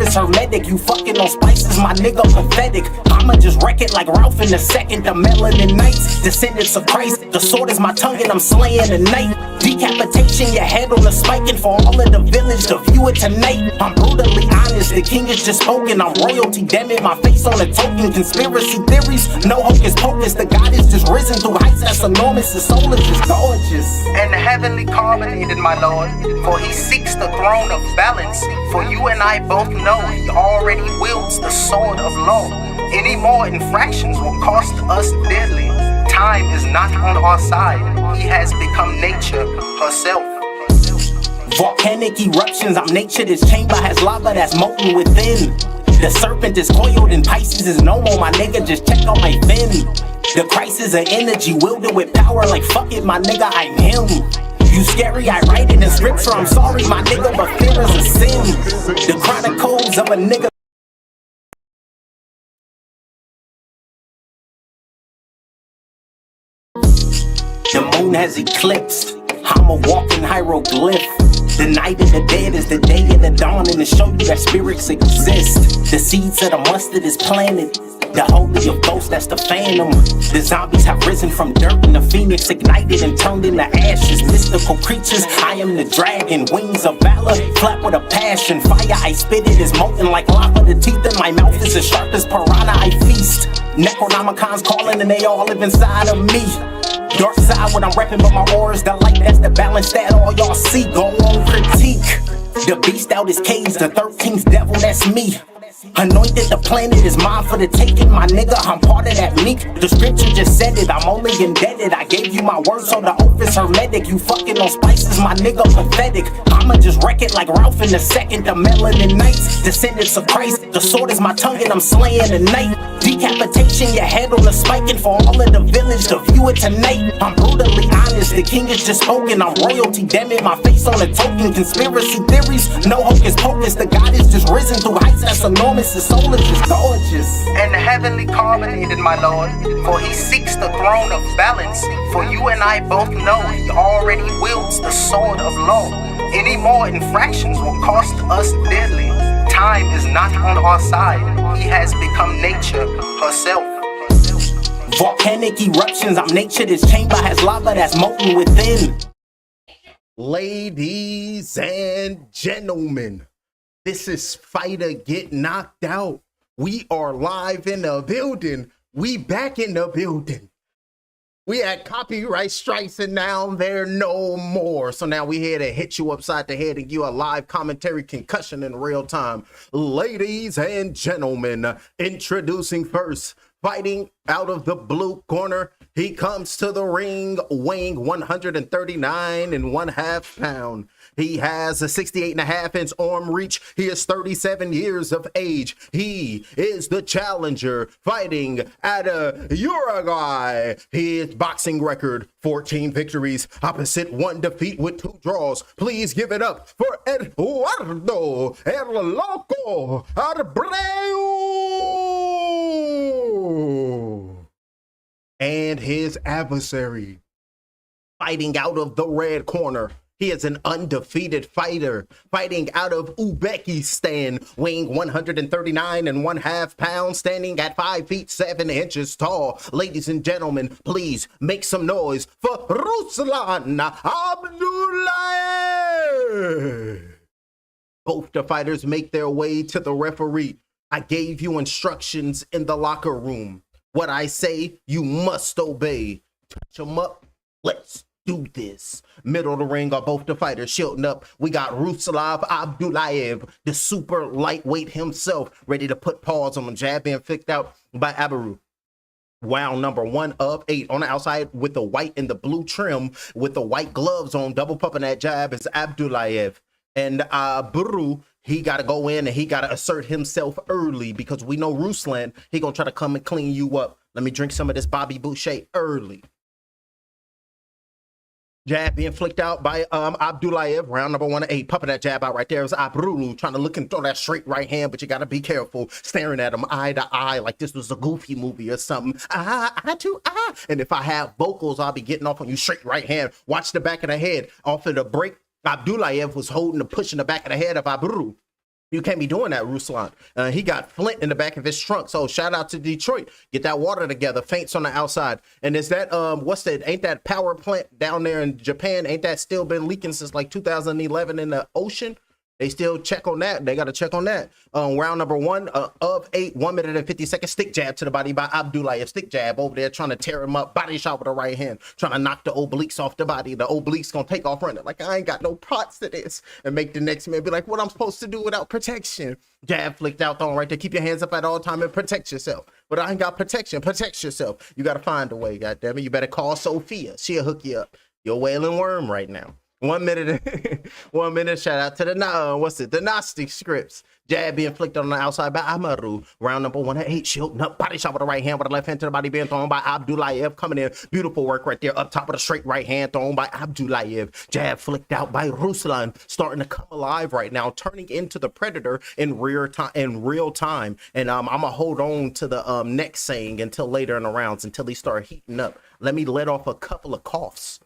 office hermetic. You fucking on spices, my nigga, pathetic. I'ma just wreck it like Ralph in a second. The melanin knights, descendants of Christ. The sword is my tongue and I'm slaying the night. Decapitation, your head on a spike. And for all of the village to view it tonight. I'm brutally honest, the king is just spoken. I'm royalty, damn it, my face on a token. Conspiracy theories, no hocus pocus. The God is just risen through heights that's enormous. The soul is just gorgeous and heavenly carbonated, my lord. For he seeks the throne of balance. For you and I both know he already wields the sword of law. Any more infractions will cost us dearly. Time is not on our side. He has become nature herself. Volcanic eruptions, I'm nature. This chamber has lava that's molten within. The serpent is coiled and Pisces is no more, my nigga, just check on my fin. The crisis of energy wielded with power like fuck it, my nigga, I'm him. You scary, I write it in scripture, I'm sorry, my nigga, but fear is a sin. The chronicles of a nigga. The moon has eclipsed, I'm a walking hieroglyph. The night of the dead is the day of the dawn, and to show you that spirits exist. The seeds of the mustard is planted. The holy of ghosts, that's the phantom. The zombies have risen from dirt, and the phoenix ignited and turned into ashes. Mystical creatures, I am the dragon. Wings of valor, flap with a passion. Fire, I spit it is molten like lava. The teeth in my mouth is as sharp as piranha, I feast. Necronomicon's calling and they all live inside of me. Dark side when I'm repping, but my aura's the light, that's the balance that all y'all see. Go on, critique. The beast out his cage, the 13th devil, that's me. Anointed, the planet is mine for the taking, my nigga, I'm part of that meek. The scripture just said it, I'm only indebted. I gave you my word, so the oath is hermetic. You fucking on spices, my nigga, pathetic. I'ma just wreck it like Ralph in a second. The melanin knights, descendants of Christ. The sword is my tongue and I'm slaying the night. Decapitation, your head on a spike. And for all of the village to view it tonight. I'm brutally honest, the king is just spoken. I'm royalty, damn it, my face on a token. Conspiracy theories, no hocus pocus. The God is just risen through heights that's enormous. The soul is just gorgeous and heavenly carbonated, my lord. For he seeks the throne of balance. For you and I both know he already wields the sword of law. Any more infractions will cost us dearly. Time is not on our side. He has become nature herself. Volcanic eruptions, I'm nature. This chamber has lava that's molten within. Ladies and gentlemen, this is Fighter Get Knocked Out. We are live in the building. We back in the building. We had copyright strikes and now they're no more. So now we here to hit you upside the head and give you a live commentary concussion in real time. Ladies and gentlemen, introducing first, fighting out of the blue corner. He comes to the ring weighing 139.5 pounds. He has a 68.5-inch arm reach. He is 37 years of age. He is the challenger fighting out of Uruguay. His boxing record, 14 victories, opposite 1 defeat with 2 draws. Please give it up for Eduardo El Loco Abreu. And his adversary, fighting out of the red corner. He is an undefeated fighter, fighting out of Uzbekistan, weighing 139.5 pounds, standing at 5 feet 7 inches tall. Ladies and gentlemen, please make some noise for Ruslan Abdullayev. Both the fighters make their way to the referee. I gave you instructions in the locker room. What I say, you must obey. Touch them up. Let's do this. Middle of the ring are both the fighters shielding up. We got Ruslan Abdullayev, the super lightweight himself, ready to put paws on the jab being flicked out by Abreu. Round number 1 of 8 on the outside with the white and the blue trim with the white gloves on, double pumping that jab is Abdullayev. And Abreu, he got to go in and he got to assert himself early because we know Ruslan, he going to try to come and clean you up. Let me drink some of this Bobby Boucher early. Jab being flicked out by Abdullayev. Round number 1 of 8. Pumping that jab out right there is Abreu trying to look and throw that straight right hand, but you got to be careful. Staring at him eye to eye like this was a Goofy movie or something. Eye to eye. And if I have vocals, I'll be getting off on you straight right hand. Watch the back of the head. Off of the break, Abdullayev was holding the push in the back of the head of Abreu. You can't be doing that, Ruslan. He got flint in the back of his trunk. So shout out to Detroit. Get that water together. Feints on the outside. And is that what's that? Ain't that power plant down there in Japan? Ain't that still been leaking since like 2011 in the ocean? They still check on that. They got to check on that. Round number 1 of 8, 1 minute and 50 seconds. Stick jab to the body by Abdullayev. Stick jab over there trying to tear him up. Body shot with the right hand. Trying to knock the obliques off the body. The obliques going to take off running. Like, I ain't got no props to this. And make the next man be like, what I'm supposed to do without protection? Jab flicked out on right there. Keep your hands up at all time and protect yourself. But I ain't got protection. Protect yourself. You got to find a way, goddammit. You better call Sophia. She'll hook you up. You're a wailing worm right now. 1 minute, 1 minute. Shout out to the the Gnostic scripts. Jab being flicked on the outside by Amaru. Round number 1 of 8. Shielding up. Body shot with the right hand with the left hand to the body being thrown by Abdullayev. Coming in. Beautiful work right there. Up top with a straight right hand thrown by Abdullayev. Jab flicked out by Ruslan. Starting to come alive right now. Turning into the predator in real time. And I'm going to hold on to the next saying until later in the rounds. Until he start heating up. Let me let off a couple of coughs.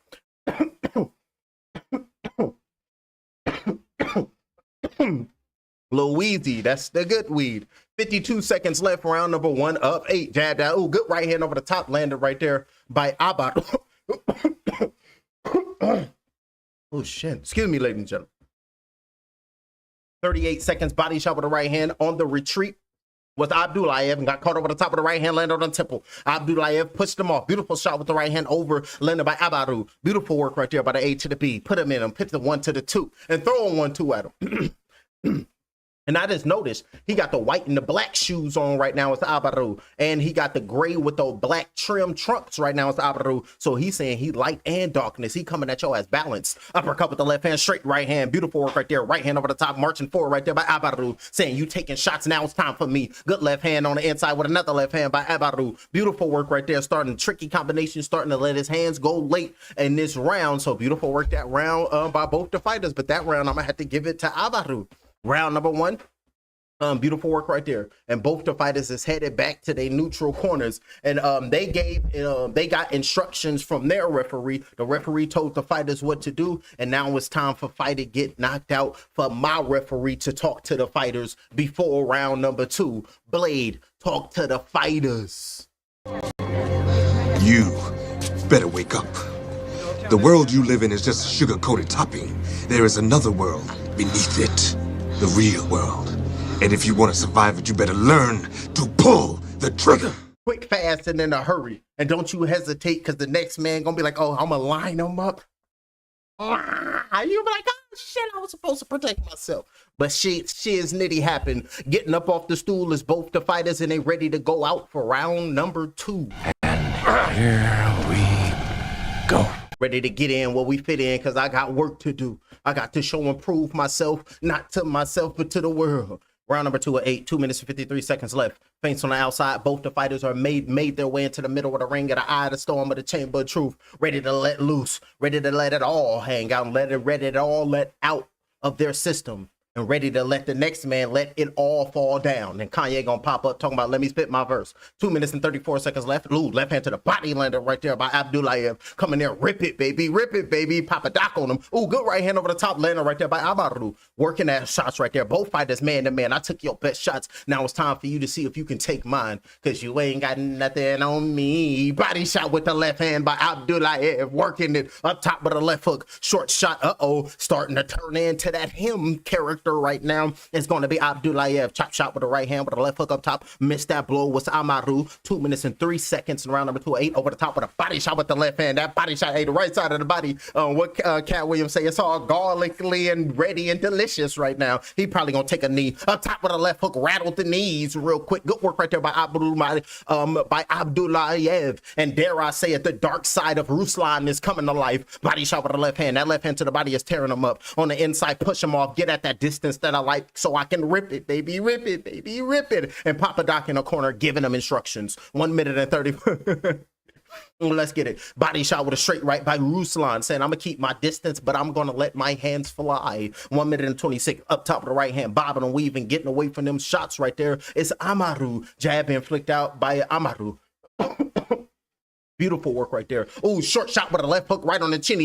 Louise, that's the good weed. 52 seconds left. Round number 1 of 8. Jab down. Oh, good right hand over the top. Landed right there by Abad. Oh, shit. Excuse me, ladies and gentlemen. 38 seconds. Body shot with the right hand on the retreat with Abdullayev and got caught over the top of the right hand, landed on the temple. Abdullayev pushed him off. Beautiful shot with the right hand over, landed by Abaru. Beautiful work right there by the A to the B. Put him in him, put the 1 to the 2, and throw a 1-2 at him. And I just noticed he got the white and the black shoes on right now with Abaru. And he got the gray with the black trim trunks right now with Abaru. So he's saying he light and darkness. He coming at your ass balanced. Uppercut with the left hand, straight right hand. Beautiful work right there. Right hand over the top, marching forward right there by Abaru. Saying you taking shots, now it's time for me. Good left hand on the inside with another left hand by Abaru. Beautiful work right there. Starting tricky combination, starting to let his hands go late in this round. So beautiful work that round by both the fighters. But that round, I'm going to have to give it to Abaru. Round number 1. Beautiful work right there. And both the fighters is headed back to their neutral corners. And they got instructions from their referee. The referee told the fighters what to do. And now it's time for fight to get knocked out for my referee to talk to the fighters before round number 2. Blade, talk to the fighters. You better wake up. The world you live in is just a sugar-coated topping. There is another world beneath it. The real world. And if you want to survive it, you better learn to pull the trigger. Quick, fast, and in a hurry. And don't you hesitate, because the next man gonna be like, oh, I'm gonna line him up. You'll be like, oh, shit, I was supposed to protect myself. But shiz nitty happened. Getting up off the stool is both the fighters, and they ready to go out for round number 2. And here we go. Ready to get in where we fit in, because I got work to do. I got to show and prove myself, not to myself, but to the world. Round number 2 of 8, 2 minutes and 53 seconds left. Feints on the outside. Both the fighters are made their way into the middle of the ring at the eye of the storm of the chamber of truth. Ready to let loose. Ready to let it all hang out. Ready to all let out of their system. And ready to let the next man let it all fall down. And Kanye gonna pop up talking about, let me spit my verse. 2 minutes and 34 seconds left. Ooh, left hand to the body lander right there by Abdullayev. Coming there, rip it, baby, pop a doc on him. Ooh, good right hand over the top lander right there by Amaru. Working that shots right there. Both fighters man to man. I took your best shots. Now it's time for you to see if you can take mine, because you ain't got nothing on me. Body shot with the left hand by Abdullayev. Working it up top with a left hook. Short shot, starting to turn into that him character right now. It's going to be Abdullayev. Chop shot with the right hand with a left hook up top. Missed that blow was Amaru. 2 minutes and 3 seconds in round number 2 of 8. Over the top with a body shot with the left hand. That body shot, the right side of the body. What Cat Williams say? It's all garlicly and ready and delicious right now. He probably going to take a knee. Up top with a left hook. Rattled the knees real quick. Good work right there by Abdullayev. And dare I say it, the dark side of Ruslan is coming to life. Body shot with the left hand. That left hand to the body is tearing him up. On the inside, push him off. Get at that distance that I like, so I can rip it, baby, rip it, baby, rip it. And Papa Doc in the corner giving them instructions. 1 minute and 30. Let's get it. Body shot with a straight right by Ruslan, saying, I'm gonna keep my distance, but I'm gonna let my hands fly. 1 minute and 26. Up top of the right hand, bobbing and weaving, getting away from them shots right there. It's Amaru. Jab being flicked out by Amaru. Beautiful work right there. Oh, short shot with a left hook right on the chin.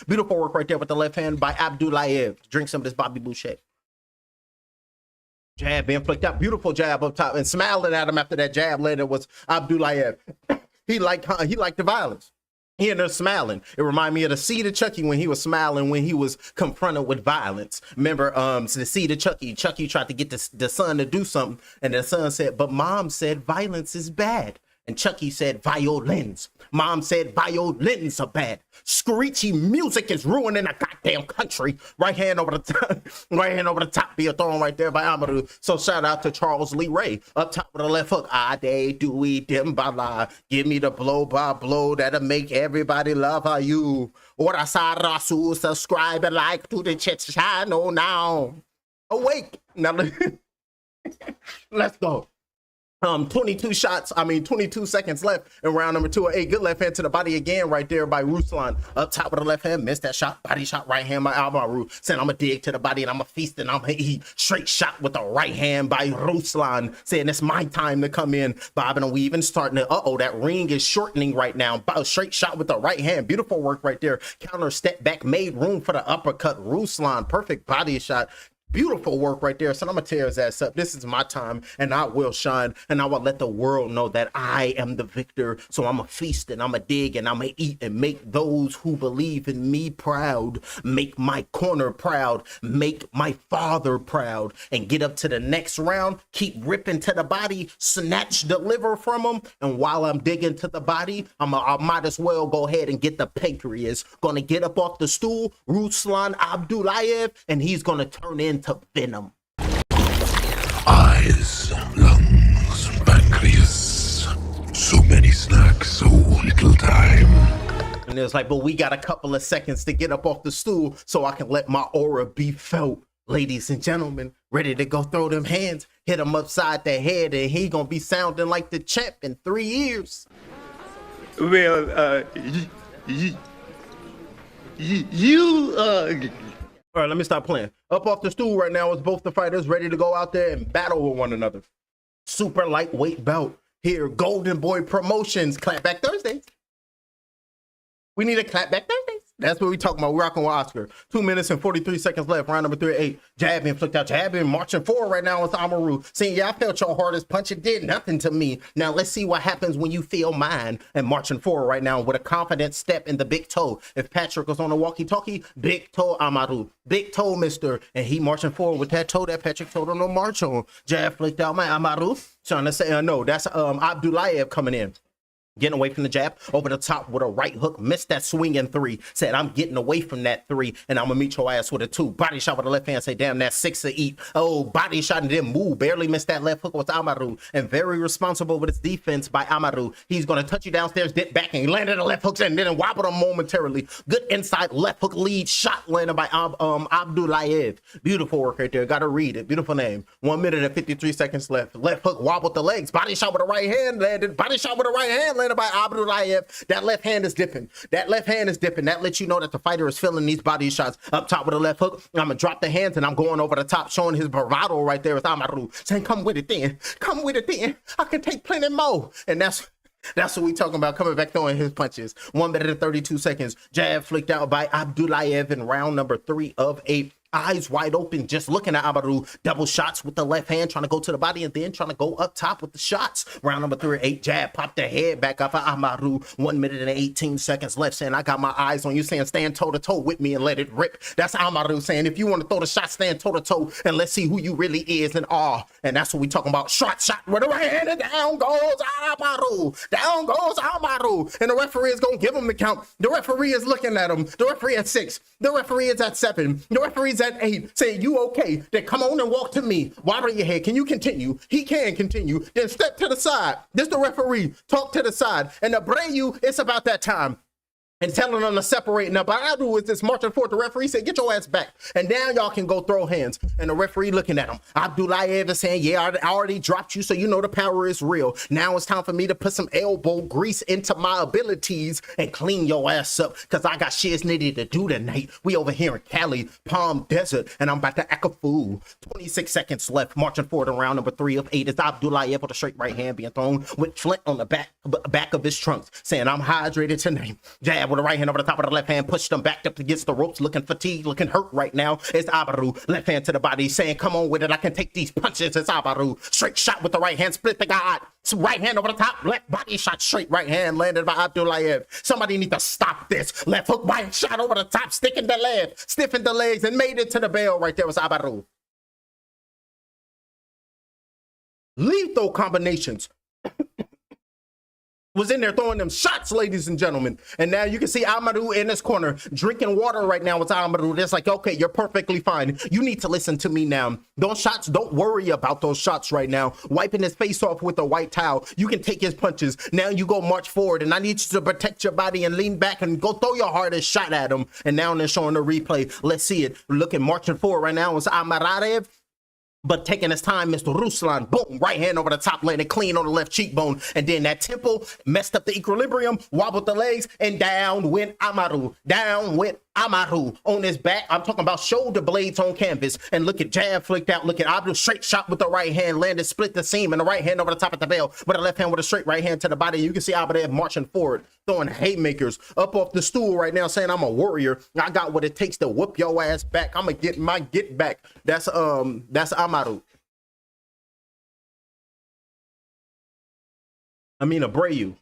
Beautiful work right there with the left hand by Abdullayev. Drink some of this Bobby Boucher. Jab being flicked out. Beautiful jab up top. And smiling at him after that jab later was Abdulayev. He liked the violence. He ended up smiling. It reminded me of the seed of Chucky when he was smiling when he was confronted with violence. Remember, the seed of Chucky. Chucky tried to get the son to do something, and the son said, but mom said violence is bad. And Chucky said violins. Mom said violins are bad. Screechy music is ruining a goddamn country. Right hand over the top, right hand over the top, be a thrown right there by Amadou. So shout out to Charles Lee Ray. Up top with the left hook. Ah, they do we dim by lie. Give me the blow by blow that'll make everybody love how you. Ora Sarasu, subscribe and like to the chat channel now. Awake. Now let's go. 22 seconds left in round number 2. A good left hand to the body again right there by Ruslan. Up top of the left hand, missed that shot. Body shot right hand by Almaru. Saying I'm going to dig to the body and I'm going to feast and I'm going to eat. Straight shot with the right hand by Ruslan. Saying it's my time to come in. Bobbing and weaving, starting to, that ring is shortening right now. Straight shot with the right hand. Beautiful work right there. Counter step back, made room for the uppercut. Ruslan, perfect body shot. Beautiful work right there. So I'm gonna tear his ass up. This is my time and I will shine and I will let the world know that I am the victor. So I'm gonna feast and I'm gonna dig and I'm gonna eat and make those who believe in me proud. Make my corner proud. Make my father proud. And get up to the next round. Keep ripping to the body. Snatch the liver from him. And while I'm digging to the body, I might as well go ahead and get the pancreas. Gonna get up off the stool. Ruslan Abdulayev, and he's gonna turn into venom. Eyes, lungs, pancreas. So many snacks, so little time. And it's like, but we got a couple of seconds to get up off the stool so I can let my aura be felt. Ladies and gentlemen, ready to go throw them hands, hit him upside the head, and he gonna be sounding like the champ in 3 years. Well, All right, let me stop playing. Up off the stool right now is both the fighters ready to go out there and battle with one another. Super lightweight bout here. Golden Boy Promotions. Clapback Thursdays. We need a clapback Thursdays. That's what we talking about. We're rocking with Oscar. 2 minutes and 43 seconds left. Round number 3-8. Jab being flicked out. Jab being marching forward right now with Amaru. Saying, yeah, I felt your hardest punch. It did nothing to me. Now let's see what happens when you feel mine. And marching forward right now with a confident step in the big toe. If Patrick was on the walkie-talkie, big toe Amaru. Big toe, mister. And he marching forward with that toe that Patrick told him to march on. Jab flicked out my Amaru. Trying to say, no, that's Abdulayev coming in. Getting away from the jab, over the top with a right hook, missed that swinging 3. Said, I'm getting away from that 3, and I'm gonna meet your ass with a 2. Body shot with the left hand, say, damn, that's 6 to eat. Oh, body shot and didn't move, barely missed that left hook with Amaru, and very responsible with his defense by Amaru. He's gonna touch you downstairs, dip back, and he landed the left hooks and then wobbled him momentarily. Good inside left hook lead shot landed by Abdulayev. Beautiful work right there, gotta read it, beautiful name. 1 minute and 53 seconds left. Left hook wobbled the legs, body shot with the right hand, landed, body shot with the right hand, landed by Abdulayev. That left hand is dipping. That left hand is dipping. That lets you know that the fighter is feeling these body shots. Up top with a left hook. I'm gonna drop the hands and I'm going over the top, showing his bravado right there with Amaru. Saying, come with it then. Come with it then. I can take plenty more. And that's what we talking about, coming back throwing his punches. 1 minute and 32 seconds. Jab flicked out by Abdulayev in round number 3 of 8. Eyes wide open, just looking at Amaru. Double shots with the left hand, trying to go to the body and then trying to go up top with the shots. Round number 3-8, jab, pop the head back off of Amaru. 1 minute and 18 seconds left, saying, I got my eyes on you, saying, stand toe-to-toe with me and let it rip. That's Amaru saying, if you want to throw the shot, stand toe-to-toe and let's see who you really is and are. And that's what we talking about. Shot with the right hand, and down goes Amaru. Down goes Amaru. And the referee is going to give him the count. The referee is looking at him. The referee at 6. The referee is at 7. The referee's at 8, saying, you okay? Then come on and walk to me. Wobble your head. Can you continue? He can continue. Then step to the side. This the referee. Talk to the side. And the Brayu, it's about that time. And telling them to separate. Now, what I do is this marching forward. The referee said, get your ass back. And now y'all can go throw hands. And the referee looking at him. Abdulayev is saying, yeah, I already dropped you, so you know the power is real. Now it's time for me to put some elbow grease into my abilities and clean your ass up, because I got shit needed to do tonight. We over here in Cali, Palm Desert, and I'm about to act a fool. 26 seconds left. Marching forward in round number 3 of 8 is Abdulayev with a straight right hand being thrown with Flint on the back of his trunks, saying, I'm hydrated tonight. Jab jab with the right hand over the top of the left hand, pushed him back up against the ropes, looking fatigued, looking hurt right now. It's Abaru, left hand to the body, saying, come on with it, I can take these punches. It's Abaru, straight shot with the right hand, split the guard, right hand over the top, left body shot, straight right hand, landed by Abdulayev. Somebody need to stop this. Left hook, right shot over the top, sticking the leg, stiffened the legs, and made it to the bell right there. Was Abaru. Lethal combinations. Was in there throwing them shots, ladies and gentlemen. And now you can see Amaru in this corner drinking water right now with Amaru. It's like, okay, you're perfectly fine. You need to listen to me now. Those shots, don't worry about those shots right now. Wiping his face off with a white towel. You can take his punches. Now you go march forward, and I need you to protect your body and lean back and go throw your hardest shot at him. And now they're showing the replay. Let's see it. Looking, marching forward right now is Amararev. But taking his time, Mr. Ruslan, boom, right hand over the top, landing clean on the left cheekbone. And then that tempo messed up the equilibrium, wobbled the legs, and down went Amaru. Down went Amaru on his back. I'm talking about shoulder blades on canvas. And look at jab flicked out. Look at Abdul, straight shot with the right hand, landed, split the seam, and the right hand over the top of the bell. With the left hand with a straight right hand to the body. You can see Abdul marching forward, throwing haymakers up off the stool right now, saying, I'm a warrior. I got what it takes to whoop your ass back. I'm gonna get my get back. That's Amaru. I mean, Abreu.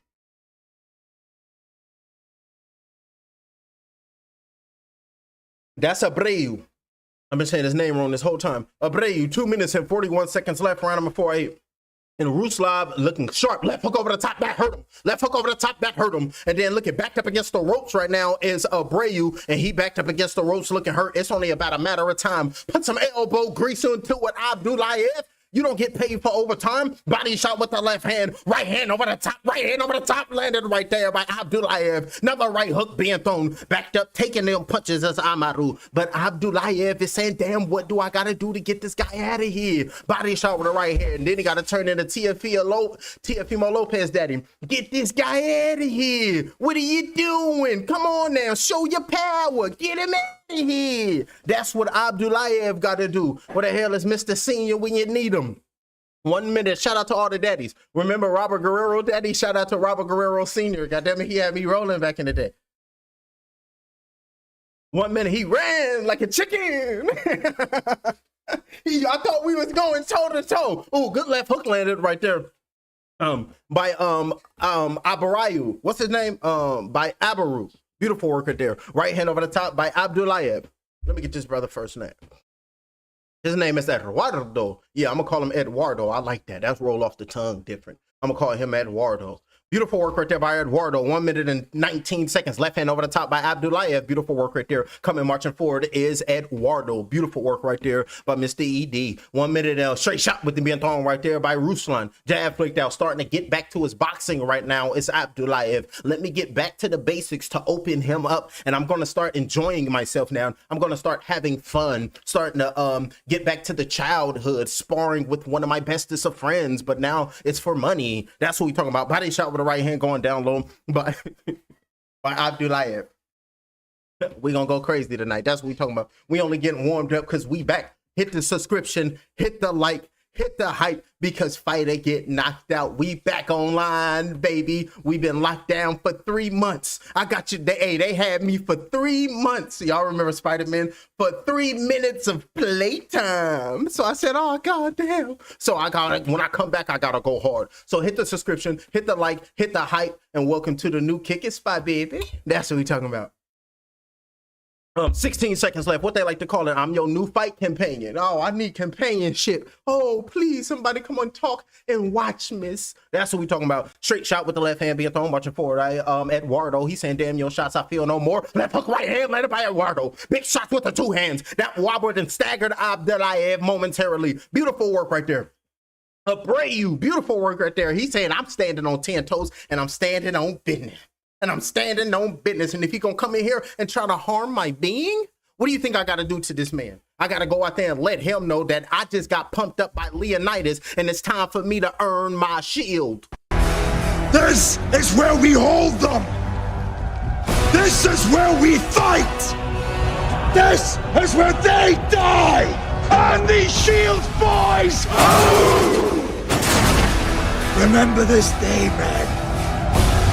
That's Abreu. I've been saying his name wrong this whole time. Abreu, 2 minutes and 41 seconds left, round number 4-8. And Ruslav looking sharp. Left hook over the top, that hurt him. Left hook over the top, that hurt him. And then looking backed up against the ropes right now is Abreu. And he backed up against the ropes looking hurt. It's only about a matter of time. Put some elbow grease into it, Abdulayev. You don't get paid for overtime. Body shot with the left hand. Right hand over the top. Right hand over the top. Landed right there by Abdulayev. Another right hook being thrown. Backed up, taking them punches as Amaru. But Abdulayev is saying, damn, what do I got to do to get this guy out of here? Body shot with the right hand. And then he got to turn into Teofimo Lopez daddy. Get this guy out of here. What are you doing? Come on now. Show your power. Get him out of here. That's what Abdulayev got to do. What the hell is Mr. Senior when you need him? 1 minute. Shout out to all the daddies. Remember Robert Guerrero daddy? Shout out to Robert Guerrero Sr. God damn it, he had me rolling back in the day. 1 minute, he ran like a chicken. I thought we was going toe to toe. Oh, good left hook landed right there. By Abarayu. What's his name? By Abaru. Beautiful work right there. Right hand over the top by Abdulayev. Let me get this brother first name. His name is Eduardo. Yeah, I'm going to call him Eduardo. I like that. That's roll off the tongue different. I'm going to call him Eduardo. Beautiful work right there by Eduardo. 1 minute and 19 seconds. Left hand over the top by Abdulayev. Beautiful work right there. Coming marching forward is Eduardo. Beautiful work right there by Mr. ED. 1 minute straight shot with the being thrown right there by Ruslan. Jab flicked out. Starting to get back to his boxing right now is Abdulayev. Let me get back to the basics to open him up. And I'm going to start enjoying myself now. I'm going to start having fun. Starting to get back to the childhood. Sparring with one of my bestest of friends. But now it's for money. That's what we're talking about. Body shot with the right hand going down low by Abdulayev. We gonna go crazy tonight. That's what we talking about. We only getting warmed up because we back. Hit the subscription, hit the like, hit the hype, because fighter get knocked out. We back online, baby. We've been locked down for 3 months. I got you. They had me for 3 months. Y'all remember Spider-Man? For 3 minutes of playtime. So I said, oh, god damn. So when I come back, I gotta go hard. So hit the subscription, hit the like, hit the hype, and welcome to the new Kick It Spot, baby. That's what we talking about. 16 seconds left. What they like to call it, I'm your new fight companion. Oh, I need companionship. Oh, please, somebody come on, talk and watch, miss. That's what we talking about. Straight shot with the left hand being thrown, marching forward. Eduardo, he's saying, damn, your shots, I feel no more. Left hook, right hand, landed by Eduardo. Big shots with the two hands. That wobbled and staggered Abdulayev momentarily. Beautiful work right there. Abreu, beautiful work right there. He's saying, I'm standing on 10 toes and I'm standing on business. And I'm standing on business. And if he gonna come in here and try to harm my being, what do you think I gotta do to this man? I gotta go out there and let him know that I just got pumped up by Leonidas and it's time for me to earn my shield. This is where we hold them! This is where we fight! This is where they die! And these shields, boys! Remember this day, man.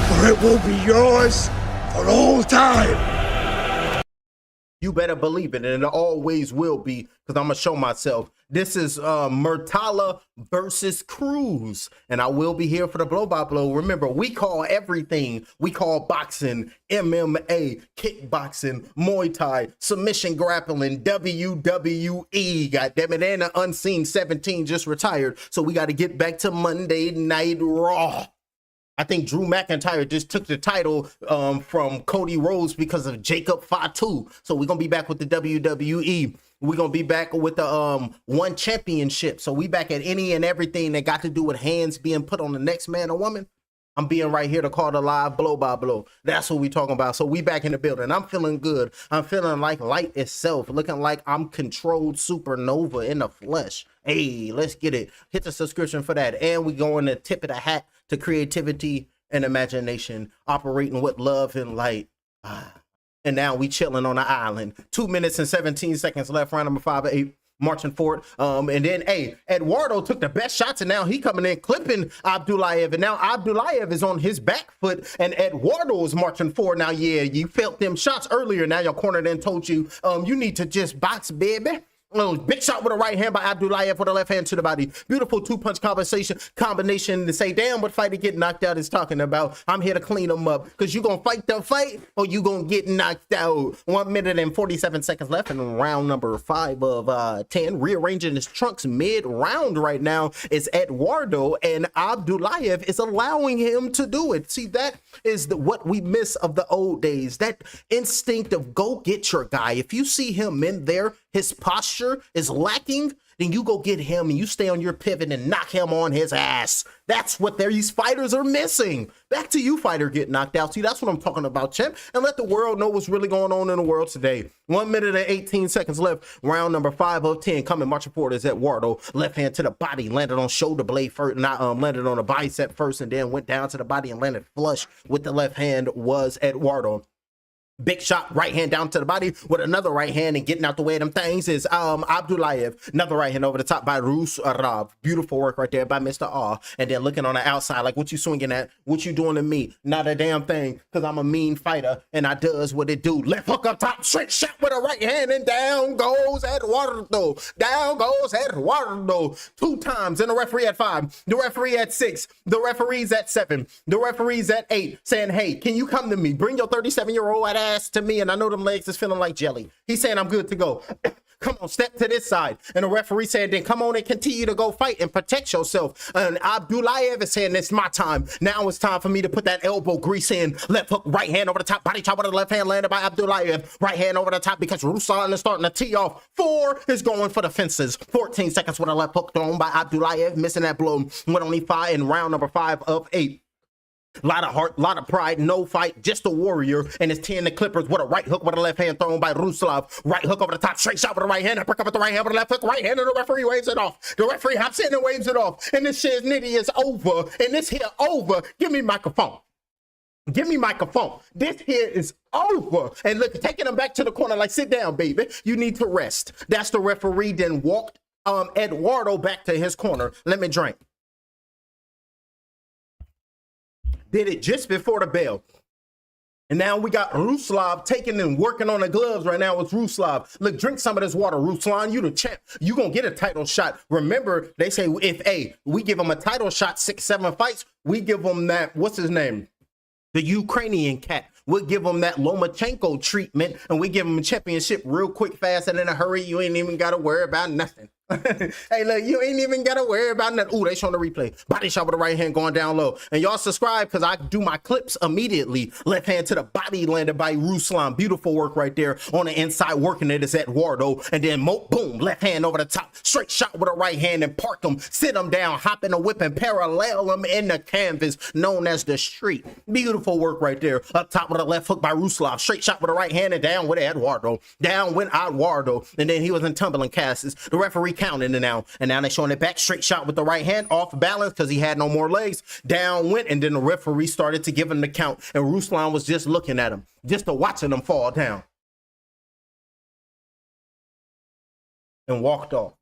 For it will be yours for all time. You better believe it, and it always will be, because I'm going to show myself. This is Murtala versus Cruz, and I will be here for the blow-by-blow. Remember, we call everything. We call boxing, MMA, kickboxing, Muay Thai, submission grappling, WWE, goddammit, and the Unseen 17 just retired, so we got to get back to Monday Night Raw. I think Drew McIntyre just took the title from Cody Rhodes because of Jacob Fatu. So we're going to be back with the WWE. We're going to be back with the one championship. So we back at any and everything that got to do with hands being put on the next man or woman. I'm being right here to call the live blow by blow. That's what we talking about. So we back in the building. I'm feeling good. I'm feeling like light itself, looking like I'm controlled supernova in the flesh. Hey, let's get it. Hit the subscription for that. And we going to tip of the hat to creativity and imagination, operating with love and light. And now we chilling on the island. 2 minutes and 17 seconds left, round number 5 of 8. Marching forward. And then, hey, Eduardo took the best shots, and now he coming in clipping Abdulayev. And now Abdulayev is on his back foot, and Eduardo is marching forward. Now, yeah, you felt them shots earlier. Now your corner then told you, you need to just box, baby. Big shot with a right hand by Abdulayev with a left hand to the body. Beautiful two-punch combination to say, damn, what fight to get knocked out is talking about. I'm here to clean them up, because you going to fight the fight or you going to get knocked out. 1 minute and 47 seconds left in round number 5 of 10. Rearranging his trunks mid-round right now is Eduardo, and Abdulayev is allowing him to do it. See, that is what we miss of the old days. That instinct of go get your guy. If you see him in there, his posture is lacking, then you go get him and you stay on your pivot and knock him on his ass. That's what these fighters are missing. Back to you, fighter, get knocked out. See, that's what I'm talking about, champ. And let the world know what's really going on in the world today. 1 minute and 18 seconds left. Round number 5 of 10. Coming marching forward is Eduardo. Left hand to the body. Landed on shoulder blade first. Landed on a bicep first, and then went down to the body and landed flush with the left hand was Eduardo. Big shot, right hand down to the body with another right hand, and getting out the way of them things is Abdulayev. Another right hand over the top by Raul. Beautiful work right there by Mr. R. And then looking on the outside, like, what you swinging at? What you doing to me? Not a damn thing, because I'm a mean fighter, and I does what it do. Left hook up top, straight shot with a right hand, and down goes Eduardo. Down goes Eduardo. 2 times, and the referee at 5. The referee at 6. The referee's at 7. The referee's at 8, saying, hey, can you come to me? Bring your 37-year-old ass to me, and I know them legs is feeling like jelly. He's saying, I'm good to go. Come on, step to this side. And the referee said, then come on and continue to go fight and protect yourself. And Abdulayev is saying, it's my time. Now it's time for me to put that elbow grease in. Left hook, right hand over the top, body chop with the left hand landed by Abdulayev. Right hand over the top because Ruslan is starting to tee off. 4 is going for the fences. 14 seconds with a left hook thrown by Abdulayev, missing that blow. With only 5 in round number 5 of 8. Lot of heart, lot of pride, no fight, just a warrior. And it's 10 the Clippers with a right hook with a left hand thrown by Ruslav. Right hook over the top, straight shot with the right hand. I pick up with the right hand with the left hook, right hand, and the referee waves it off. The referee hops in and waves it off. And this shit nitty is over. And this here over. Give me microphone. Give me microphone. This here is over. And look, taking him back to the corner like, sit down, baby. You need to rest. That's the referee. Then walked Eduardo back to his corner. Let me drink. Did it just before the bell. And now we got Ruslav taking and working on the gloves right now with Ruslav. Look, drink some of this water, Ruslan. You the champ. You gonna get a title shot. Remember, they say if we give him a title shot, 6-7 fights, we give him that, what's his name? The Ukrainian cat. We'll give him that Lomachenko treatment, and we give him a championship real quick, fast, and in a hurry. You ain't even got to worry about nothing. Hey, look, you ain't even got to worry about nothing. Ooh, they showing the replay. Body shot with the right hand going down low. And y'all subscribe, because I do my clips immediately. Left hand to the body landed by Ruslan. Beautiful work right there. On the inside, working it is Eduardo. And then, boom, left hand over the top. Straight shot with a right hand and park him. Sit him down, hop in a whip and parallel him in the canvas known as the street. Beautiful work right there. Up top with a left hook by Ruslav. Straight shot with a right hand and down with Eduardo. Down went Eduardo. And then he was in tumbling casts. The referee counting it now. And now they're showing it back. Straight shot with the right hand. Off balance because he had no more legs. Down went. And then the referee started to give him the count. And Ruslan was just looking at him. Just to watching him fall down. And walked off.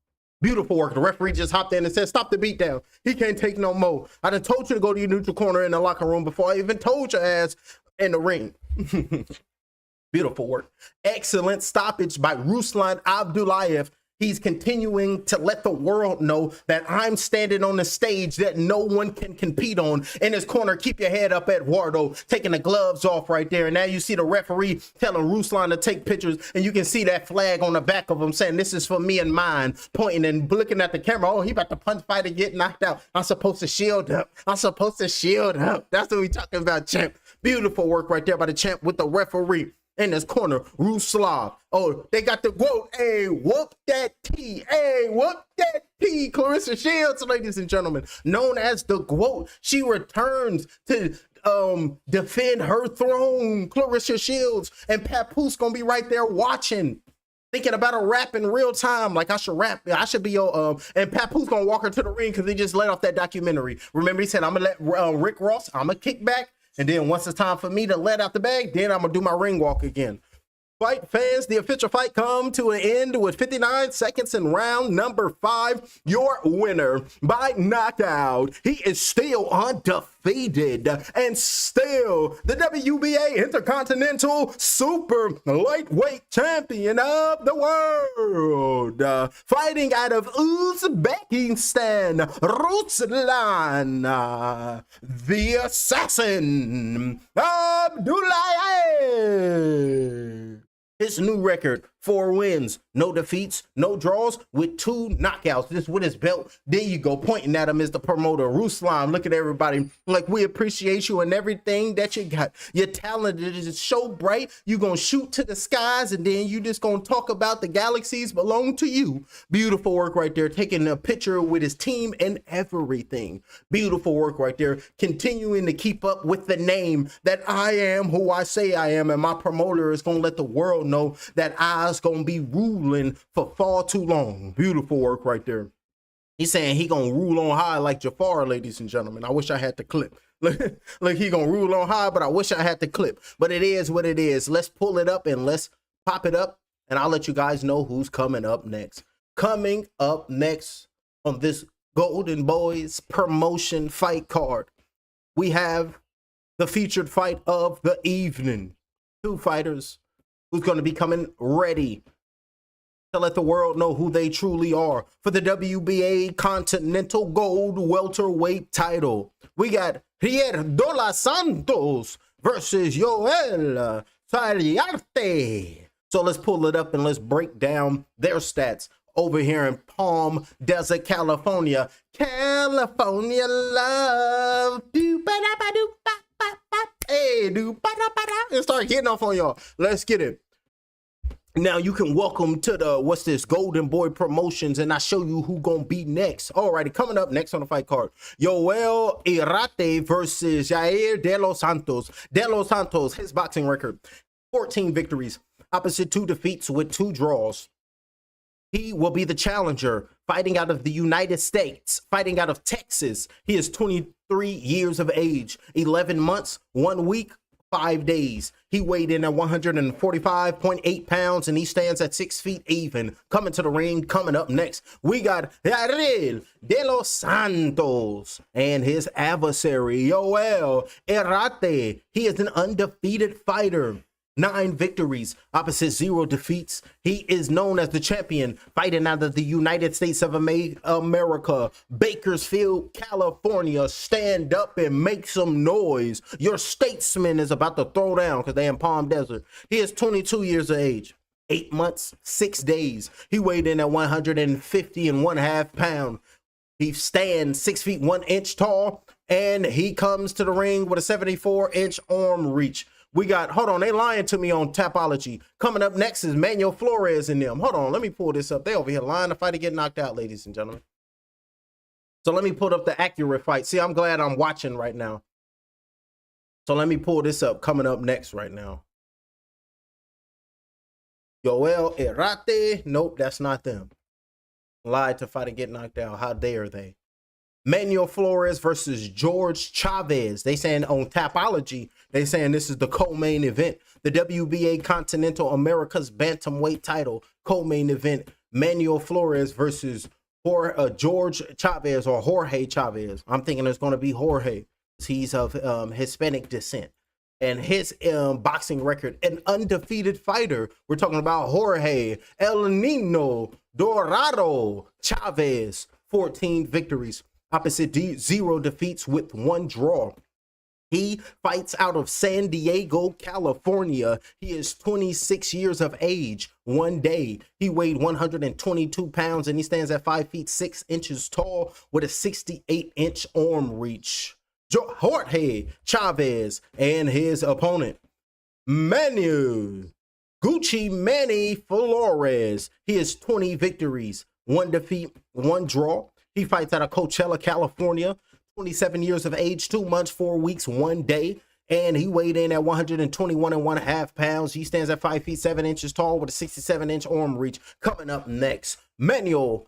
Beautiful work. The referee just hopped in and said, stop the beatdown. He can't take no more. I done told you to go to your neutral corner in the locker room before I even told your ass in the ring. Beautiful work. Excellent stoppage by Ruslan Abdullayev. He's continuing to let the world know that I'm standing on the stage that no one can compete on. In his corner, keep your head up, Eduardo, taking the gloves off right there. And now you see the referee telling Ruslan to take pictures, and you can see that flag on the back of him saying, this is for me and mine, pointing and looking at the camera. Oh, he about to punch fight and get knocked out. I'm supposed to shield up. I'm supposed to shield up. That's what we talking about, champ. Beautiful work right there by the champ with the referee. In this corner, Ruslav. Oh, they got the quote. Hey, whoop that T. Hey, whoop that T. Clarissa Shields, ladies and gentlemen, known as the GWOAT. She returns to defend her throne. Clarissa Shields and Papoose gonna be right there watching, thinking about a rap in real time. Like, I should rap. I should be your and Papoose gonna walk her to the ring because he just let off that documentary. Remember, he said, I'm gonna let Rick Ross, I'm gonna kick back. And then once it's time for me to let out the bag, then I'm going to do my ring walk again. Fight fans, the official fight come to an end with 59 seconds in round number 5. Your winner by knockout. He is still undefeated and still the WBA Intercontinental Super Lightweight Champion of the world. Fighting out of Uzbekistan, Ruslan, the Assassin, Abdullayev. His new record, 4 wins, no defeats, no draws, with 2 knockouts. This with his belt. There you go, pointing at him is the promoter, Ruslan. Look at everybody like, we appreciate you and everything that you got. Your talent is so bright, you gonna shoot to the skies, and then you just gonna talk about the galaxies belong to you. Beautiful work right there, taking a picture with his team and everything. Beautiful work right there, continuing to keep up with the name that I am who I say I am, and my promoter is gonna let the world know that I's gonna be ruling for far too long. Beautiful work right there. He's saying he gonna rule on high like Jafar, ladies and gentlemen. I wish I had the clip. Like, he gonna rule on high, but I wish I had the clip. But it is what it is. Let's pull it up and let's pop it up, and I'll let you guys know who's coming up next. Coming up next on this Golden Boys promotion fight card, we have the featured fight of the evening. 2 fighters who's going to be coming ready to let the world know who they truly are for the WBA Continental Gold Welterweight title. We got Rier Dos Santos versus Joel Sariarte. So let's pull it up and let's break down their stats over here in Palm Desert, California. California love. Hey, and start getting off on y'all. Let's get it. Now you can welcome to the, what's this, Golden Boy Promotions, and I show you who gonna be next. Alrighty, coming up next on the fight card, Joel Irate versus Jair De Los Santos. De Los Santos, his boxing record, 14 victories, opposite 2 defeats with 2 draws. He will be the challenger, fighting out of the United States, fighting out of Texas. He is 23 years of age, 11 months, 1 week, 5 days. He weighed in at 145.8 pounds, and he stands at 6 feet even. Coming to the ring, coming up next, we got Raul De Los Santos and his adversary, Joel Irate. He is an undefeated fighter. 9 victories, opposite 0 defeats. He is known as the champion, fighting out of the United States of America, Bakersfield, California. Stand up and make some noise. Your statesman is about to throw down because they're in Palm Desert. He is 22 years of age, 8 months, 6 days. He weighed in at 150.5 pounds. He stands 6 feet 1 inch tall, and he comes to the ring with a 74-inch arm reach. We got, hold on, they lying to me on Tapology. Coming up next is Manuel Flores and them. Hold on, let me pull this up. They over here lying to fight to get knocked out, ladies and gentlemen. So let me pull up the accurate fight. See, I'm glad I'm watching right now. So let me pull this up, coming up next right now. Joel Irate. Nope, that's not them. Lied to fight and get knocked out. How dare they? Manuel Flores versus George Chavez. They saying on Tapology, they saying this is the co-main event. The WBA Continental America's Bantamweight title co-main event. Manuel Flores versus George Chavez, or Jorge Chavez. I'm thinking it's going to be Jorge. He's of Hispanic descent. and his boxing record, an undefeated fighter. We're talking about Jorge El Nino Dorado Chavez, 14 victories, opposite 0 defeats with 1 draw. He fights out of San Diego, California. He is 26 years of age. One day, he weighed 122 pounds and he stands at 5 feet 6 inches tall with a 68-inch arm reach. Jorge Chavez and his opponent, Gucci Manny Flores. He has 20 victories, 1 defeat, 1 draw. He fights out of Coachella, California. 27 years of age, 2 months, 4 weeks, 1 day. And he weighed in at 121.5 pounds. He stands at 5 feet 7 inches tall with a 67-inch arm reach. Coming up next, Manuel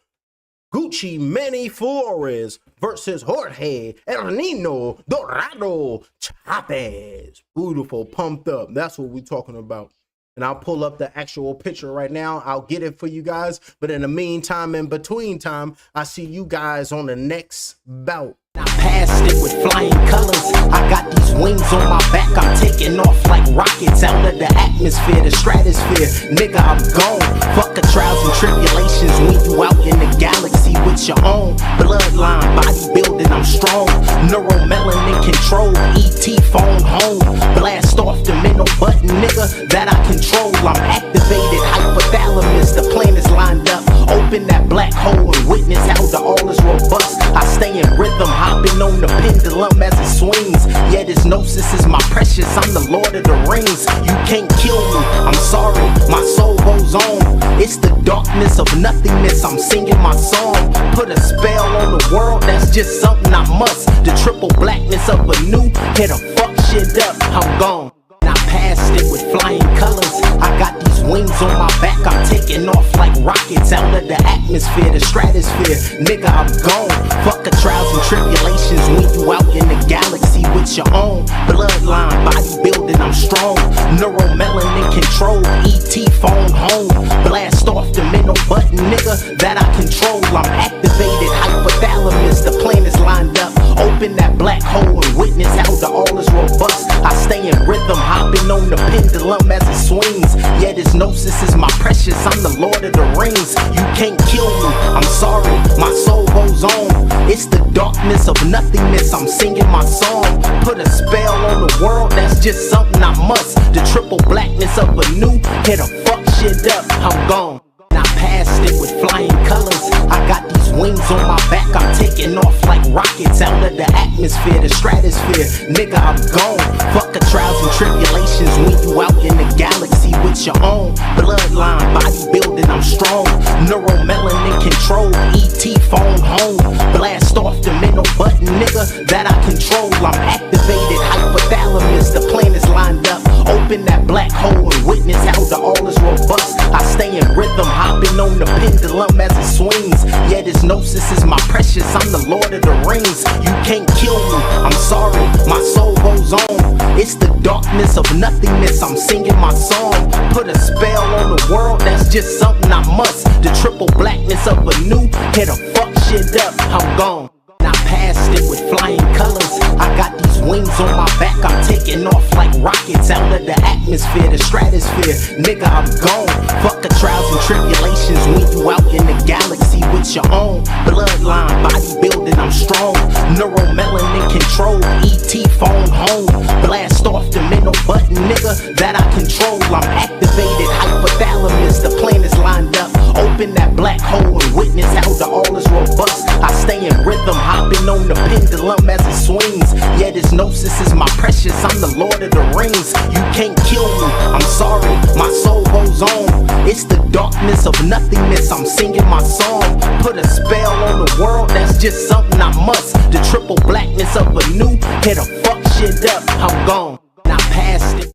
Gucci Manny Flores versus Jorge El Nino Dorado Chavez. Beautiful, pumped up. That's what we're talking about. And I'll pull up the actual picture right now. I'll get it for you guys. But in the meantime, in between time, I see you guys on the next bout. I passed it with flying colors. I got these wings on my back. I'm taking off like rockets out of the atmosphere, the stratosphere. Nigga, I'm gone. Fuck the trials and tribulations when you out in the galaxy with your own bloodline, bodybuilding. I'm strong. Neuromelanin control. ET phone home. Blast off the middle button, nigga, that I control. I'm activated. Hypothalamus. The plan is lined up. Open that black hole and witness how the all is robust. I stay in rhythm. Hopping on the pendulum as it swings. Yeah, this gnosis is my precious. I'm the Lord of the Rings. You can't kill me. I'm sorry. My soul goes on. It's the darkness of nothingness. I'm singing my song. Put a spell on the world. That's just something I must. The triple blackness of a new. Hit a fuck shit up. I'm gone. I passed it with flying colors. I got these wings on my back. I'm taking off like rockets out of the atmosphere, the stratosphere. Nigga, I'm gone. Fuck the trials and tribulations when you out in the galaxy with your own bloodline, bodybuilding. I'm strong. Neuromelanin control. ET phone home. Blast off the middle button, nigga, that I control. I'm activated. Hypothalamus. The plan is lined up. Open that black hole and witness how the all is robust. I stay in rhythm. Hopping on the pendulum as it swings. Yeah, this gnosis is my precious. I'm the Lord of the Rings. You can't kill me. I'm sorry. My soul goes on. It's the darkness of nothingness. I'm singing my song. Put a spell on the world. That's just something I must. The triple blackness of a new. Hit a fuck shit up. I'm gone. I passed it with flying colors. I got these wings on my back. I'm taking off like rockets out of the atmosphere, the stratosphere. Nigga, I'm gone. Fuck the trials and tribulations when you out in the galaxy with your own bloodline, bodybuilding. I'm strong. Neuromelanin control. ET phone home. Blast off the middle button, nigga, that I control. I'm activated. Hypothalamus. The plan is lined up. Open that black hole and witness how the all is robust. I stay in rhythm. Hopping on the pendulum as it swings. Yeah, this gnosis is my precious. I'm the Lord of the Rings. You can't kill me. I'm sorry. My soul goes on. It's the darkness of nothingness. I'm singing my song. Put a spell on the world. That's just something I must. The triple blackness of a new. Hit a fuck shit up. I'm gone. I passed it with flying colors. I got these wings on my back. I'm taking off like rockets out of the atmosphere, the stratosphere. Nigga, I'm gone. Fuck the trials and tribulations when you out in the galaxy with your own bloodline, bodybuilding. I'm strong. Neuromelanin control. ET phone home. Blast off the middle button, nigga, that I control. I'm activated. Hypothalamus. The plan is lined up. Open that black hole and witness how the all is robust. I stay in rhythm. Hopping on the pendulum as it swings. Yeah, this gnosis is my precious. I'm the Lord of the Rings. You can't kill me. I'm sorry. My soul goes on. It's the darkness of nothingness. I'm singing my song. Put a spell on the world. That's just something I must. The triple blackness of a new. Hit a fuck shit up. I'm gone. I passed it.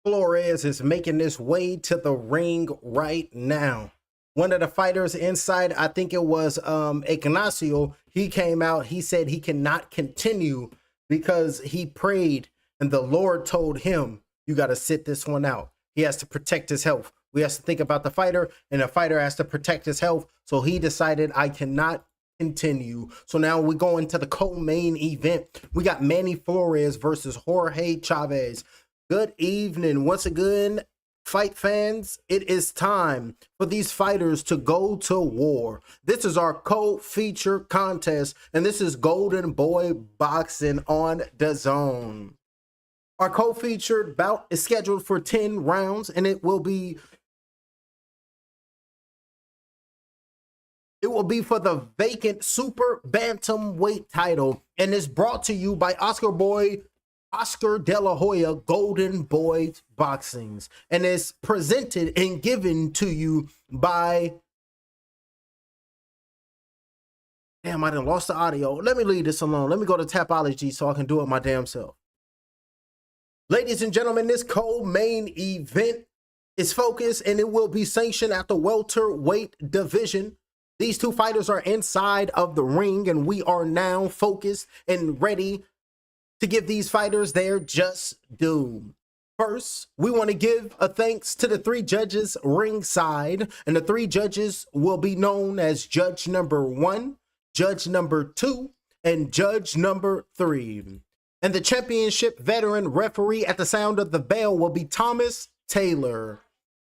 Flores is making his way to the ring right now. One of the fighters inside, I think it was Ignacio, he came out, he said he cannot continue because he prayed and the Lord told him, you got to sit this one out. He has to protect his health. We have to think about the fighter, and the fighter has to protect his health. So he decided, I cannot continue. So now we go into the co-main event. We got Manny Flores versus Jorge Chavez. Good evening once again, fight fans. It is time for these fighters to go to war. This is our co-feature contest, and this is Golden Boy Boxing on DAZN. Our co-featured bout is scheduled for 10 rounds, and it will be for the vacant super bantamweight title, and is brought to you by Oscar De La Hoya Golden Boy Boxings, and is presented and given to you by, damn, I done lost the audio. Let me leave this alone. Let me go to Tapology so I can do it my damn self. Ladies and gentlemen, this co-main event is focused, and it will be sanctioned at the welterweight division. These two fighters are inside of the ring, and we are now focused and ready to give these fighters their just due. First, we want to give a thanks to the three judges ringside, and the three judges will be known as Judge number 1, Judge number 2, and Judge number 3. And the championship veteran referee at the sound of the bell will be Thomas Taylor.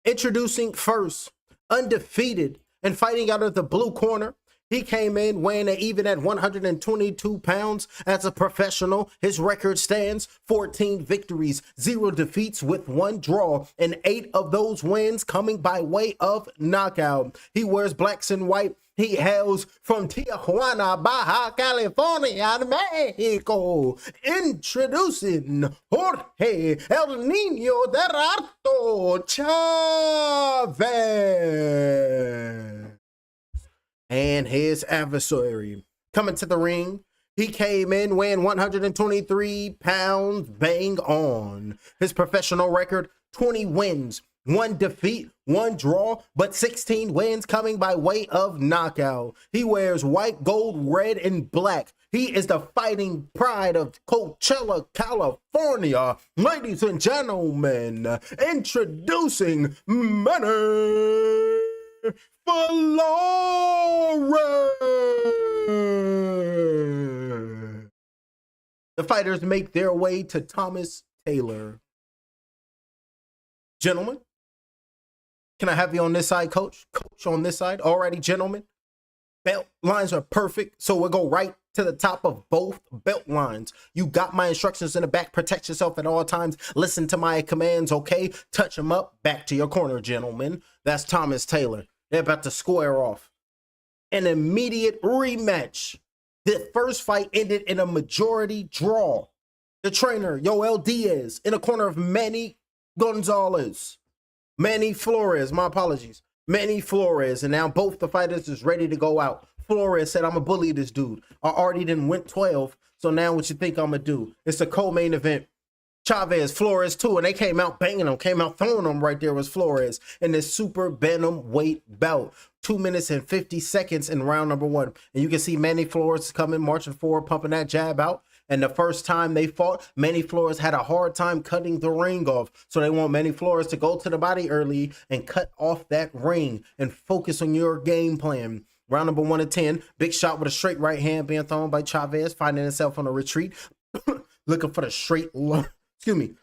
Introducing first, undefeated and fighting out of the blue corner. He came in weighing even at 122 pounds as a professional. His record stands 14 victories, 0 defeats with 1 draw, and 8 of those wins coming by way of knockout. He wears blacks and white. He hails from Tijuana, Baja California, Mexico. Introducing Jorge El Niño Derrato Chavez. And his adversary coming to the ring. He came in weighing 123 pounds, bang on. His professional record, 20 wins, 1 defeat, 1 draw, but 16 wins coming by way of knockout. He wears white, gold, red, and black. He is the fighting pride of Coachella, California. Ladies and gentlemen, introducing Manny Flores. The fighters make their way to Thomas Taylor. Gentlemen, can I have you on this side, coach? Coach on this side. Alrighty, gentlemen. Belt lines are perfect, so we'll go right to the top of both belt lines. You got my instructions in the back. Protect yourself at all times. Listen to my commands, okay? Touch them up. Back to your corner, gentlemen. That's Thomas Taylor. They're about to square off. An immediate rematch. The first fight ended in a majority draw. The trainer, Yoel Diaz, in the corner of Manny Gonzalez. Manny Flores, my apologies. Manny Flores, and now both the fighters is ready to go out. Flores said, I'm gonna bully this dude. I already done went 12, so now what you think I'm gonna do? It's a co-main event. Chavez, Flores too, and they came out banging them, came out throwing them. Right there was Flores in this super bantamweight bout. 2 minutes and 50 seconds in round number 1. And you can see Manny Flores coming, marching forward, pumping that jab out. And the first time they fought, Manny Flores had a hard time cutting the ring off. So they want Manny Flores to go to the body early and cut off that ring and focus on your game plan. Round number 1 of 10, big shot with a straight right hand being thrown by Chavez, finding himself on a retreat. Looking for the straight, excuse me.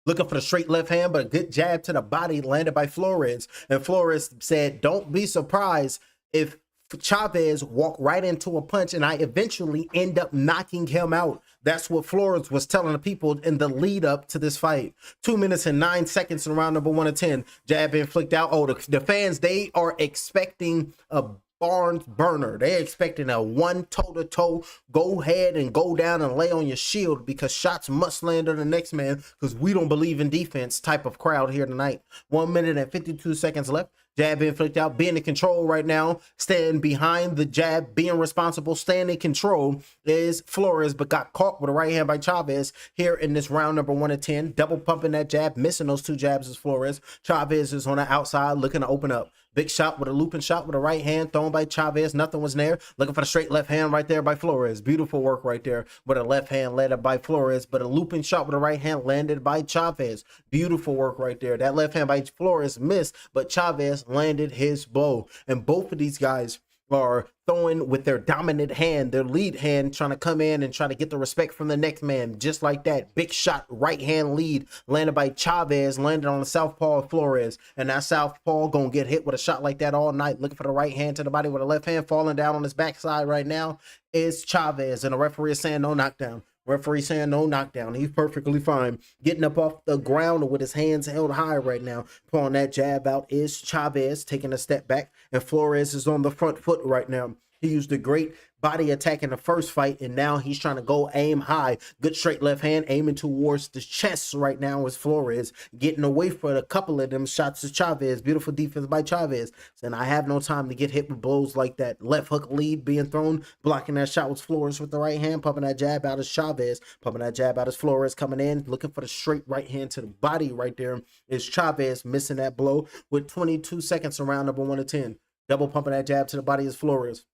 Looking for the straight left hand, but a good jab to the body landed by Flores. And Flores said, don't be surprised if Chavez walk right into a punch and I eventually end up knocking him out. That's what Flores was telling the people in the lead up to this fight. 2 minutes and 9 seconds in round number 1 of 10. Jab being flicked out. Oh, the fans, they are expecting a barn burner. They're expecting a one toe-to-toe, go ahead and go down and lay on your shield because shots must land on the next man because we don't believe in defense type of crowd here tonight. 1 minute and 52 seconds left. Jab being flicked out, being in control right now, staying behind the jab, being responsible, staying in control is Flores, but got caught with a right hand by Chavez here in this round number 1 of 10. Double pumping that jab, missing those 2 jabs is Flores. Chavez is on the outside looking to open up. Big shot with a looping shot with a right hand thrown by Chavez. Nothing was there. Looking for the straight left hand right there by Flores. Beautiful work right there with a left hand led by Flores, but a looping shot with a right hand landed by Chavez. Beautiful work right there. That left hand by Flores missed, but Chavez landed his blow. And both of these guys are throwing with their dominant hand, their lead hand, trying to come in and try to get the respect from the next man. Just like that, big shot, right hand lead landed by Chavez, landed on the southpaw of Flores. And that southpaw gonna get hit with a shot like that all night. Looking for the right hand to the body with a left hand, falling down on his backside right now is Chavez. And the referee is saying no knockdown. Referee saying no knockdown. He's perfectly fine. Getting up off the ground with his hands held high right now. Pulling that jab out is Chavez, taking a step back. And Flores is on the front foot right now. He used a great body attack in the first fight, and now he's trying to go aim high. Good straight left hand aiming towards the chest right now is Flores. Getting away for a couple of them shots to Chavez. Beautiful defense by Chavez. And I have no time to get hit with blows like that. Left hook lead being thrown. Blocking that shot was Flores with the right hand. Pumping that jab out is Chavez. Pumping that jab out is Flores coming in. Looking for the straight right hand to the body right there is Chavez. Missing that blow with 22 seconds around number 1 of 10. Double pumping that jab to the body is Flores.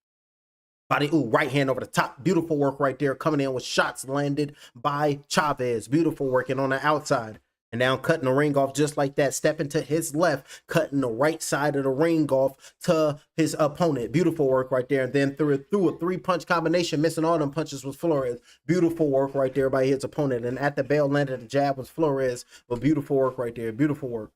Body, right hand over the top. Beautiful work right there. Coming in with shots landed by Chavez. Beautiful working on the outside. And now cutting the ring off just like that. Stepping to his left. Cutting the right side of the ring off to his opponent. Beautiful work right there. And then through a 3-punch combination. Missing all them punches was Flores. Beautiful work right there by his opponent. And at the bell landed the jab was Flores. But beautiful work right there. Beautiful work.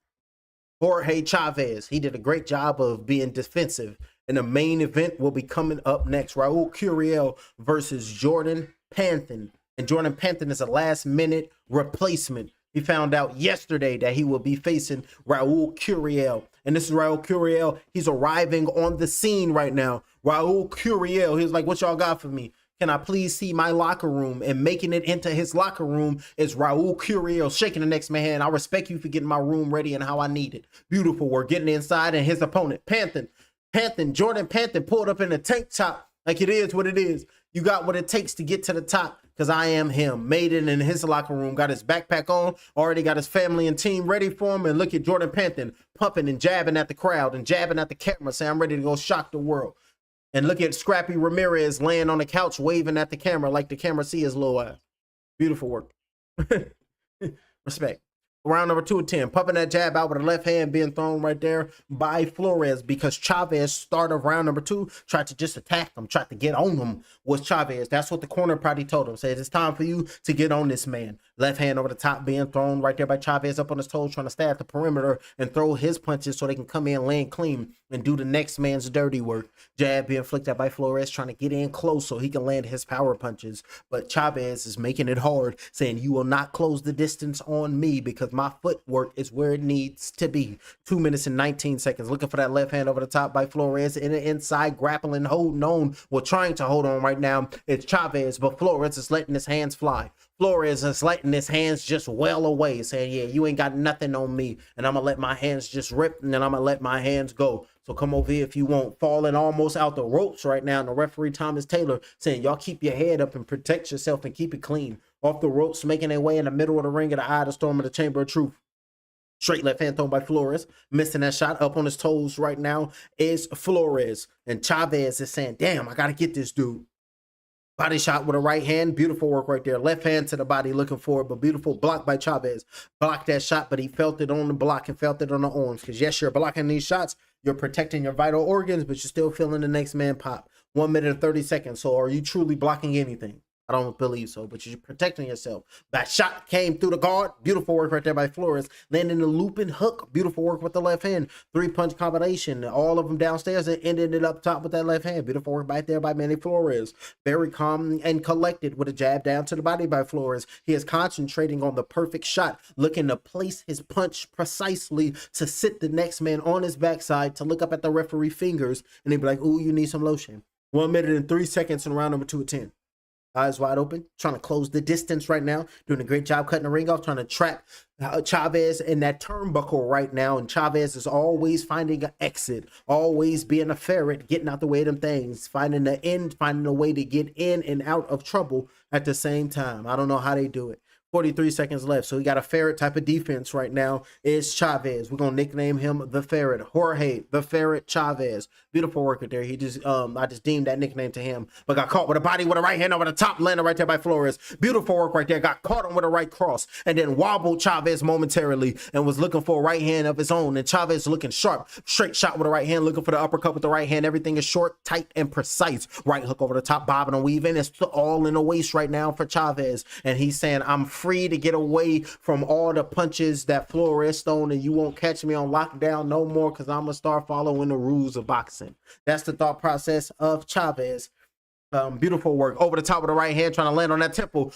Jorge Chavez. He did a great job of being defensive. And the main event will be coming up next. Raul Curiel versus Jordan Panthen. And Jordan Panthen is a last-minute replacement. He found out yesterday that he will be facing Raul Curiel. And this is Raul Curiel. He's arriving on the scene right now. Raul Curiel, he's like, what y'all got for me? Can I please see my locker room? And making it into his locker room is Raul Curiel, shaking the next man hand. I respect you for getting my room ready and how I need it. Beautiful work. Getting inside, and his opponent, Panthen, Jordan Panthen pulled up in a tank top like it is what it is. You got what it takes to get to the top because I am him. Made it in his locker room, got his backpack on, already got his family and team ready for him. And look at Jordan Panthen pumping and jabbing at the crowd and jabbing at the camera, saying, I'm ready to go shock the world. And look at Scrappy Ramirez laying on the couch waving at the camera like the camera see his little ass. Beautiful work. Respect. Round number 2 of 10. Pumping that jab out with a left hand being thrown right there by Flores because Chavez, start of round number 2, tried to just attack him, tried to get on him was Chavez. That's what the corner party told him. Said, it's time for you to get on this man. Left hand over the top being thrown right there by Chavez up on his toes, trying to stay at the perimeter and throw his punches so they can come in, land clean, and do the next man's dirty work. Jab being flicked out by Flores, trying to get in close so he can land his power punches. But Chavez is making it hard, saying, you will not close the distance on me because my footwork is where it needs to be. 2 minutes and 19 seconds. Looking for that left hand over the top by Flores. In the inside, grappling, holding on. Well, trying to hold on right now. It's Chavez, but Flores is letting his hands fly. Flores is letting his hands just well away, saying, yeah, you ain't got nothing on me. And I'm going to let my hands just rip, and then I'm going to let my hands go. So come over here if you want. Falling almost out the ropes right now. And the referee, Thomas Taylor, saying, y'all keep your head up and protect yourself and keep it clean. Off the ropes, making their way in the middle of the ring of the eye of the storm of the chamber of truth. Straight left hand thrown by Flores. Missing that shot. Up on his toes right now is Flores. And Chavez is saying, damn, I got to get this dude. Body shot with a right hand. Beautiful work right there. Left hand to the body looking for it, but beautiful block by Chavez. Blocked that shot, but he felt it on the block and felt it on the arms. Because yes, you're blocking these shots. You're protecting your vital organs, but you're still feeling the next man pop. 1 minute and 30 seconds. So are you truly blocking anything? I don't believe so, but you're protecting yourself. That shot came through the guard. Beautiful work right there by Flores. Landing the looping hook. Beautiful work with the left hand. 3-punch combination. All of them downstairs and ended it up top with that left hand. Beautiful work right there by Manny Flores. Very calm and collected with a jab down to the body by Flores. He is concentrating on the perfect shot, looking to place his punch precisely to sit the next man on his backside, to look up at the referee fingers and they'd be like, ooh, you need some lotion. 1 minute and 3 seconds in round number 2 of 10. Eyes wide open, trying to close the distance right now. Doing a great job cutting the ring off, trying to trap Chavez in that turnbuckle right now. And Chavez is always finding an exit, always being a ferret, getting out the way of them things, finding the end, finding a way to get in and out of trouble at the same time. I don't know how they do it. 43 seconds left. So he got a ferret type of defense right now. Is Chavez. We're going to nickname him the Ferret. Jorge, the Ferret Chavez. Beautiful work there. He just, I just deemed that nickname to him. But got caught with a body with a right hand over the top, landed right there by Flores. Beautiful work right there. Got caught him with a right cross and then wobbled Chavez momentarily and was looking for a right hand of his own. And Chavez looking sharp. Straight shot with a right hand, looking for the uppercut with the right hand. Everything is short, tight, and precise. Right hook over the top, bobbing and weaving. It's all in the waist right now for Chavez. And he's saying, I'm free to get away from all the punches that Flores thrown, and you won't catch me on lockdown no more because I'm gonna start following the rules of boxing. That's the thought process of Chavez. Beautiful work over the top with the right hand, trying to land on that temple.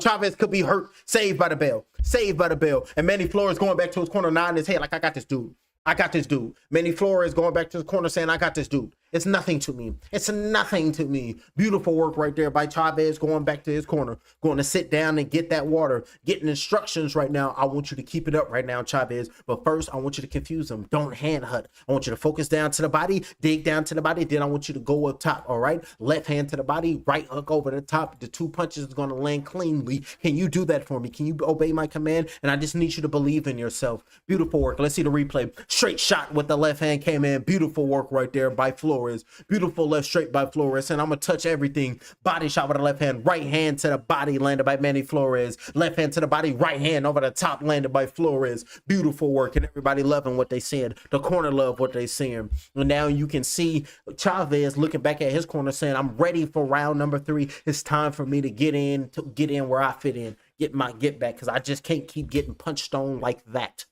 Chavez could be hurt. Saved by the bell. Saved by the bell. And Manny Flores going back to his corner, nodding his head like, I got this dude. I got this dude. Manny Flores going back to his corner saying, I got this dude. It's nothing to me. It's nothing to me. Beautiful work right there by Chavez going back to his corner. Going to sit down and get that water. Getting instructions right now. I want you to keep it up right now, Chavez. But first, I want you to confuse him. Don't hand hut. I want you to focus down to the body. Dig down to the body. Then I want you to go up top, all right? Left hand to the body. Right hook over the top. The 2 punches is going to land cleanly. Can you do that for me? Can you obey my command? And I just need you to believe in yourself. Beautiful work. Let's see the replay. Straight shot with the left hand came in. Beautiful work right there by Flores. Beautiful left straight by Flores. And I'm going to touch everything. Body shot with the left hand. Right hand to the body landed by Manny Flores. Left hand to the body. Right hand over the top landed by Flores. Beautiful work. And everybody loving what they said. The corner love what they seeing. And now you can see Chavez looking back at his corner saying, I'm ready for round number 3. It's time for me to get in where I fit in. Get my get back. Because I just can't keep getting punched on like that.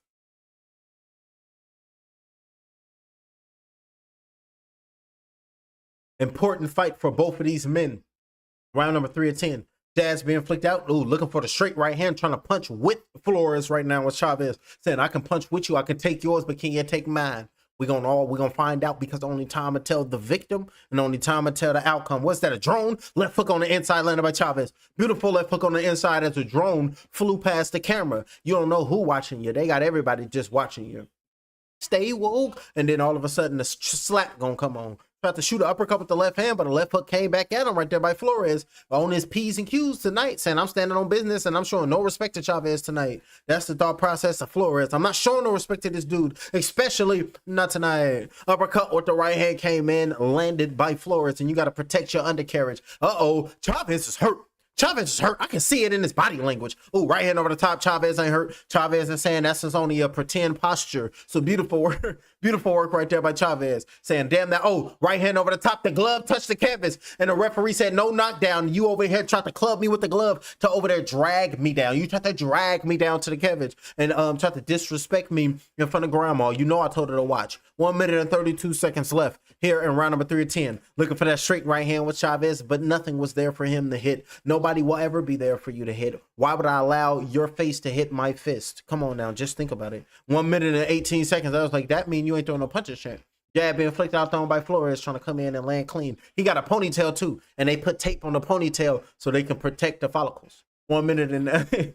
Important fight for both of these men. Round number 3 of 10. Jabs being flicked out. Ooh, looking for the straight right hand, trying to punch with Flores right now with Chavez. Saying, I can punch with you. I can take yours, but can you take mine? We're gonna find out, because the only time will tell the victim and the only time will tell the outcome. What's that? A drone? Left hook on the inside landed by Chavez. Beautiful left hook on the inside as a drone flew past the camera. You don't know who watching you. They got everybody just watching you. Stay woke. And then all of a sudden the slap gonna come on. Tried to shoot an uppercut with the left hand, but the left hook came back at him right there by Flores on his P's and Q's tonight, saying, I'm standing on business and I'm showing no respect to Chavez tonight. That's the thought process of Flores. I'm not showing no respect to this dude, especially not tonight. Uppercut with the right hand came in, landed by Flores, and you got to protect your undercarriage. Chavez is hurt. Chavez is hurt. I can see it in his body language. Oh, right hand over the top. Chavez ain't hurt. Chavez is saying that's just only a pretend posture. So beautiful work. Beautiful work right there by Chavez. Saying, damn that. Oh, right hand over the top. The glove touched the canvas. And the referee said, no knockdown. You over here tried to club me with the glove to over there drag me down. You tried to drag me down to the canvas and tried to disrespect me in front of grandma. You know I told her to watch. 1 minute and 32 seconds left here in round number 3 of 10. Looking for that straight right hand with Chavez, but nothing was there for him to hit. Nobody will ever be there for you to hit. Why would I allow your face to hit my fist? Come on now, just think about it. 1 minute and 18 seconds. I was like, that mean you ain't throwing no punches, Shaq. Jab being flicked out, thrown by Flores, trying to come in and land clean. He got a ponytail too, and they put tape on the ponytail so they can protect the follicles. 1 minute and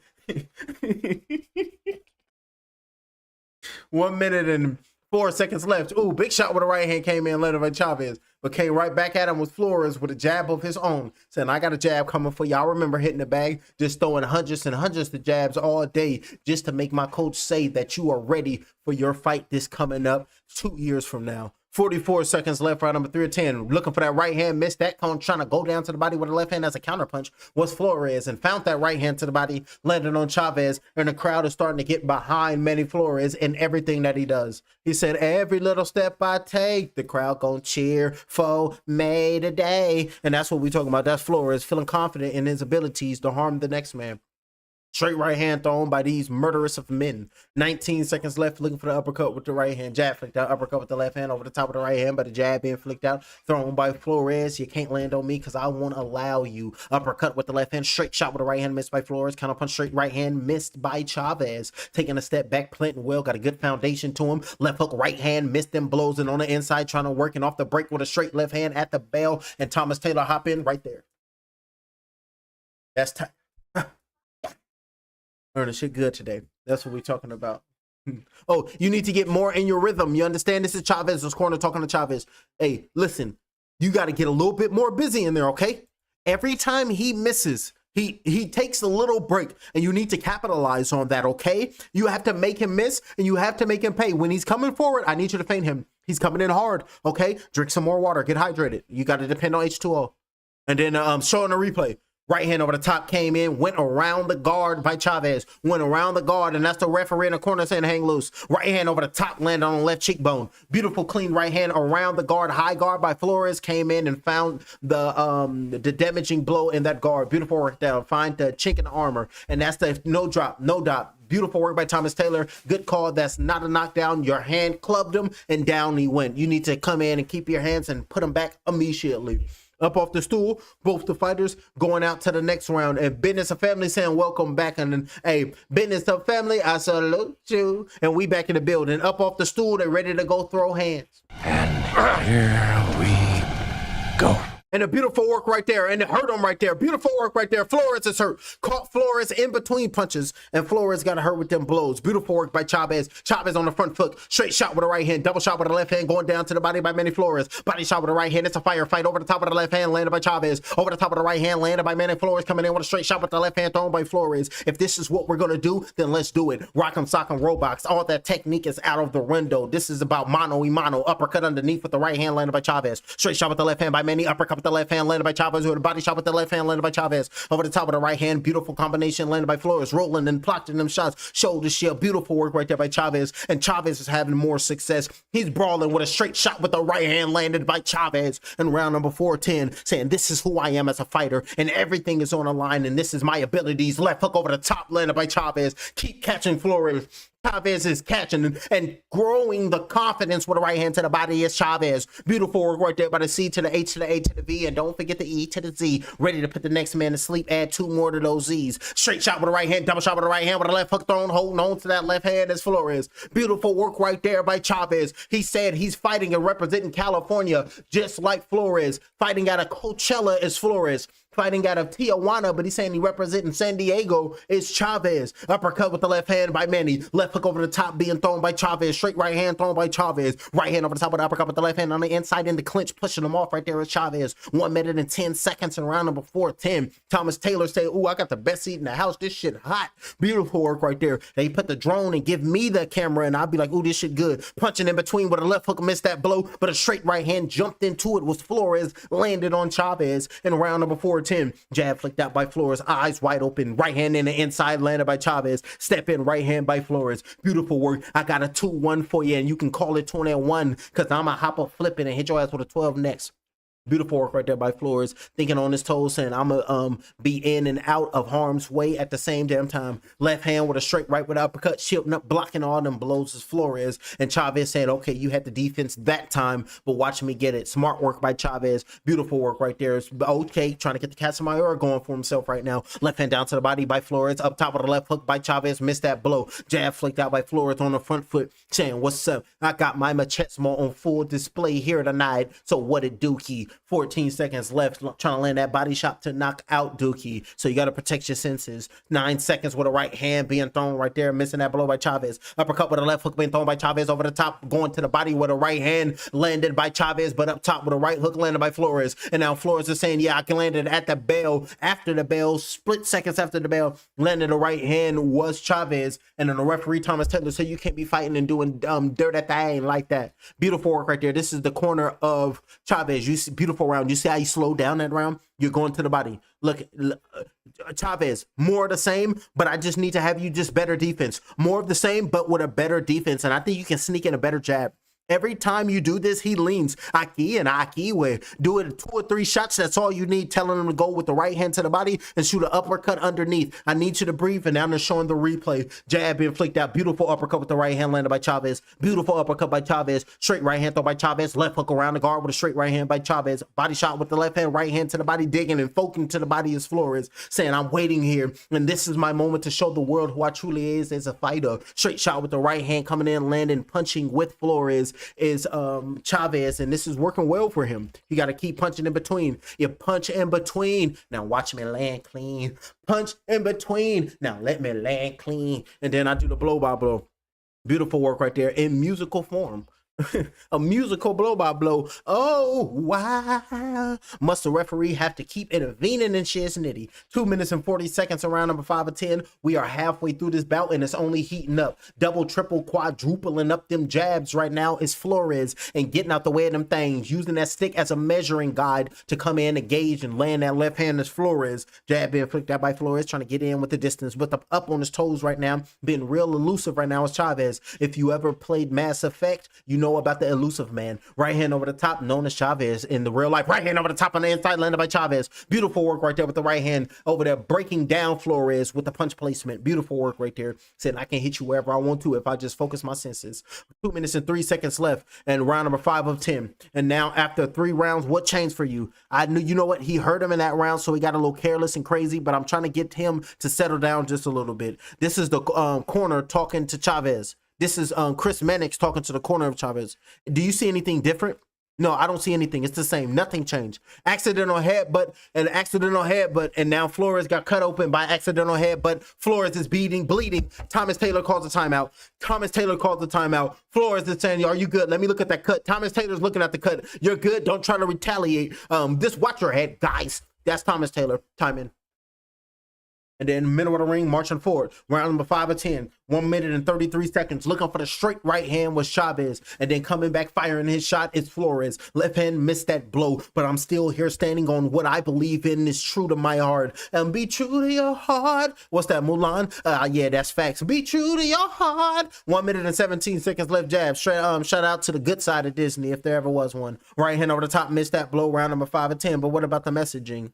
1 minute and 4 seconds left. Ooh, big shot with the right hand came in, led by Chavez, but came right back at him with Flores with a jab of his own, saying, I got a jab coming for y'all. Remember hitting the bag, just throwing hundreds and hundreds of jabs all day just to make my coach say that you are ready for your fight this coming up 2 years from now. 44 seconds left, round number 3 of 10. Looking for that right hand, missed that cone, trying to go down to the body with the left hand as a counterpunch was Flores, and found that right hand to the body, landed on Chavez, and the crowd is starting to get behind Manny Flores in everything that he does. He said, every little step I take, the crowd gonna cheer for me today. And that's what we're talking about. That's Flores feeling confident in his abilities to harm the next man. Straight right hand thrown by these murderous of men. 19 seconds left, looking for the uppercut with the right hand. Jab flicked out, uppercut with the left hand over the top of the right hand, but the jab being flicked out. Thrown by Flores. You can't land on me because I won't allow you. Uppercut with the left hand. Straight shot with the right hand, missed by Flores. Counter punch, straight right hand, missed by Chavez. Taking a step back, planting well, got a good foundation to him. Left hook, right hand, missed them blows, and on the inside, trying to working off the break with a straight left hand at the bell. And Thomas Taylor hop in right there. That's time. Learning shit good today. That's what we're talking about. Oh, you need to get more in your rhythm. You understand? This is Chavez's corner talking to Chavez. Hey, listen, you got to get a little bit more busy in there, okay? Every time he misses, he takes a little break, and you need to capitalize on that, okay? You have to make him miss, and you have to make him pay. When he's coming forward, I need you to feint him. He's coming in hard, okay? Drink some more water. Get hydrated. You got to depend on H2O. And then showing a replay. Right hand over the top came in, went around the guard by Chavez, went around the guard, and that's the referee in the corner saying hang loose. Right hand over the top, landed on the left cheekbone. Beautiful, clean right hand around the guard. High guard by Flores came in and found the damaging blow in that guard. Beautiful work down. Find the chink in the armor, and that's the no drop, no dot. Beautiful work by Thomas Taylor. Good call. That's not a knockdown. Your hand clubbed him, and down he went. You need to come in and keep your hands and put him back immediately. Up off the stool, both the fighters going out to the next round. And Business of Family saying welcome back. And then, hey, Business of Family, I salute you. And we back in the building. Up off the stool, they're ready to go throw hands. And here we go. And a beautiful work right there. And it hurt him right there. Beautiful work right there. Flores is hurt. Caught Flores in between punches. And Flores got hurt with them blows. Beautiful work by Chavez. Chavez on the front foot. Straight shot with the right hand. Double shot with the left hand. Going down to the body by Manny Flores. Body shot with the right hand. It's a firefight. Over the top of the left hand. Landed by Chavez. Over the top of the right hand. Landed by Manny Flores. Coming in with a straight shot with the left hand. Thrown by Flores. If this is what we're going to do, then let's do it. Rock'em, sock'em, robots. All that technique is out of the window. This is about mano y mano. Uppercut underneath with the right hand. Landed by Chavez. Straight shot with the left hand by Manny. Uppercut with the left hand. Landed by Chavez with a body shot with the left hand, landed by Chavez. Over the top of the right hand, beautiful combination, landed by Flores, rolling and blocking them shots, shoulder shield, beautiful work right there by Chavez, and Chavez is having more success. He's brawling with a straight shot with the right hand, landed by Chavez in round number 410, saying this is who I am as a fighter, and everything is on the line, and this is my abilities. Left hook over the top, landed by Chavez. Keep catching Flores. Chavez is catching and growing the confidence with the right hand to the body is Chavez. Beautiful work right there by the C to the H to the A to the V, and don't forget the E to the Z. Ready to put the next man to sleep. Add 2 more to those Z's. Straight shot with the right hand, double shot with the right hand with the left hook thrown, holding on to that left hand as Flores. Beautiful work right there by Chavez. He said he's fighting and representing California just like Flores. Fighting out of Coachella is Flores. Fighting out of Tijuana, but he's saying he representing San Diego is Chavez. Uppercut with the left hand by Manny. Left hook over the top being thrown by Chavez. Straight right hand thrown by Chavez. Right hand over the top of the uppercut with the left hand on the inside in the clinch, pushing him off right there is Chavez. 1 minute and 10 seconds in round number 410. Thomas Taylor said, ooh, I got the best seat in the house. This shit hot. Beautiful work right there. They put the drone and give me the camera, and I'll be like, ooh, this shit good. Punching in between with a left hook, missed that blow, but a straight right hand jumped into it. Was Flores, landed on Chavez in round number 410. Jab flicked out by Flores, eyes wide open. Right hand in the inside, landed by Chavez. Step in, right hand by Flores. Beautiful work. I got a 2-1 for you, and you can call it 21 because I'm a hop up flipping and hit your ass with a 12 next. Beautiful work right there by Flores, thinking on his toes, saying I'm gonna be in and out of harm's way at the same damn time. Left hand with a straight right with uppercut, shielding up, blocking all them blows as Flores. And Chavez said, okay, you had the defense that time, but watch me get it. Smart work by Chavez. Beautiful work right there. It's okay, trying to get the Casamayor going for himself right now. Left hand down to the body by Flores, up top of the left hook by Chavez, missed that blow. Jab flicked out by Flores on the front foot, saying, what's up? I got my machismo on full display here tonight. So what it dookie? 14 seconds left, trying to land that body shot to knock out Dookie. So you got to protect your senses. 9 seconds with a right hand being thrown right there, missing that blow by Chavez. Uppercut with a left hook being thrown by Chavez over the top, going to the body with a right hand landed by Chavez, but up top with a right hook landed by Flores. And now Flores is saying, yeah, I can land it at the bell. After the bell, split seconds after the bell, landed the right hand was Chavez. And then the referee, Thomas Taylor, said you can't be fighting and doing dirt at the aim like that. Beautiful work right there. This is the corner of Chavez. You see, beautiful round. You see how you slowed down that round? You're going to the body. Look, Chavez, more of the same, but I just need to have you just better defense. More of the same, but with a better defense. And I think you can sneak in a better jab. Every time you do this, he leans. Aki and Aki will do it 2 or 3 shots. That's all you need. Telling him to go with the right hand to the body and shoot an uppercut underneath. I need you to breathe. And now they're showing the replay. Jab being flicked out. Beautiful uppercut with the right hand landed by Chavez. Beautiful uppercut by Chavez. Straight right hand throw by Chavez. Left hook around the guard with a straight right hand by Chavez. Body shot with the left hand, right hand to the body, digging and focusing to the body is Flores, saying, I'm waiting here. And this is my moment to show the world who I truly is as a fighter. Straight shot with the right hand coming in, landing, punching with Flores is Chavez, and this is working well for him. You got to keep punching in between. You punch in between. Now watch me land clean. Punch in between. Now let me land clean. And then I do the blow by blow. Beautiful work right there in musical form. A musical blow by blow. Oh, wow. Must the referee have to keep intervening in shiznitty? 2 minutes and 40 seconds around number 5 of 10. We are halfway through this bout and it's only heating up. Double, triple, quadrupling up them jabs right now is Flores, and getting out the way of them things, using that stick as a measuring guide to come in, engage, and land that left hand is Flores. Jab being flicked out by Flores, trying to get in with the distance, with the up on his toes right now, being real elusive right now is Chavez. If you ever played Mass Effect, you know about the elusive man. Right hand over the top, known as Chavez in the real life. Right hand over the top on the inside, landed by Chavez. Beautiful work right there with the right hand over there, breaking down Flores with the punch placement. Beautiful work right there. Saying I can hit you wherever I want to if I just focus my senses. 2 minutes and 3 seconds left, and round number 5 of 10. And now after 3 rounds, what changed for you? I knew, you know what? He hurt him in that round, so he got a little careless and crazy, but I'm trying to get him to settle down just a little bit. This is the corner talking to Chavez. This is Chris Mannix talking to the corner of Chavez. Do you see anything different? No, I don't see anything. It's the same. Nothing changed. Accidental headbutt, and now Flores got cut open by accidental headbutt. Flores is bleeding. Thomas Taylor calls the timeout. Flores is saying, are you good? Let me look at that cut. Thomas Taylor's looking at the cut. You're good. Don't try to retaliate. Just watch your head, guys. That's Thomas Taylor. Time in. And then middle of the ring, marching forward. Round number 5 of 10. 1 minute and 33 seconds. Looking for the straight right hand was Chavez. And then coming back, firing his shot is Flores. Left hand missed that blow. But I'm still here standing on what I believe in is true to my heart. And be true to your heart. What's that, Mulan? Yeah, that's facts. Be true to your heart. 1 minute and 17 seconds left. Jab. Straight, shout out to the good side of Disney if there ever was one. Right hand over the top. Missed that blow. Round number 5 of 10. But what about the messaging?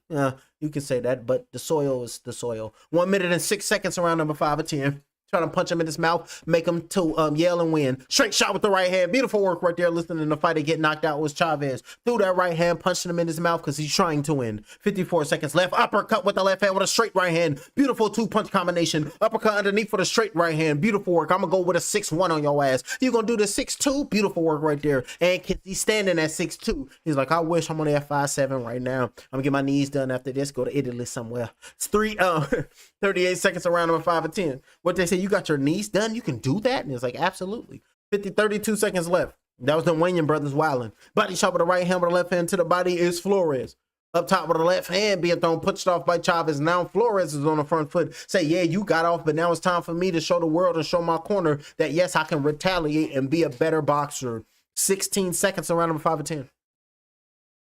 You can say that, but the soil is the soil. 1 minute and 6 seconds around number 5 of 10. Trying to punch him in his mouth, make him to yell and win. Straight shot with the right hand. Beautiful work right there. Listening to the fight, get knocked out was Chavez. Threw that right hand, punched him in his mouth because he's trying to win. 54 seconds left. Uppercut with the left hand with a straight right hand. Beautiful 2-punch combination. Uppercut underneath for the straight right hand. Beautiful work. I'm going to go with a 6-1 on your ass. You going to do the 6-2? Beautiful work right there. And he's standing at 6'2". He's like, I wish I'm only at 5'7" right now. I'm going to get my knees done after this. Go to Italy somewhere. It's 38 seconds around number 5 of 10. What they say, you got your knees done? You can do that? And it's like, absolutely. 32 seconds left. That was the Wayne brothers wilding. Body shot with the right hand with the left hand to the body is Flores. Up top with the left hand being thrown, pushed off by Chavez. Now Flores is on the front foot. Say, yeah, you got off, but now it's time for me to show the world and show my corner that, yes, I can retaliate and be a better boxer. 16 seconds around number 5 of 10.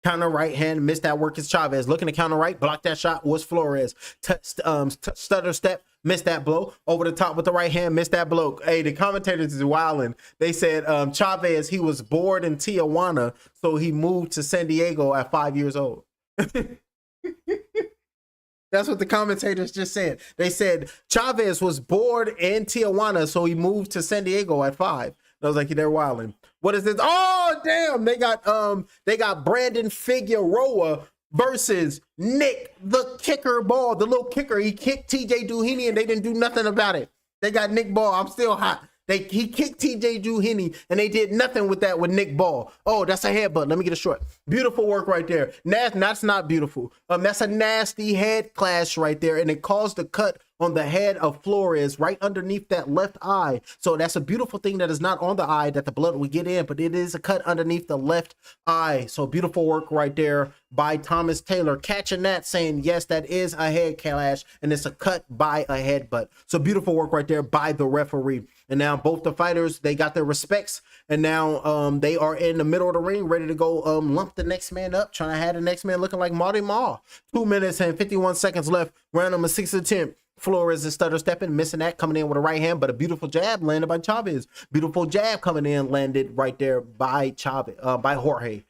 Counter right hand, missed that work is Chavez. Looking to counter right, blocked that shot was Flores. Stutter step, missed that blow. Over the top with the right hand, missed that blow. Hey, the commentators is wilding. They said Chavez, he was bored in Tijuana, so he moved to San Diego at 5 years old. That's what the commentators just said. They said Chavez was bored in Tijuana, so he moved to San Diego at 5. I was like, they're wilding. What is this? Oh, damn. They got Brandon Figueroa versus Nick, the kicker Ball, the little kicker. He kicked TJ Duhini and they didn't do nothing about it. They got Nick Ball. I'm still hot. He kicked TJ Drew Henny, and they did nothing with that with Nick Ball. Oh, that's a headbutt. Let me get a short. Beautiful work right there. That's not beautiful. That's a nasty head clash right there, and it caused a cut on the head of Flores right underneath that left eye. So that's a beautiful thing that is not on the eye that the blood will get in, but it is a cut underneath the left eye. So beautiful work right there by Thomas Taylor, catching that, saying yes, that is a head clash, and it's a cut by a headbutt. So beautiful work right there by the referee. And now both the fighters, they got their respects, and now they are in the middle of the ring, ready to go lump the next man up, trying to have the next man looking like Marty Marr. 2 minutes and 51 seconds left. Round number 6 of 10. Flores is stutter stepping, missing that, coming in with a right hand, but a beautiful jab landed by Chavez. Beautiful jab coming in, landed right there by Chavez, by Jorge.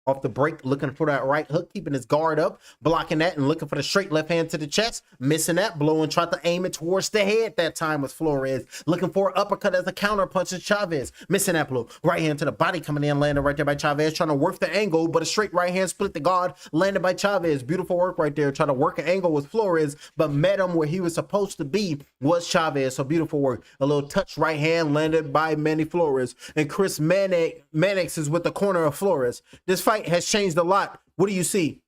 Off the break, looking for that right hook, keeping his guard up, blocking that and looking for the straight left hand to the chest, missing that blow and tried to aim it towards the head. That time was Flores, looking for an uppercut as a counter punch to Chavez, missing that blow. Right hand to the body coming in, landed right there by Chavez, trying to work the angle, but a straight right hand split the guard, landed by Chavez. Beautiful work right there, trying to work an angle with Flores, but met him where he was supposed to be was Chavez. So beautiful work. A little touch right hand landed by Manny Flores, and Chris Mannix is with the corner of Flores. This fight has changed a lot. What do you see?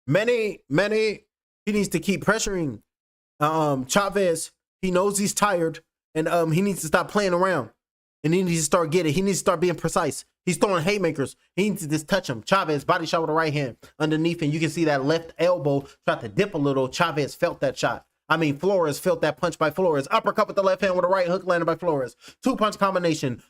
Manny, he needs to keep pressuring Chavez. He knows he's tired, and he needs to stop playing around, and he needs to start getting. He needs to start being precise. He's throwing haymakers. He needs to just touch him. Chavez body shot with the right hand underneath, and you can see that left elbow tried to dip a little. Chavez felt that shot. I mean, Flores felt that punch by Flores. Uppercut with the left hand with a right hook landed by Flores. 2-punch combination.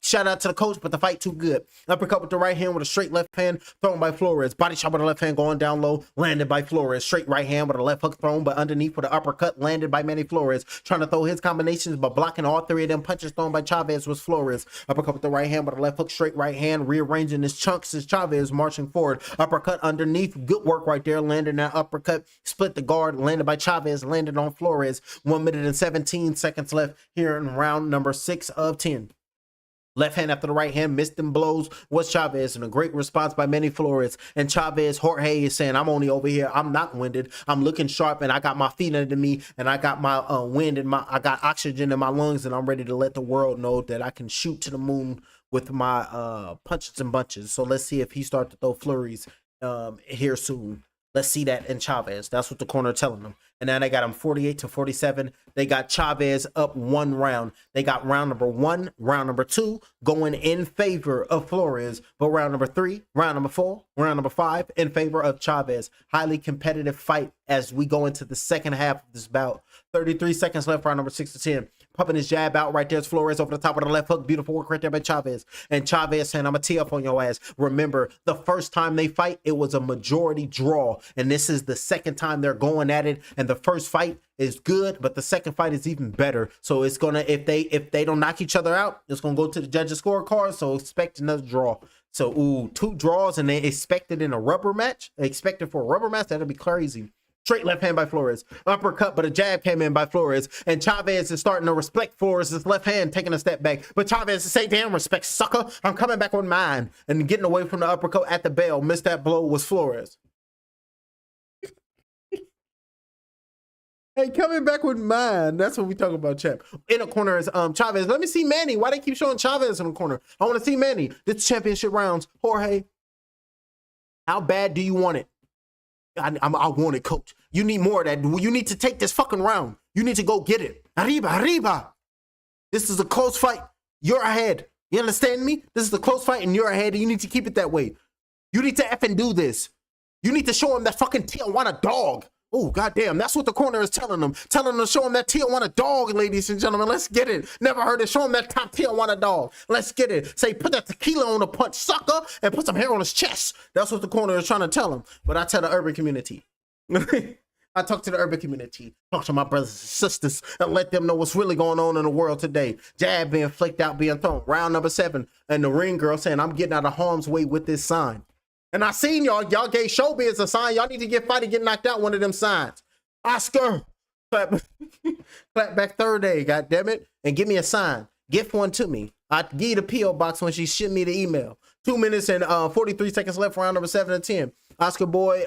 Shout out to the coach, but the fight too good. Uppercut with the right hand with a straight left hand thrown by Flores. Body shot with the left hand going down low, landed by Flores. Straight right hand with a left hook thrown, but underneath with an uppercut landed by Manny Flores. Trying to throw his combinations, but blocking all 3 of them punches thrown by Chavez was Flores. Uppercut with the right hand with a left hook, straight right hand, rearranging his chunks as Chavez marching forward. Uppercut underneath. Good work right there. Landed that uppercut. Split the guard. Landed by Chavez. Landed on Flores. 1 minute and 17 seconds left here in round number 6 of 10. Left hand after the right hand, missed them blows was Chavez, and a great response by Manny Flores. And Chavez, Jorge is saying, I'm only over here. I'm not winded. I'm looking sharp, and I got my feet under me, and I got my wind and I got oxygen in my lungs, and I'm ready to let the world know that I can shoot to the moon with my punches and bunches. So let's see if he starts to throw flurries here soon. Let's see that in Chavez. That's what the corner telling them. And now they got him 48-47. They got Chavez up 1 round. They got round number 1, round number 2 going in favor of Flores. But round number 3, round number 4, round number 5 in favor of Chavez. Highly competitive fight as we go into the second half of this bout. 33 seconds left, round number 6 to 10. Pumping his jab out right there's Flores over the top of the left hook. Beautiful work right there by Chavez. And Chavez saying, I'm going to tee up on your ass. Remember, the first time they fight, it was a majority draw. And this is the second time they're going at it. And the first fight is good, but the second fight is even better. So it's going to, if they don't knock each other out, it's going to go to the judges' scorecard. So expect another draw. So, 2 draws, and they expected in a rubber match. They expected for a rubber match. That'll be crazy. Straight left hand by Flores. Uppercut, but a jab came in by Flores. And Chavez is starting to respect Flores' left hand, taking a step back. But Chavez is saying, damn, respect, sucker. I'm coming back with mine. And getting away from the uppercut at the bell. Missed that blow was Flores. Hey, coming back with mine. That's what we talk about, champ. In the corner is Chavez. Let me see Manny. Why they keep showing Chavez in the corner? I want to see Manny. This championship rounds. Jorge, how bad do you want it? I want it, coach. You need more of that. You need to take this fucking round. You need to go get it. Arriba, arriba. This is a close fight. You're ahead. You understand me? This is a close fight and you're ahead, and you need to keep it that way. You need to effing do this. You need to show him that fucking Tijuana dog. Oh, goddamn. That's what the corner is telling them. Telling them to show him that Tijuana dog, ladies and gentlemen. Let's get it. Never heard it. Show him that top Tijuana dog. Let's get it. Say, put that tequila on the punch, sucker, and put some hair on his chest. That's what the corner is trying to tell him. But I tell the urban community. I talk to the urban community. Talk to my brothers and sisters and let them know what's really going on in the world today. Jab being flicked out, being thrown. Round number 7. And the ring girl saying, I'm getting out of harm's way with this sign. And I seen y'all gave Showbiz a sign. Y'all need to get fighting, get knocked out, one of them signs. Oscar, clap back third day, goddammit, and give me a sign. Gift one to me. I give you the P.O. box when she sent me the email. 2 minutes and 43 seconds left, round number 7 and 10. Oscar Boy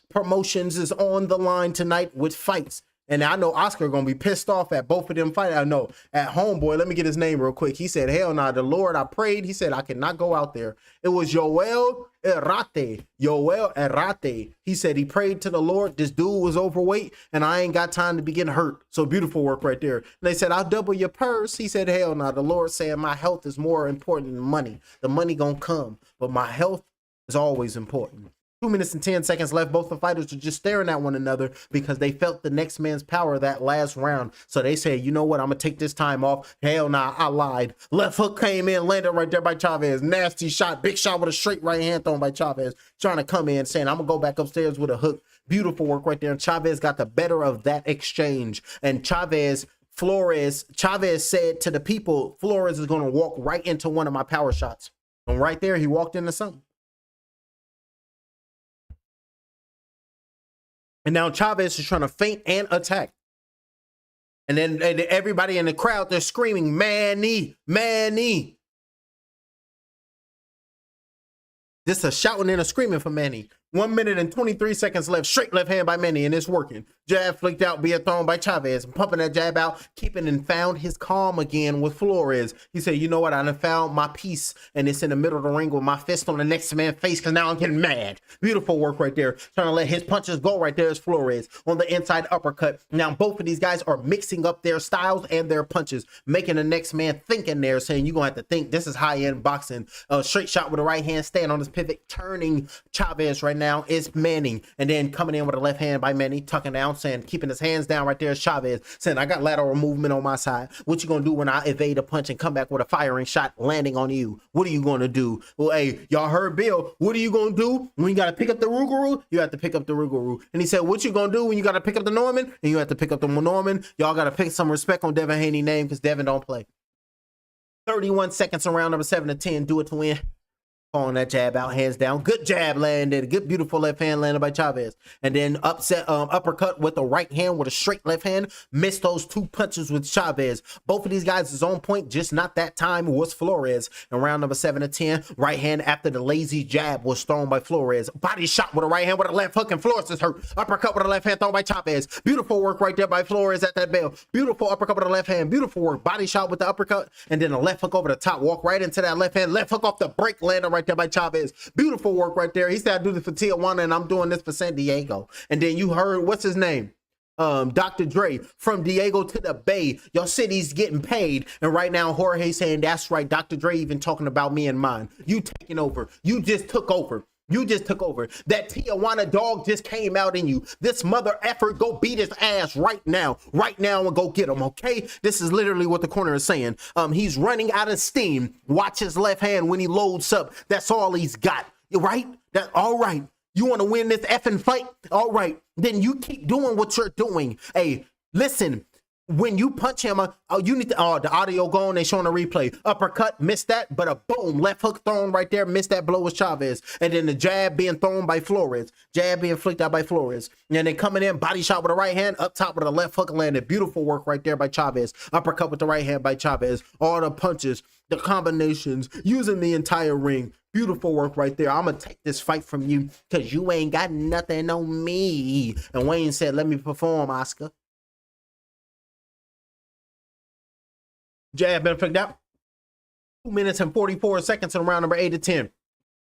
Promotions is on the line tonight with fights. And I know Oscar gonna be pissed off at both of them fighting. I know at homeboy, let me get his name real quick. He said, hell nah, the Lord, I prayed. He said, I cannot go out there. It was Yoel Errate. Yoel Errate. He said he prayed to the Lord. This dude was overweight and I ain't got time to be getting hurt. So beautiful work right there. And they said, I'll double your purse. He said, hell nah, the Lord said my health is more important than money. The money gonna come, but my health is always important. 2 minutes and 10 seconds left. Both the fighters were just staring at one another because they felt the next man's power that last round. So they said, you know what? I'm going to take this time off. Hell nah, I lied. Left hook came in, landed right there by Chavez. Nasty shot, big shot with a straight right hand thrown by Chavez. Trying to come in, saying, I'm going to go back upstairs with a hook. Beautiful work right there. And Chavez got the better of that exchange. And Chavez said to the people, Flores is going to walk right into one of my power shots. And right there, he walked into something. And now Chavez is trying to feint and attack. And then everybody in the crowd, they're screaming, Manny, Manny. This is a shouting and a screaming for Manny. 1 minute and 23 seconds left. Straight left hand by Manny, and it's working. Jab flicked out, being thrown by Chavez. Pumping that jab out, keeping and found his calm again with Flores. He said, you know what? I done found my peace, and it's in the middle of the ring with my fist on the next man's face because now I'm getting mad. Beautiful work right there. Trying to let his punches go right there is Flores on the inside uppercut. Now, both of these guys are mixing up their styles and their punches, making the next man think in there, saying, you're going to have to think. This is high-end boxing. A straight shot with a right hand, stand on his pivot, turning Chavez right now is Manning, and then coming in with a left hand by Manny, tucking down, saying, keeping his hands down right there is Chavez, saying, I got lateral movement on my side. What you gonna do when I evade a punch and come back with a firing shot landing on you? What are you gonna do? Well, hey, y'all heard Bill. What are you gonna do when you gotta pick up the Rougarou? You have to pick up the Rougarou. And he said, what you gonna do when you gotta pick up the Norman? And you have to pick up the Norman. Y'all gotta pick some respect on Devin Haney's name because Devin don't play. 31 seconds around number 7 to 10. Do it to win. On that jab out, hands down. Good jab landed. Good, beautiful left hand landed by Chavez. And then uppercut with the right hand with a straight left hand. Missed those two punches with Chavez. Both of these guys is on point, just not that time was Flores. And round number 7 to 10, right hand after the lazy jab was thrown by Flores. Body shot with a right hand with a left hook, and Flores is hurt. Uppercut with a left hand thrown by Chavez. Beautiful work right there by Flores at that bell. Beautiful uppercut with a left hand. Beautiful work. Body shot with the uppercut, and then a left hook over the top. Walk right into that left hand. Left hook off the break, landed right there by Chavez. Beautiful work right there. He said, I do this for Tijuana and I'm doing this for San Diego. And then you heard, what's his name? Dr. Dre, from Diego to the Bay, your city's getting paid. And right now, Jorge saying, that's right, Dr. Dre even talking about me and mine. You taking over. You just took over. You just took over. That Tijuana dog just came out in you. This mother effer, go beat his ass right now and go get him, okay? This is literally what the corner is saying. He's running out of steam. Watch his left hand when he loads up. That's all he's got, right? That all right. You want to win this effing fight? All right. Then you keep doing what you're doing. Hey, listen. When you punch him, you need to, the audio going, they showing a replay. Uppercut, missed that, but a boom, left hook thrown right there, missed that blow was Chavez. And then the jab being thrown by Flores. Jab being flicked out by Flores. And then coming in, body shot with a right hand, up top with a left hook landed. Beautiful work right there by Chavez. Uppercut with the right hand by Chavez. All the punches, the combinations, using the entire ring. Beautiful work right there. I'm going to take this fight from you because you ain't got nothing on me. And Wayne said, let me perform, Oscar. Jab been flicked out. 2 minutes and 44 seconds in round number 8 to 10.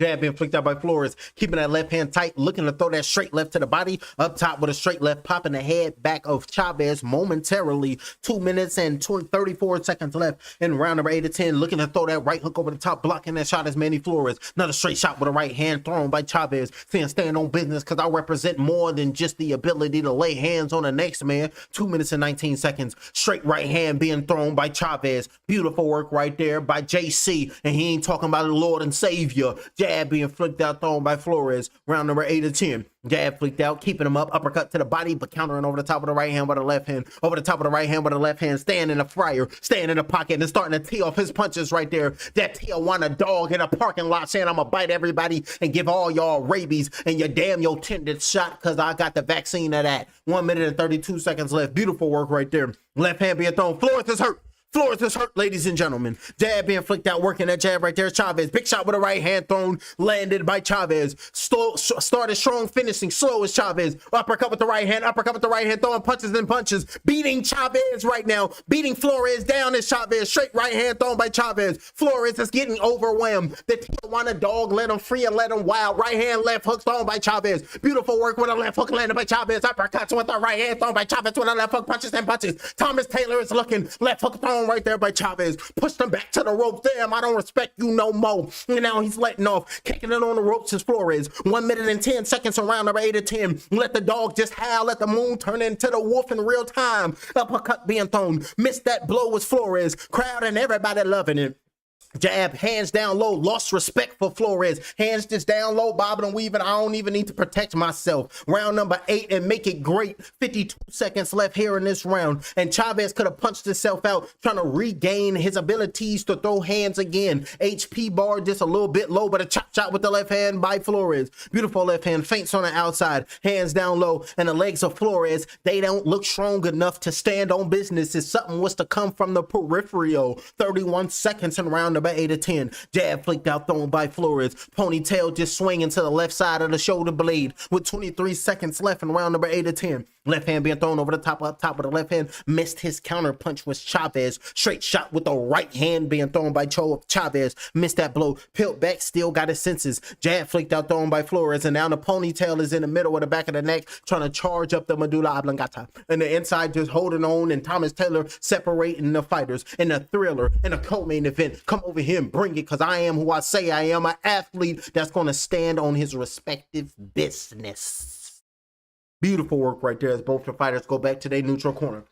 Jab being flicked out by Flores, keeping that left hand tight, looking to throw that straight left to the body, up top with a straight left, popping the head back of Chavez momentarily. 2 minutes and 34 seconds left in round number 8 to 10, looking to throw that right hook over the top, blocking that shot is Manny Flores. Another straight shot with a right hand thrown by Chavez, saying stand on business because I represent more than just the ability to lay hands on the next man. 2 minutes and 19 seconds, straight right hand being thrown by Chavez. Beautiful work right there by JC, and he ain't talking about the Lord and Savior. Jab being flicked out, thrown by Flores. Round number 8 to 10. Jab flicked out, keeping him up. Uppercut to the body, but countering over the top of the right hand with a left hand. Over the top of the right hand with a left hand. Staying in the fryer, staying in the pocket, and starting to tee off his punches right there. That Tijuana dog in a parking lot saying, I'm going to bite everybody and give all y'all rabies and your tended shot because I got the vaccine of that. 1 minute and 32 seconds left. Beautiful work right there. Left hand being thrown. Flores is hurt. Flores is hurt, ladies and gentlemen. Jab being flicked out, working that jab right there. Chavez, big shot with a right hand thrown, landed by Chavez. Started strong, finishing slow as Chavez. Uppercut with the right hand, throwing punches and punches. Beating Chavez right now. Beating Flores down as Chavez. Straight right hand thrown by Chavez. Flores is getting overwhelmed. The Tijuana dog let him free and let him wild. Right hand, left hook thrown by Chavez. Beautiful work with a left hook landed by Chavez. Uppercuts with the right hand thrown by Chavez with a left hook, punches and punches. Thomas Taylor is looking, left hook thrown right there by Chavez. Pushed him back to the rope. Damn, I don't respect you no more. And now he's letting off. Kicking it on the ropes is Flores. 1 minute and 10 seconds around number 8 of 10. Let the dog just howl. Let the moon turn into the wolf in real time. Uppercut being thrown. Missed that blow was Flores. Crowd and everybody loving it. Jab, hands down low, lost respect for Flores. Hands just down low, bobbing and weaving. I don't even need to protect myself. Round number 8 and make it great. 52 seconds left here in this round. And Chavez could have punched himself out, trying to regain his abilities to throw hands again. HP bar just a little bit low, but a chop shot with the left hand by Flores. Beautiful left hand, feints on the outside, hands down low. And the legs of Flores, they don't look strong enough to stand on business. If something was to come from the peripheral. 31 seconds in round number 8 of 10. Jab flicked out, thrown by Flores. Ponytail just swinging to the left side of the shoulder blade with 23 seconds left in round number 8 of 10. Left hand being thrown over the top, up top of the left hand. Missed his counter punch was Chavez. Straight shot with the right hand being thrown by Chavez. Missed that blow. Peeled back, still got his senses. Jab flicked out, thrown by Flores. And now the Ponytail is in the middle of the back of the neck, trying to charge up the medulla oblongata. And the inside just holding on, and Thomas Taylor separating the fighters. In a thriller, in a co-main event. Come over here and bring it, because I am who I say I am. An athlete that's going to stand on his respective business. Beautiful work right there as both the fighters go back to their neutral corner.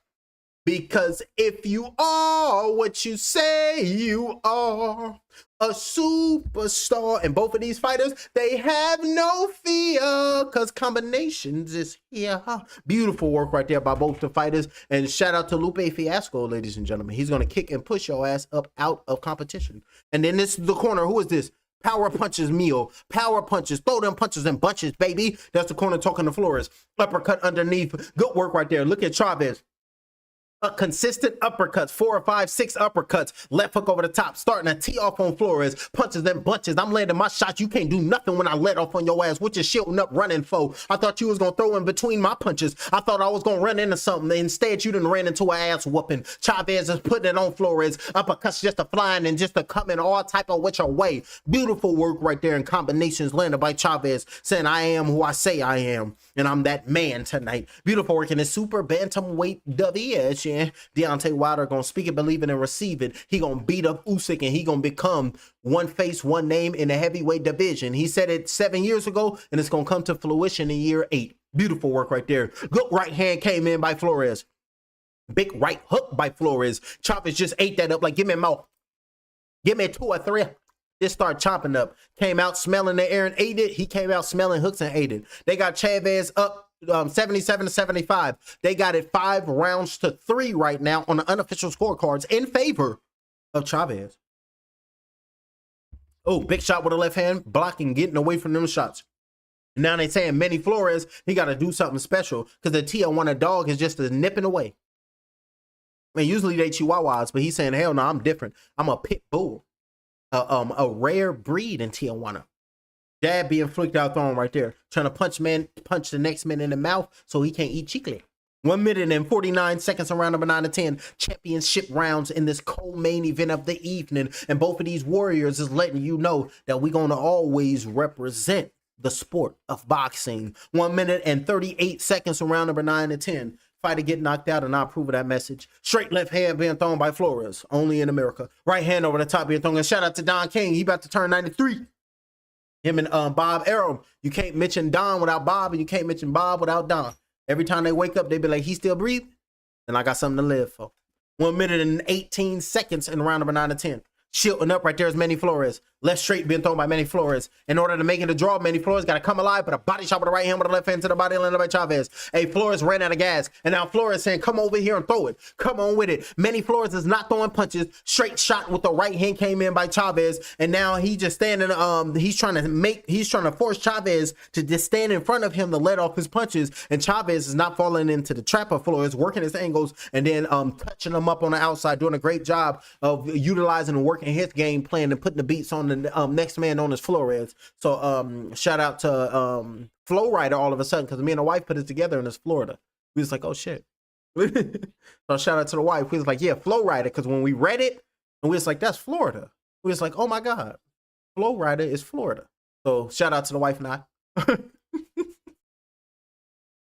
Because if you are what you say you are, a superstar. And both of these fighters, they have no fear, because combinations is here. Beautiful work right there by both the fighters. And shout out to Lupe Fiasco, ladies and gentlemen. He's going to kick and push your ass up out of competition. And then this is the corner. Who is this? Power punches meal. Power punches. Throw them punches in bunches, baby. That's the corner talking to Flores. Uppercut underneath. Good work right there. Look at Chavez. Consistent uppercuts, 4 or 5, 6 uppercuts, left hook over the top, starting to tee off on Flores, punches and bunches. I'm landing my shots. You can't do nothing when I let off on your ass. What you shielding up, running for? I thought you was gonna throw in between my punches. I thought I was gonna run into something. Instead, you done ran into an ass whooping. Chavez is putting it on Flores. Uppercuts just a flying and just a coming all type of which way. Beautiful work right there in combinations landed by Chavez, saying I am who I say I am, and I'm that man tonight. Beautiful work in the super bantamweight division. Deontay Wilder gonna speak it, believe it, and receive it. He gonna beat up Usyk, and he gonna become one face, one name in the heavyweight division. He said it 7 years ago, and it's gonna come to fruition in year 8. Beautiful work right there. Good right hand came in by Flores. Big right hook by Flores. Chavez just ate that up like, give me more. Give me 2 or 3. Just start chopping up. Came out smelling the air and ate it. He came out smelling hooks and ate it. They got Chavez up 77-75. They got it 5 rounds to 3 right now on the unofficial scorecards in favor of Chavez. Oh, big shot with the left hand, blocking, getting away from them shots. Now they saying Manny Flores, he got to do something special, because the Tijuana dog is just nipping away. I mean, usually they Chihuahuas, but he's saying, hell no, I'm different. I'm a pit bull, a rare breed in Tijuana. Jab being flicked out, thrown right there. Trying to punch the next man in the mouth so he can't eat chicle. 1 minute and 49 seconds on round number 9 of 10. Championship rounds in this co-main event of the evening. And both of these warriors is letting you know that we're going to always represent the sport of boxing. 1 minute and 38 seconds on round number 9 of 10. Fighter get knocked out and I approve of that message. Straight left hand being thrown by Flores. Only in America. Right hand over the top being thrown. And shout out to Don King. He about to turn 93. Him and Bob Arum. You can't mention Don without Bob, and you can't mention Bob without Don. Every time they wake up, they be like, he still breathe? And I got something to live for. 1 minute and 18 seconds in round number 9 of 10. Shielding up right there is Manny Flores. Left straight being thrown by Manny Flores. In order to make it a draw, Manny Flores got to come alive, but a body shot with the right hand with the left hand to the body, landed by Chavez. Hey, Flores ran out of gas, and now Flores saying, come over here and throw it. Come on with it. Manny Flores is not throwing punches. Straight shot with the right hand came in by Chavez, and now he just standing, he's trying to force Chavez to just stand in front of him to let off his punches, and Chavez is not falling into the trap of Flores, working his angles, and then touching him up on the outside, doing a great job of utilizing and working his game plan and putting the beats on the next man known as Flores. So shout out to Flow Rider all of a sudden, because me and the wife put it together and it's Florida. We was like, oh shit. So shout out to the wife. We was like, yeah, Flow Rider, because when we read it, and we was like, that's Florida. We was like, oh my God, Flow Rider is Florida. So shout out to the wife not.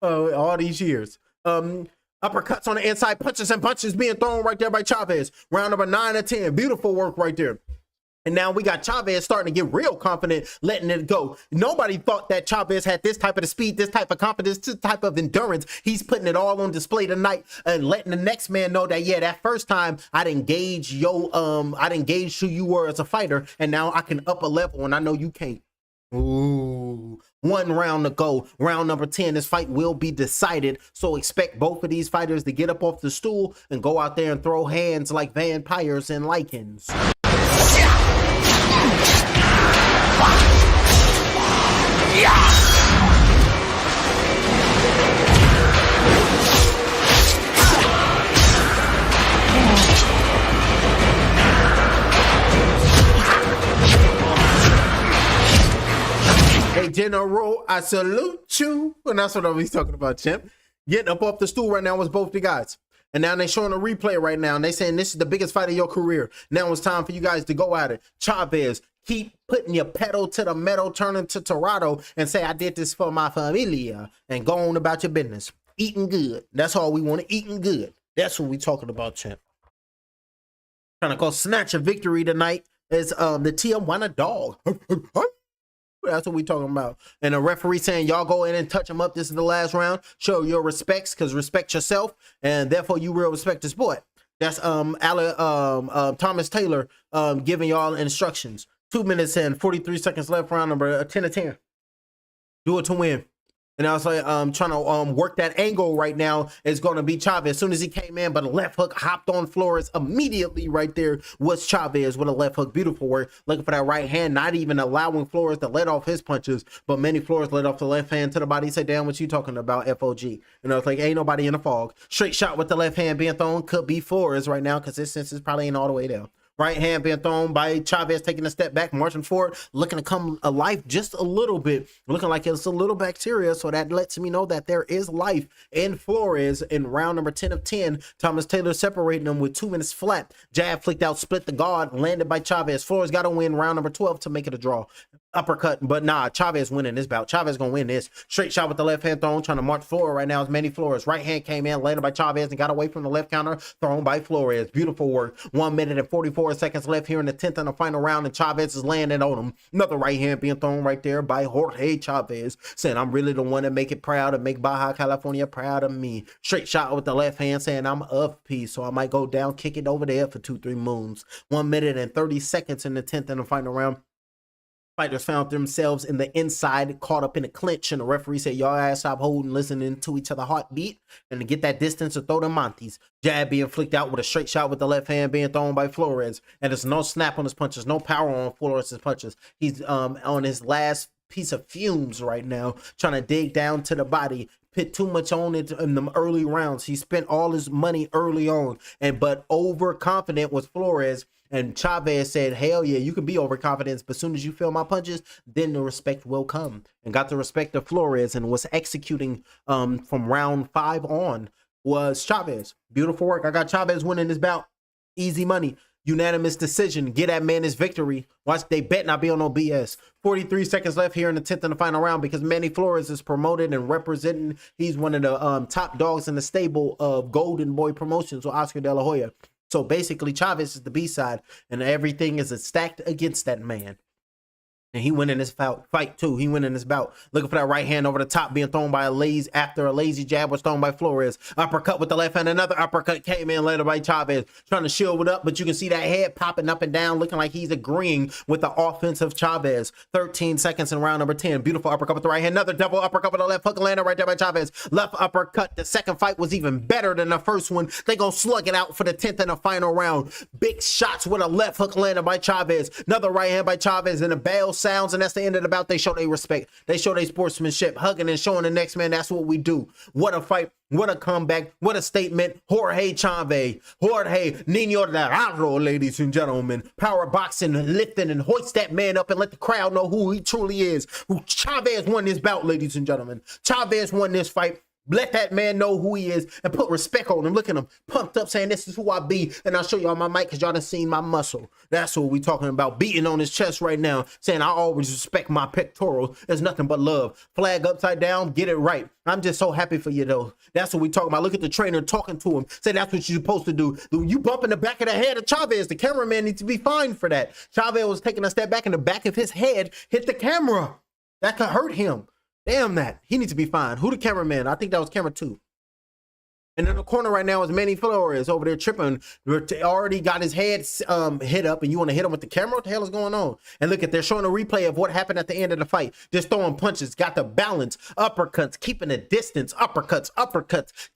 All these years. Uppercuts on the inside, punches and punches being thrown right there by Chavez. Round number 9 of 10. Beautiful work right there. And now we got Chavez starting to get real confident, letting it go. Nobody thought that Chavez had this type of speed, this type of confidence, this type of endurance. He's putting it all on display tonight and letting the next man know that, yeah, that first time I didn't gauge who you were as a fighter, and now I can up a level and I know you can't. Ooh, 1 round to go. Round number 10. This fight will be decided. So expect both of these fighters to get up off the stool and go out there and throw hands like vampires and lichens. Hey, General, I salute you. And that's what I was talking about, champ. Getting up off the stool right now was both the guys. And now they're showing a replay right now. And they saying this is the biggest fight of your career. Now it's time for you guys to go at it. Chavez, keep putting your pedal to the metal, turning to Torado, and say, I did this for my familia. And go on about your business. Eating good. That's all we want. Eating good. That's what we talking about, champ. Trying to go snatch a victory tonight is the Tijuana dog. That's what we talking about. And the referee saying, y'all go in and touch him up. This is the last round. Show your respects, because respect yourself, and therefore you will respect the sport. That's Thomas Taylor giving y'all instructions. 2 minutes and 43 seconds left, round number 10 of 10. Do it to win. And I was like, trying to work that angle right now is going to be Chavez. As soon as he came in, but a left hook hopped on Flores immediately right there was Chavez with a left hook. Beautiful work. Looking for that right hand, not even allowing Flores to let off his punches, but Manny Flores let off the left hand to the body. He said, damn, what you talking about, FOG? And I was like, ain't nobody in the fog. Straight shot with the left hand being thrown. Could be Flores right now because his senses probably ain't all the way down. Right hand being thrown by Chavez, taking a step back, marching forward, looking to come alive just a little bit, looking like it's a little bacteria. So that lets me know that there is life in Flores in round number 10 of 10. Thomas Taylor separating them with 2 minutes flat. Jab flicked out, split the guard, landed by Chavez. Flores got to win round number 12 to make it a draw. Uppercut, but nah, Chavez winning this bout. Chavez gonna win this. Straight shot with the left hand thrown, trying to march forward right now is Manny Flores. Right hand came in, landed by Chavez and got away from the left counter, thrown by Flores. Beautiful work. 1 minute and 44 seconds left here in the 10th and the final round, and Chavez is landing on him. Another right hand being thrown right there by Jorge Chavez, saying, I'm really the one to make it proud and make Baja California proud of me. Straight shot with the left hand, saying, I'm of peace, so I might go down, kick it over there for 2-3 moons. 1 minute and 30 seconds in the 10th and the final round. Fighters found themselves in the inside, caught up in a clinch, and the referee said, y'all ass stop holding, listening to each other heartbeat, and to get that distance to throw the Montes. Jab being flicked out with a straight shot with the left hand being thrown by Flores, and there's no snap on his punches, no power on Flores' punches. He's on his last piece of fumes right now, trying to dig down to the body. Put too much on it in the early rounds. He spent all his money early on, but overconfident was Flores. And Chavez said, hell yeah, you can be overconfident, but as soon as you feel my punches, then the respect will come. And got the respect of Flores and was executing from round 5 on was Chavez. Beautiful work. I got Chavez winning this bout. Easy money. Unanimous decision. Get that man his victory. Watch, they bet not be on no BS. 43 seconds left here in the 10th and the final round because Manny Flores is promoted and representing. He's one of the top dogs in the stable of Golden Boy Promotions with Oscar De La Hoya. So basically, Chavez is the B-side, and everything is stacked against that man. And he went in this fight too. He went in this bout looking for that right hand over the top, being thrown by a lazy jab was thrown by Flores. Uppercut with the left hand. Another uppercut came in later by Chavez, trying to shield it up, but you can see that head popping up and down, looking like he's agreeing with the offensive Chavez. 13 seconds in round number 10. Beautiful uppercut with the right hand. Another double uppercut with the left hook landed right there by Chavez. Left uppercut. The second fight was even better than the first one. They gonna slug it out for the 10th and the final round. Big shots with a left hook landed by Chavez. Another right hand by Chavez, and the bell sounds, and that's the end of the bout. They show their respect. They show their sportsmanship, hugging and showing the next man. That's what we do. What a fight. What a comeback. What a statement. Jorge Chavez. Jorge Nino Dorado, ladies and gentlemen. Power boxing, lifting, and hoist that man up and let the crowd know who he truly is. Chavez won this bout, ladies and gentlemen. Chavez won this fight. Let that man know who he is and put respect on him. Look at him pumped up saying, this is who I be. And I'll show y'all my mic because y'all done seen my muscle. That's what we talking about. Beating on his chest right now, saying I always respect my pectorals. There's nothing but love. Flag upside down, get it right. I'm just so happy for you though. That's what we talking about. Look at the trainer talking to him. Say that's what you're supposed to do. You bumping the back of the head of Chavez. The cameraman needs to be fined for that. Chavez was taking a step back and the back of his head hit the camera. That could hurt him. Damn that. He needs to be fined. Who the cameraman? I think that was camera 2. And in the corner right now is Manny Flores over there tripping. Already got his head hit up, and you want to hit him with the camera? What the hell is going on? And look at, they're showing a replay of what happened at the end of the fight. Just throwing punches, got the balance, uppercuts, keeping the distance, uppercuts,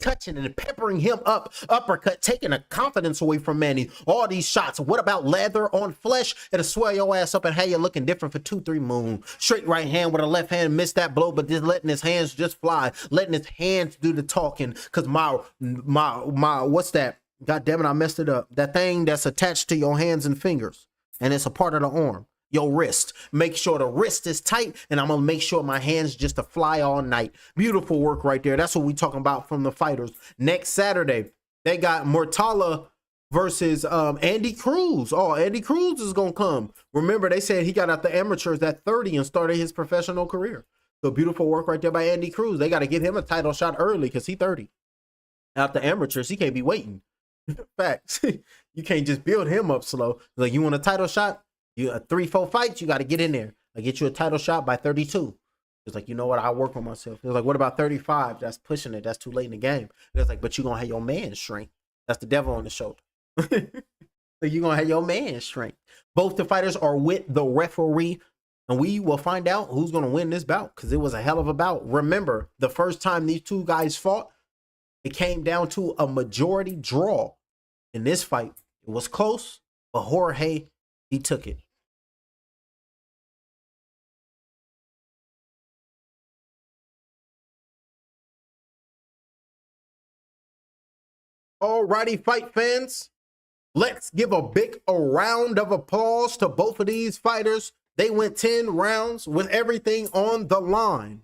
touching and peppering him up, uppercut, taking the confidence away from Manny. All these shots. What about leather on flesh? It'll swell your ass up and have you looking different for 2-3 moon. Straight right hand with a left hand, missed that blow, but just letting his hands just fly, letting his hands do the talking, because my what's that? God damn it, I messed it up. That thing that's attached to your hands and fingers, and it's a part of the arm, your wrist. Make sure the wrist is tight, and I'm gonna make sure my hands just to fly all night. Beautiful work right there. That's what we talking about from the fighters. Next Saturday, they got Mortala versus Andy Cruz. Oh, Andy Cruz is gonna come. Remember, they said he got out the amateurs at 30 and started his professional career. So beautiful work right there by Andy Cruz. They got to give him a title shot early because he's 30. Out the amateurs, he can't be waiting. Facts. You can't just build him up slow. Like, you want a title shot? You 3-4 fights, you got to get in there. I get you a title shot by 32. It's like, you know what? I work on myself. It's like, what about 35? That's pushing it. That's too late in the game. It's like, but you're gonna have your man shrink. That's the devil on the shoulder. So you're gonna have your man shrink. Both the fighters are with the referee, and we will find out who's gonna win this bout because it was a hell of a bout. Remember, the first time these two guys fought, it came down to a majority draw. In this fight, it was close, but Jorge, he took it. Alrighty, fight fans. Let's give a big round of applause to both of these fighters. They went 10 rounds with everything on the line.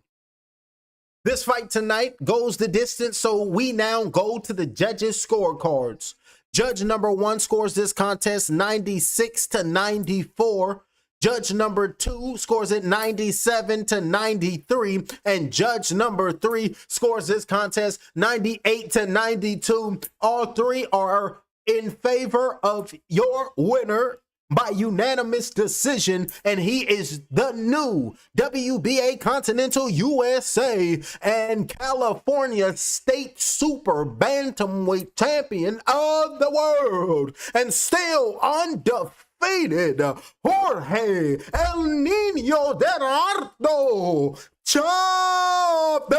This fight tonight goes the distance, so we now go to the judges' scorecards. Judge number 1 scores this contest 96-94. Judge number 2 scores it 97-93. And judge number 3 scores this contest 98-92. All three are in favor of your winner by unanimous decision, and he is the new WBA Continental USA and California State Super Bantamweight Champion of the world, and still undefeated, Jorge El Nino Dorado Chavez.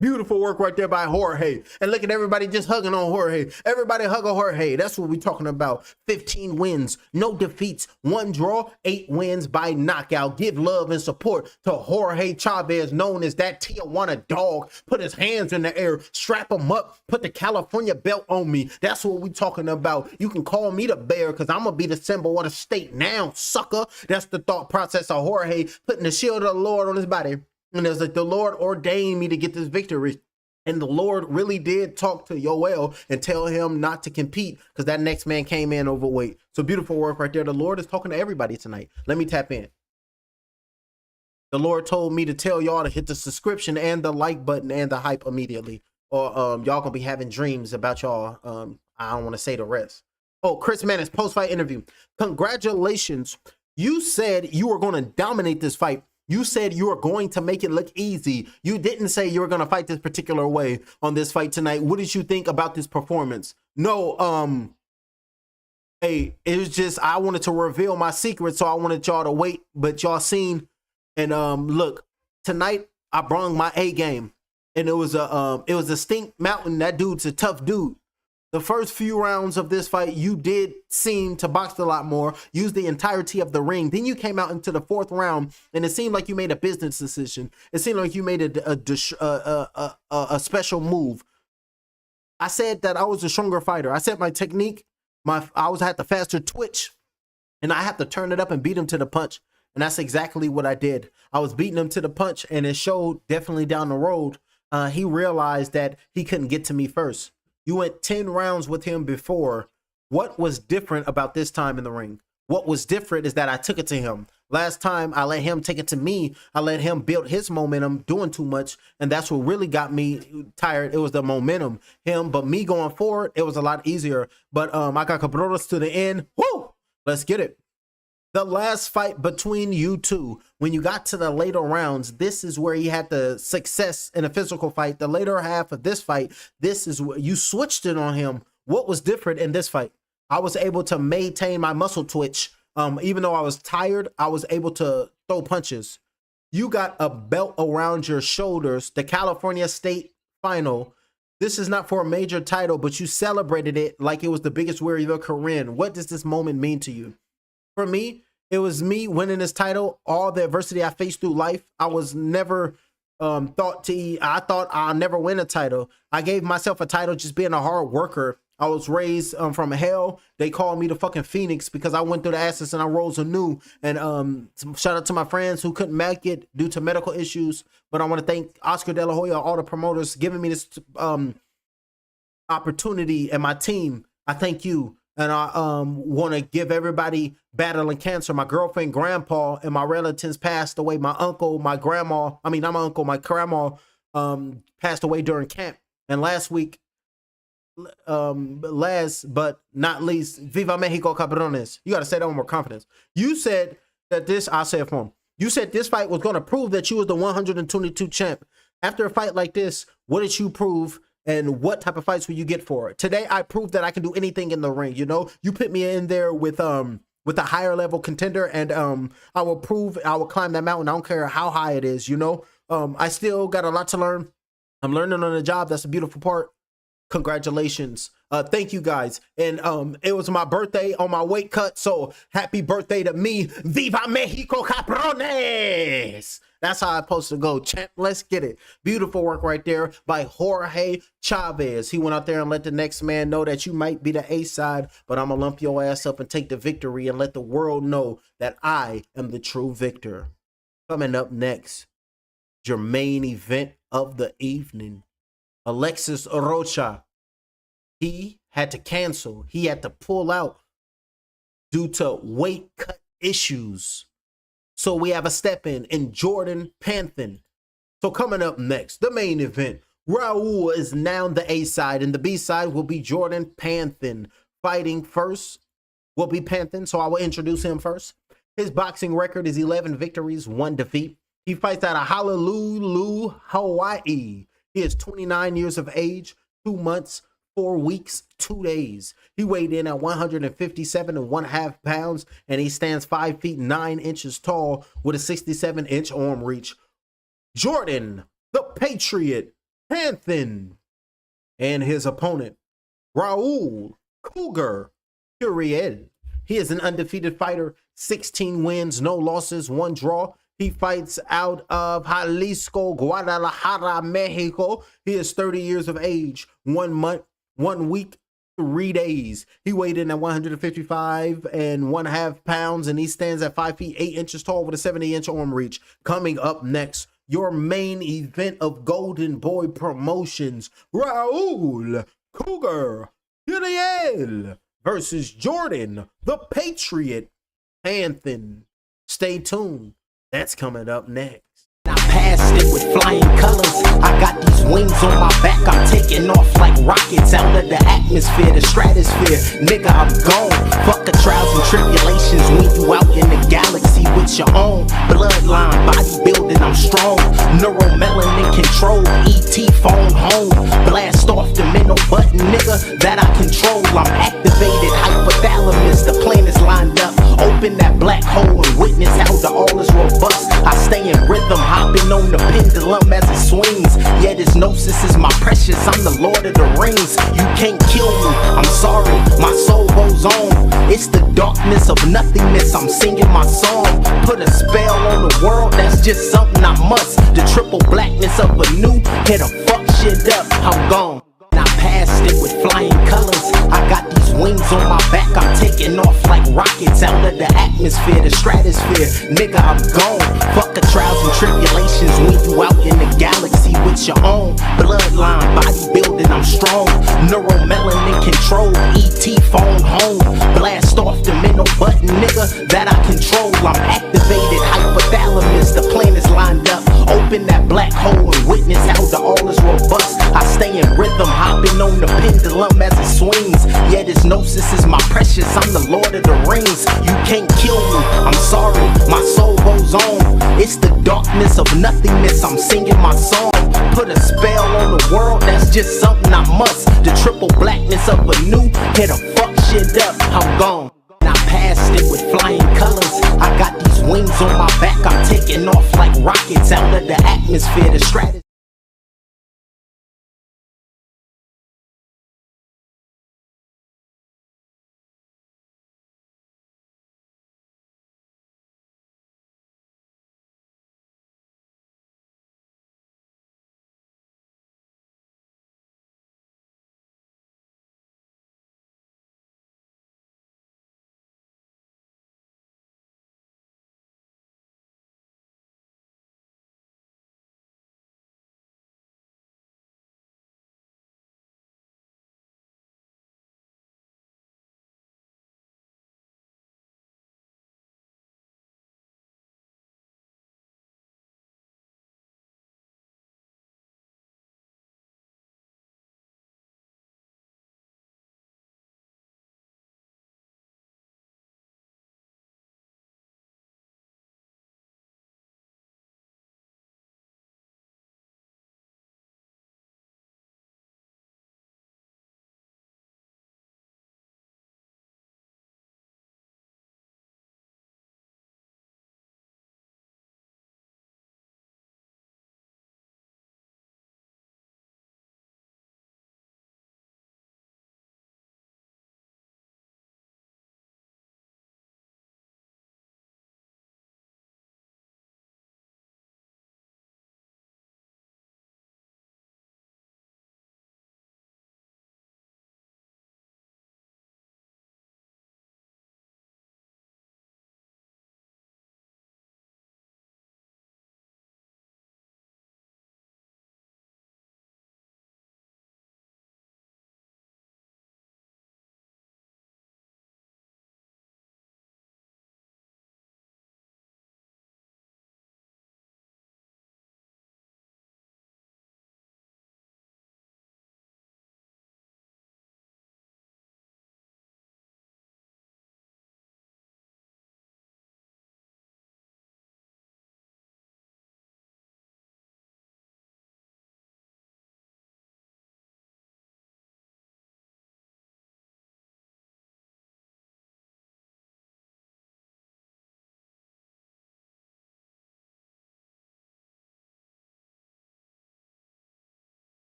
Beautiful work right there by Jorge. And look at everybody just hugging on Jorge. Everybody hug on Jorge. That's what we're talking about. 15 wins, no defeats, 1 draw, 8 wins by knockout. Give love and support to Jorge Chavez, known as that Tijuana dog. Put his hands in the air, strap him up, put the California belt on me. That's what we're talking about. You can call me the bear because I'm going to be the symbol of the state now, sucker. That's the thought process of Jorge, putting the shield of the Lord on his body. And it's like, the Lord ordained me to get this victory. And the Lord really did talk to Yoel and tell him not to compete because that next man came in overweight. So beautiful work right there. The Lord is talking to everybody tonight. Let me tap in. The Lord told me to tell y'all to hit the subscription and the like button and the hype immediately. Or y'all gonna be having dreams about y'all. I don't want to say the rest. Oh, Chris Mannix, post-fight interview. Congratulations. You said you were going to dominate this fight. You said you were going to make it look easy. You didn't say you were going to fight this particular way on this fight tonight. What did you think about this performance? No, hey, it was just, I wanted to reveal my secret, so I wanted y'all to wait, but y'all seen, and look, tonight I brought my A game, and it was a Stink Mountain. That dude's a tough dude. The first few rounds of this fight, you did seem to box a lot more, use the entirety of the ring. Then you came out into the fourth round, and it seemed like you made a business decision. It seemed like you made a special move. I said that I was a stronger fighter. I said my technique, I had the faster twitch, and I had to turn it up and beat him to the punch. And that's exactly what I did. I was beating him to the punch, and it showed definitely down the road. He realized that he couldn't get to me first. You went 10 rounds with him before. What was different about this time in the ring? What was different is that I took it to him. Last time, I let him take it to me. I let him build his momentum, doing too much, and that's what really got me tired. It was the momentum. But me going forward, it was a lot easier. But I got Cabrotas to the end. Woo! Let's get it. The last fight between you two, when you got to the later rounds, this is where he had the success in a physical fight. The later half of this fight, this is where you switched it on him. What was different in this fight? I was able to maintain my muscle twitch. Even though I was tired, I was able to throw punches. You got a belt around your shoulders, the California State Final. This is not for a major title, but you celebrated it like it was the biggest win of your career. What does this moment mean to you? For me, it was me winning this title. All the adversity I faced through life, I was never I thought I'll never win a title. I gave myself a title just being a hard worker. I was raised from hell. They called me the fucking Phoenix because I went through the ashes and I rose anew. And shout out to my friends who couldn't make it due to medical issues. But I want to thank Oscar De La Hoya, all the promoters giving me this opportunity, and my team. I thank you. And I want to give everybody battling cancer. My girlfriend, grandpa, and my relatives passed away. My uncle, my grandma, I mean, not my uncle, my grandma passed away during camp. And last week, last but not least, Viva Mexico, cabrones. You got to say that with more confidence. You said that this, I'll say it for him. You said this fight was going to prove that you was the 122 champ. After a fight like this, what did you prove? And what type of fights will you get for it? Today, I proved that I can do anything in the ring. You know, you put me in there with a higher level contender, and I will prove I will climb that mountain. I don't care how high it is. You know, I still got a lot to learn. I'm learning on the job. That's a beautiful part. Congratulations. Thank you guys. And it was my birthday on my weight cut. So happy birthday to me. Viva Mexico, cabrones. That's how I'm supposed to go, champ. Let's get it. Beautiful work right there by Jorge Chavez. He went out there and let the next man know that you might be the A side, but I'm going to lump your ass up and take the victory and let the world know that I am the true victor. Coming up next, your main event of the evening. Alexis Rocha. He had to cancel. He had to pull out due to weight cut issues. So we have a step in Jordan Panthen. So coming up next, the main event. Raul is now the A side, and the B side will be Jordan Panthen. Fighting first will be Panthen, so I will introduce him first. His boxing record is 11 victories, 1 defeat. He fights out of Honolulu, Hawaii. He is 29 years of age, 2 months, 4 weeks, 2 days. He weighed in at 157.5 pounds, and he stands 5 feet 9 inches tall with a 67-inch arm reach. Jordan, the Patriot, Panthen, and his opponent, Raul Cougar Curiel. He is an undefeated fighter, 16 wins, no losses, 1 draw. He fights out of Jalisco, Guadalajara, Mexico. He is 30 years of age, 1 month, 1 week, 3 days. He weighed in at 155.5 pounds, and he stands at 5 feet 8 inches tall with a 70-inch arm reach. Coming up next, your main event of Golden Boy Promotions, Raul Cougar Curiel versus Jordan, the Patriot Panthen. Stay tuned. That's coming up next. I pass passed it with flying colors. I got these wings on my back, I'm taking off like rockets out of the atmosphere, the stratosphere. Nigga, I'm gone. Fuck the trials and tribulations when you out in the galaxy with your own bloodline, bodybuilding, I'm strong. Neuromelanin control, ET phone home. Blast off the mental button, nigga, that I control. I'm activated, hypothalamus, the planets lined up. Open that black hole and witness how the all is robust. I stay in rhythm, hopping on the pendulum as it swings. Yeah, this gnosis is my precious, I'm the Lord of the Rings. You can't kill me, I'm sorry, my soul goes on. It's the darkness of nothingness, I'm singing my song. Put a spell on the world, that's just something I must. The triple blackness of a new, hit a fuck shit up, I'm gone. I passed it with flying colors. I got these wings on my back, I'm taking off like rockets out of the atmosphere, the stratosphere. Nigga, I'm gone. Fuck the trials and tribulations when you out in the galaxy with your own bloodline, bodybuilding, I'm strong. Neuromelanin control, ET phone home. Blast off the mental button, nigga, that I control. I'm activated, hypothalamus, the planets lined up. Open that black hole and witness how the all is robust. I stay in rhythm, hopping on the pendulum as it swings. Yeah, this gnosis is my precious, I'm the Lord of the Rings. You can't kill me, I'm sorry, my soul goes on. It's the darkness of nothingness, I'm singing my song. Put a spell on the world, that's just something I must. The triple blackness of a new, hit a fuck shit up, I'm gone. I passed it with flying colors. I got these wings on my back, I'm taking off like rockets out of the atmosphere, the stratosphere.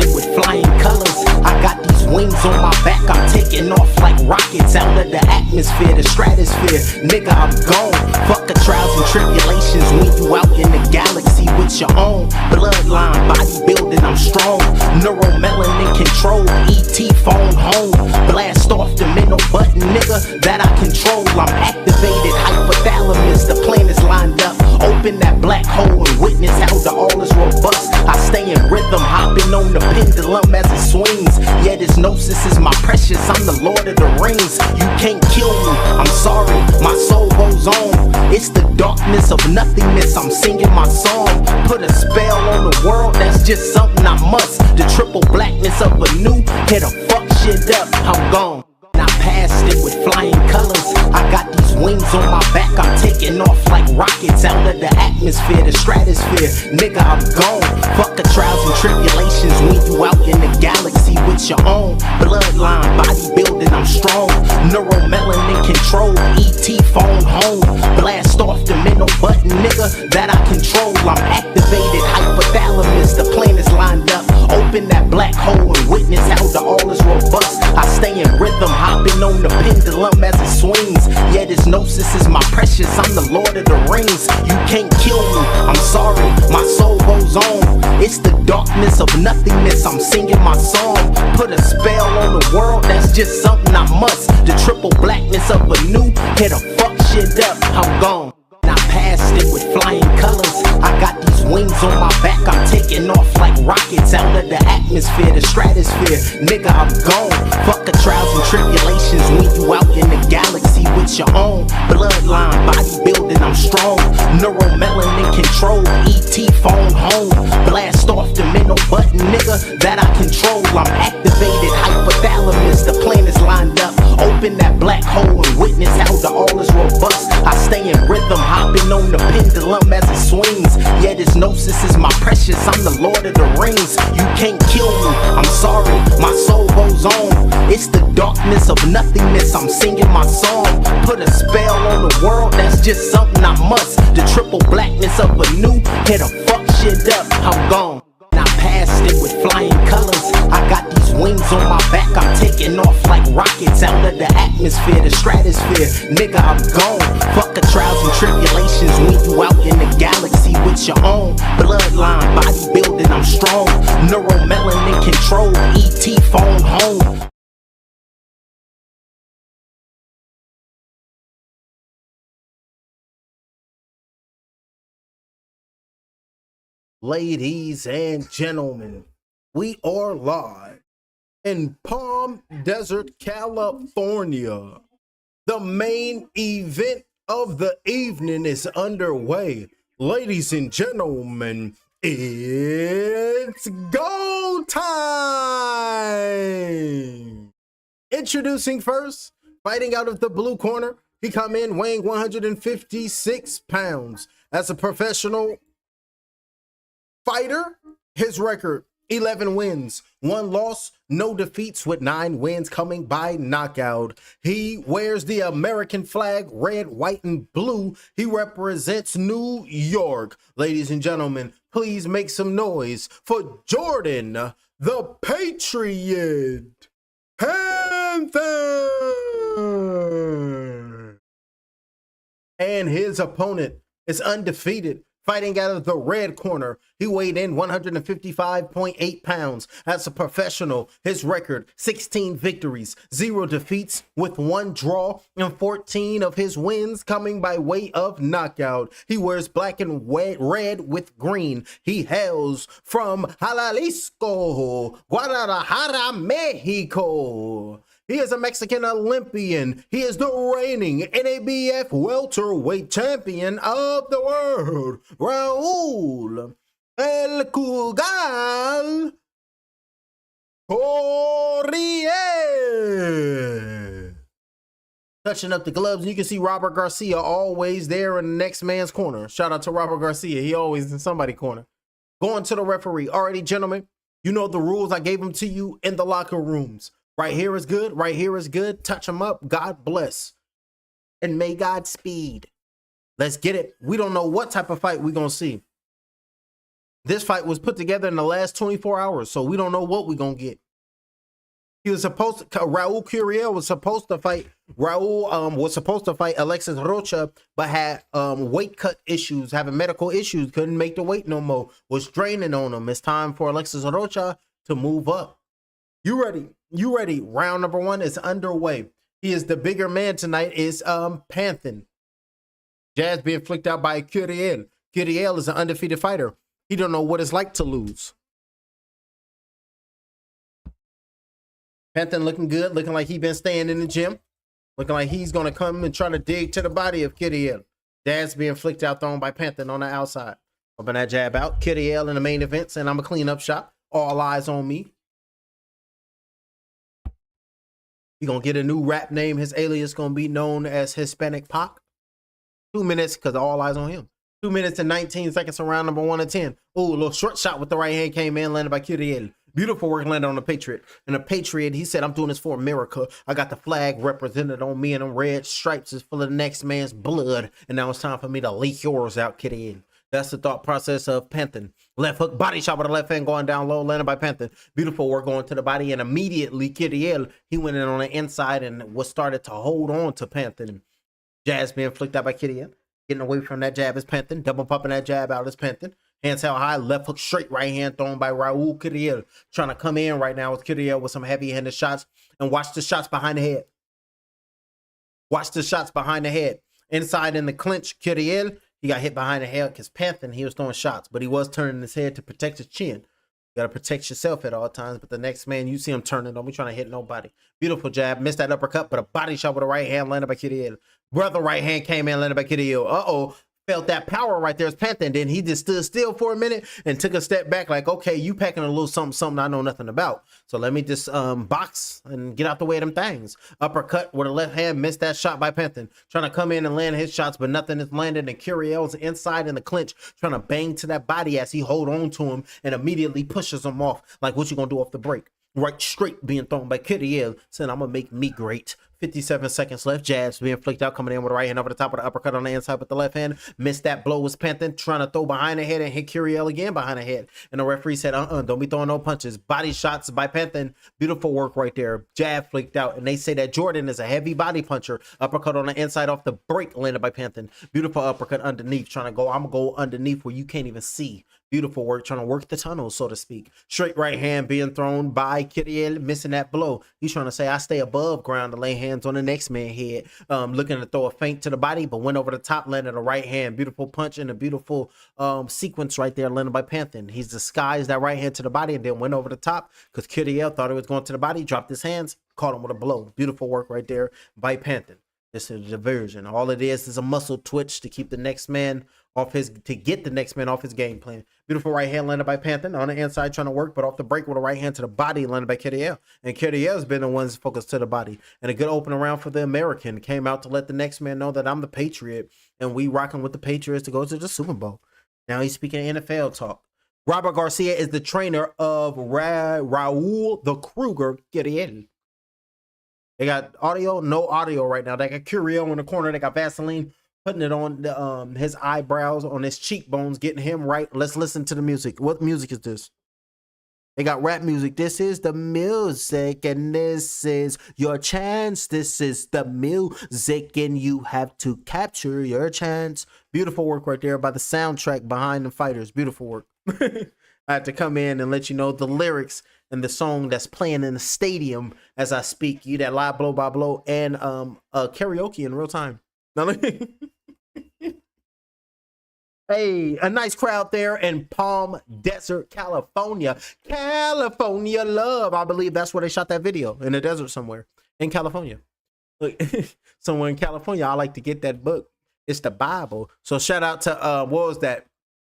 it with flying colors. I got these wings on my back, I'm taking off like rockets out of the atmosphere, the stratosphere. Nigga, I'm gone. Fuck the trials and tribulations when you out in the galaxy with your own bloodline, bodybuilding, I'm strong. Neuromelanin control, ET phone home. Blast off the mental button, nigga, that I control. I'm activated, hypothalamus, the planets lined up. Open that black hole and witness how the all is robust. I stay in rhythm, hopping on the pendulum as it swings. Yeah, this gnosis is my precious, I'm the Lord of the Rings. You can't kill me, I'm sorry, my soul goes on. It's the darkness of nothingness, I'm singing my song. Put a spell on the world, that's just something I must. The triple blackness of a new, hit a fuck shit up, I'm gone. I passed it with flying colors. I got these wings on my back, I'm taking off like rockets out of the atmosphere, the stratosphere. Nigga, I'm gone. Fuck the trials and tribulations when you out in the galaxy with your own bloodline, bodybuilding, I'm strong. Neuromelanin control, ET phone home. Blast off the mental button, nigga, that I control. I'm activated, hypothalamus, the planets lined up. Open that black hole and witness how the all is robust. I stay in rhythm, hopping on the pendulum as it swings. Yeah, this gnosis is my precious, I'm the Lord of the Rings. You can't kill me, I'm sorry, my soul goes on. It's the darkness of nothingness, I'm singing my song. Put a spell on the world, that's just something I must. The triple blackness of a new, hit a fuck shit up, I'm gone. I passed it with flying colors. I got these wings on my back, I'm taking off like rockets out of the atmosphere, the stratosphere. Nigga, I'm gone. Fuck the trials and tribulations when you out in the galaxy with your own bloodline, bodybuilding, I'm strong. Neuromelanin control, ET phone home. Blast off the mental button, nigga, that I control. I'm activated, hypothalamus, the planets lined up. Open that black hole and witness how the all is robust. I stay in rhythm, hopping on the pendulum as it swings. Yeah, this gnosis is my precious, I'm the Lord of the Rings. You can't kill me, I'm sorry, my soul goes on. It's the darkness of nothingness, I'm singing my song. Put a spell on the world, that's just something I must. The triple blackness of a new, hit a fuck shit up, I'm gone. I passed it with flying colors. I got these wings on my back, I'm taking off like rockets out of the atmosphere, the stratosphere. Nigga, I'm gone. Fuck the trials and tribulations when you out in the galaxy with your own bloodline, bodybuilding, I'm strong. Neuromelanin control, ET phone home. Ladies and gentlemen, we are live in Palm Desert, California. The main event of the evening is underway. Ladies and gentlemen, it's go time! Introducing first, fighting out of the blue corner, he come in weighing 156 pounds. As a professional fighter, his record 11 wins, 1 loss, no defeats, with 9 wins coming by knockout. He wears the American flag, red, white, and blue. He represents New York. Ladies and gentlemen, please make some noise for Jordan, the Patriot Panthen. And his opponent is undefeated. Fighting out of the red corner, he weighed in 155.8 pounds. As a professional, his record 16 victories, 0 defeats, with 1 draw, and 14 of his wins coming by way of knockout. He wears black and red with green. He hails from Jalisco, Guadalajara, Mexico. He is a Mexican Olympian. He is the reigning NABF welterweight champion of the world, Raul El Curiel. Touching up the gloves, you can see Robert Garcia always there in the next man's corner. Shout out to Robert Garcia. He always in somebody's corner. Going to the referee. Alrighty, gentlemen, you know the rules. I gave them to you in the locker rooms. Right here is good. Right here is good. Touch them up. God bless. And may God speed. Let's get it. We don't know what type of fight we're going to see. This fight was put together in the last 24 hours, so we don't know what we're going to get. He was supposed to, Raul Curiel was supposed to fight, Alexis Rocha, but had weight cut issues, having medical issues, couldn't make the weight no more, was draining on him. It's time for Alexis Rocha to move up. You ready? You ready? Round number 1 is underway. He is the bigger man tonight, is Panthen. Jazz being flicked out by Curiel. Curiel is an undefeated fighter. He don't know what it's like to lose. Panthen looking good, looking like he been staying in the gym, looking like he's going to come and try to dig to the body of Curiel. Jazz being flicked out, thrown by Panthen on the outside. Open that jab out. Curiel in the main event, and I'm a clean up shot. All eyes on me. He going to get a new rap name. His alias going to be known as Hispanic Pac. 2 minutes, because all eyes on him. 2 minutes and 19 seconds on round number 1 of 10. Ooh, a little short shot with the right hand came in, landed by Curiel. Beautiful work landed on the Patriot. And the Patriot, he said, I'm doing this for America. I got the flag represented on me, and them red stripes is full of the next man's blood. And now it's time for me to leak yours out, Curiel. That's the thought process of Panthen. Left hook, body shot with the left hand going down low, landed by Panthen. Beautiful work going to the body, and immediately Curiel, he went in on the inside and was started to hold on to Panthen. Jazz being flicked out by Curiel. Getting away from that jab is Panthen. Double popping that jab out is Panthen. Hands held high, left hook straight, right hand thrown by Raul Curiel. Trying to come in right now with Curiel with some heavy-handed shots. And watch the shots behind the head. Watch the shots behind the head. Inside in the clinch, Curiel, he got hit behind the head because Panthen, he was throwing shots, but he was turning his head to protect his chin. You got to protect yourself at all times, but the next man, you see him turning, don't be trying to hit nobody. Beautiful jab, missed that uppercut, but a body shot with a right hand landed by Curiel. Brother right hand came in, landed by Curiel. Uh-oh. Felt that power right there as Panthen. Then he just stood still for a minute and took a step back like, okay, you packing a little something I know nothing about. So let me just box and get out the way of them things. Uppercut with a left hand, missed that shot by Panthen. Trying to come in and land his shots, but nothing is landed. And Curiel's inside in the clinch, trying to bang to that body as he hold on to him and immediately pushes him off. Like, what you gonna do off the break? Right straight being thrown by Curiel, saying, I'm gonna make me great. 57 seconds left. Jabs being flicked out, coming in with the right hand over the top of the uppercut on the inside with the left hand. Missed that blow was Panthen, trying to throw behind the head and hit Curiel again behind the head. And the referee said, don't be throwing no punches. Body shots by Panthen. Beautiful work right there. Jab flicked out. And they say that Jordan is a heavy body puncher. Uppercut on the inside off the break landed by Panthen. Beautiful uppercut underneath. Trying to go, I'm going to go underneath where you can't even see. Beautiful work, trying to work the tunnel, so to speak. Straight right hand being thrown by Curiel, missing that blow. He's trying to say, I stay above ground to lay hands on the next man's head. Looking to throw a feint to the body, but went over the top, landed a right hand. Beautiful punch and a beautiful sequence right there, landed by Panthen. He's disguised that right hand to the body and then went over the top because Curiel thought it was going to the body, dropped his hands, caught him with a blow. Beautiful work right there by Panthen. This is a diversion. All it is a muscle twitch to keep the next man off his, to get the next man off his game plan. Beautiful right hand landed by Panthen on the inside trying to work, but off the break with a right hand to the body landed by Curiel. And Curiel's been the ones focused to the body. And a good opening round for the American. Came out to let the next man know that I'm the Patriot and we rocking with the Patriots to go to the Super Bowl. Now he's speaking NFL talk. Robert Garcia is the trainer of Raul the Kruger Curiel. They got audio, no audio right now. They got Curiel in the corner. They got Vaseline putting it on his eyebrows, on his cheekbones, getting him right. Let's listen to the music. What music is this? They got rap music. This is the music, and this is your chance. This is the music, and you have to capture your chance. Beautiful work right there by the soundtrack behind the fighters. Beautiful work. I have to come in and let you know the lyrics and the song that's playing in the stadium as I speak. You that live blow by blow and karaoke in real time. Hey, a nice crowd there in Palm Desert, California. California love. I believe that's where they shot that video, in the desert somewhere in California. Look, somewhere in California. I like to get that book. It's the Bible. So shout out to what was that?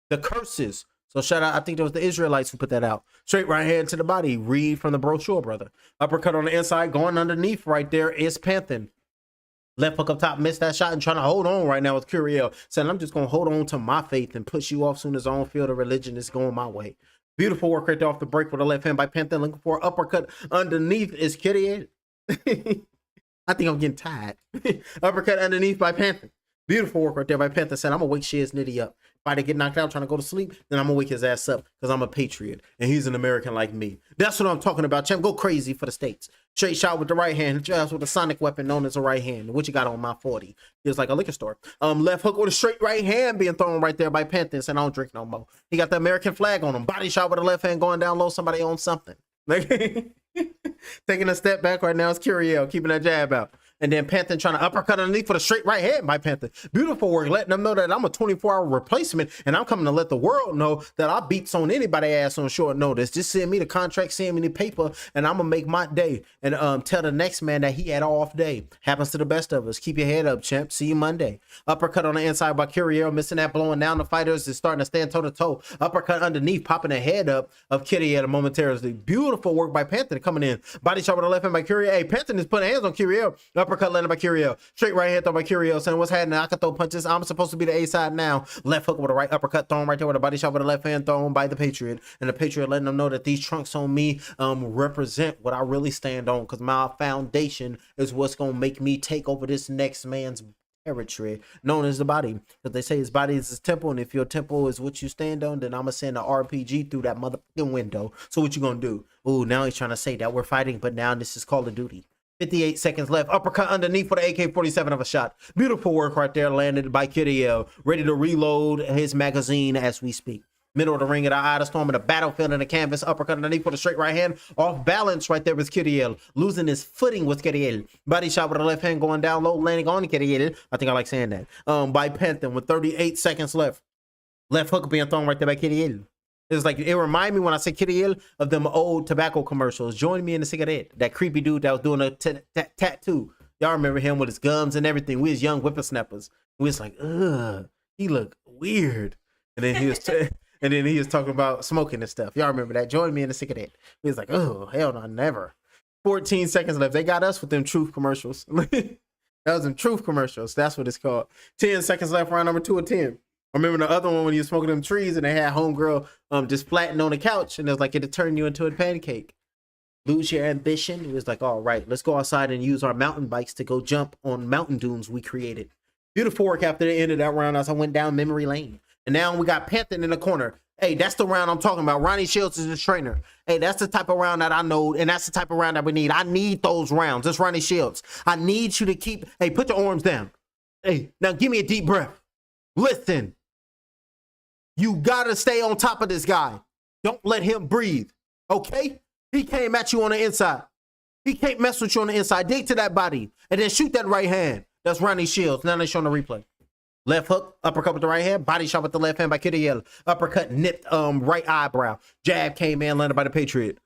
The Curses. So shout out, I think it was the Israelites who put that out. Straight right hand to the body. Read from the brochure, brother. Uppercut on the inside. Going underneath right there is Panthen. Left hook up top, missed that shot and trying to hold on right now with Curiel. Saying, I'm just going to hold on to my faith and push you off soon as I don't feel the religion is going my way. Beautiful work right there off the break with the left hand by Panthen. Looking for an uppercut underneath is Curiel. I think I'm getting tired. Uppercut underneath by Panthen. Beautiful work right there by Panthen. Said, I'm going to wake Shiz Nitty up. Fighter get knocked out trying to go to sleep, then I'm gonna wake his ass up because I'm a patriot and he's an American like me. That's what I'm talking about, champ. Go crazy for the States. Straight shot with the right hand, hit your ass with a sonic weapon known as a right hand. What you got on my 40? It's like a liquor store. Left hook with a straight right hand being thrown right there by Panthen, saying I don't drink no more. He got the American flag on him. Body shot with the left hand going down low. Somebody owns something. Taking a step back right now is Curiel, keeping that jab out. And then Panthen trying to uppercut underneath for the straight right hand by Panthen. Beautiful work, letting them know that I'm a 24-hour replacement and I'm coming to let the world know that I beats on anybody ass on short notice. Just send me the contract, send me the paper, and I'm gonna make my day. And tell the next man that he had an off day. Happens to the best of us. Keep your head up, champ. See you Monday. Uppercut on the inside by Curiel, missing that, blowing down the fighters is starting to stand toe to toe. Uppercut underneath, popping the head up of Curiel momentarily. Beautiful work by Panthen coming in. Body shot with the left hand by Curiel. Hey, Panthen is putting hands on Curiel. Uppercut landed by Curiel. Straight right hand throw by Curiel, saying what's happening? I can throw punches. I'm supposed to be the A side now. Left hook with a right uppercut thrown right there with a body shot with a left hand thrown by the Patriot. And the Patriot letting them know that these trunks on me represent what I really stand on, because my foundation is what's going to make me take over this next man's territory, known as the body. Because they say his body is his temple, and if your temple is what you stand on, then I'm going to send an RPG through that motherfucking window. So what you going to do? Ooh, now he's trying to say that we're fighting, but now this is Call of Duty. 58 seconds left. Uppercut underneath for the AK-47 of a shot. Beautiful work right there, landed by Curiel. Ready to reload his magazine as we speak. Middle of the ring at the eye of the storm in the battlefield in the canvas. Uppercut underneath for the straight right hand. Off balance right there with Curiel. Losing his footing with Curiel. Body shot with the left hand going down low, landing on Curiel. I think I like saying that. By Panthen with 38 seconds left. Left hook being thrown right there by Curiel. It's like, it remind me when I say Curiel of them old tobacco commercials. Join me in the cigarette. That creepy dude that was doing a tattoo. Y'all remember him with his gums and everything. We was young whippersnappers. We was like, ugh, he looked weird. And then he was talking about smoking and stuff. Y'all remember that? Join me in the cigarette. We was like, oh, hell no, never. 14 seconds left. They got us with them truth commercials. That was them truth commercials. That's what it's called. 10 seconds left, round number 2 of 10. I remember the other one when you was smoking them trees and they had homegirl just flattened on the couch and it was like it'd turn you into a pancake. Lose your ambition. It was like, all right, let's go outside and use our mountain bikes to go jump on mountain dunes we created. Beautiful work after the end of that round as I went down memory lane. And now we got Panthen in the corner. Hey, that's the round I'm talking about. Ronnie Shields is the trainer. Hey, that's the type of round that I know, and that's the type of round that we need. I need those rounds. That's Ronnie Shields. I need you to keep, hey, put your arms down. Hey, now give me a deep breath. Listen. You gotta stay on top of this guy. Don't let him breathe, okay? He came at you on the inside. He can't mess with you on the inside. Dig to that body and then shoot that right hand. That's Ronnie Shields. Now they're showing the replay. Left hook, uppercut with the right hand, body shot with the left hand by Curiel. Uppercut nipped right eyebrow. Jab came in, landed by the Patriot.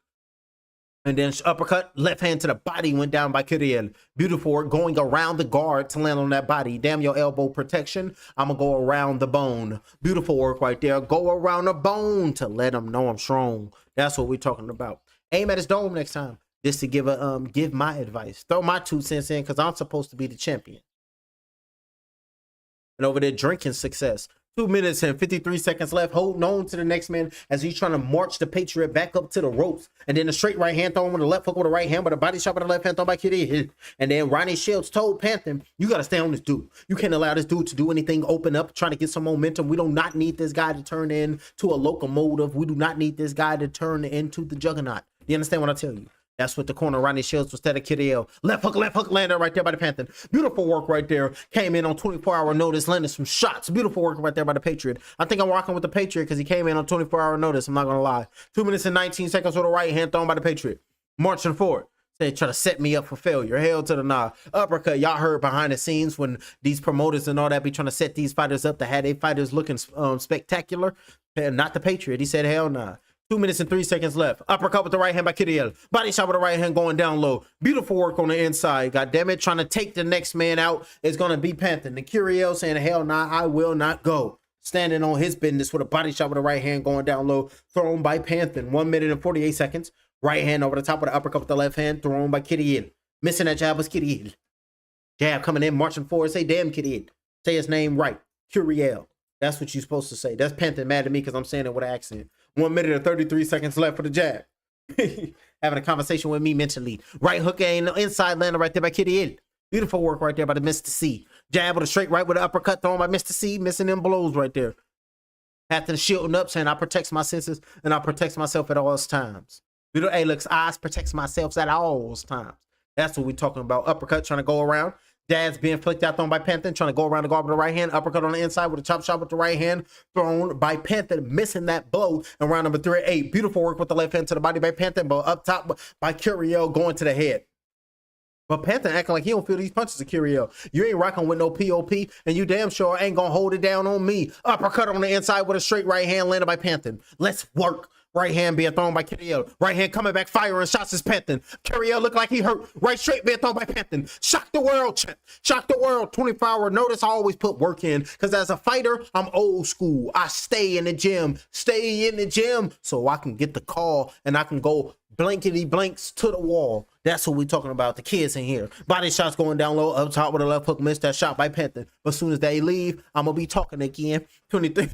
And then uppercut, left hand to the body, went down by Curiel. Beautiful work, going around the guard to land on that body. Damn your elbow protection. I'm going to go around the bone. Beautiful work right there. Go around the bone to let him know I'm strong. That's what we're talking about. Aim at his dome next time. Just to give my advice. Throw my 2 cents in because I'm supposed to be the champion. And over there, drinking success. 2 minutes and 53 seconds left, holding on to the next man as he's trying to march the Patriot back up to the ropes. And then the straight right hand thrown with the left hook with the right hand, but a body shot with the left hand thrown by Curiel. And then Ronnie Shields told Panthen, you got to stay on this dude. You can't allow this dude to do anything, open up, trying to get some momentum. We do not need this guy to turn into a locomotive. We do not need this guy to turn into the juggernaut. You understand what I tell you? That's what the corner Ronnie Shields was, instead of Curiel. Left hook landed right there by the Panthen. Beautiful work right there. Came in on 24-hour notice, landed some shots. Beautiful work right there by the Patriot. I think I'm rocking with the Patriot because he came in on 24-hour notice. I'm not going to lie. 2 minutes and 19 seconds with the right hand thrown by the Patriot. Marching forward. They try to set me up for failure. Hell to the nah. Uppercut. Y'all heard behind the scenes when these promoters and all that be trying to set these fighters up to have their fighters looking spectacular. And not the Patriot. He said, hell nah. 2 minutes and 3 seconds left. Uppercut with the right hand by Curiel. Body shot with the right hand going down low. Beautiful work on the inside. God damn it. Trying to take the next man out is going to be Panthen. The Curiel saying, hell nah, I will not go. Standing on his business with a body shot with the right hand going down low. Thrown by Panthen. 1 minute and 48 seconds. Right hand over the top of the uppercut with the left hand. Thrown by Curiel. Missing that jab was Curiel. Jab coming in, marching forward. Say, damn Curiel. Say his name right. Curiel. That's what you're supposed to say. That's Panthen mad at me because I'm saying it with an accent. 1 minute and 33 seconds left for the jab. Having a conversation with me mentally. Right hook and inside lander right there by Curiel. Beautiful work right there by the Mr. C. Jab with a straight right with an uppercut thrown by Mr. C. Missing them blows right there. Panthen shielding up, saying I protect my senses and I protect myself at all times. Hey, looks, eyes protects myself at all times. That's what we're talking about. Uppercut trying to go around. Dad's being flicked out, thrown by Panthen, trying to go around the guard with the right hand. Uppercut on the inside with a chop shot with the right hand, thrown by Panthen, missing that blow. And round number 3, 8. Beautiful work with the left hand to the body by Panthen, but up top by Curiel going to the head. But Panthen acting like he don't feel these punches of Curiel. You ain't rocking with no POP, and you damn sure ain't gonna hold it down on me. Uppercut on the inside with a straight right hand landed by Panthen. Let's work. Right hand being thrown by Curiel. Right hand coming back, firing shots is Panthen. Curiel look like he hurt. Right straight being thrown by Panthen. Shock the world, champ. Shock the world. 24-hour notice. I always put work in because as a fighter, I'm old school. I stay in the gym. So I can get the call and I can go blankety blanks to the wall. That's what we're talking about. The kids in here. Body shots going down low, up top with a left hook. Missed that shot by Panthen. But as soon as they leave, I'm going to be talking again. 23.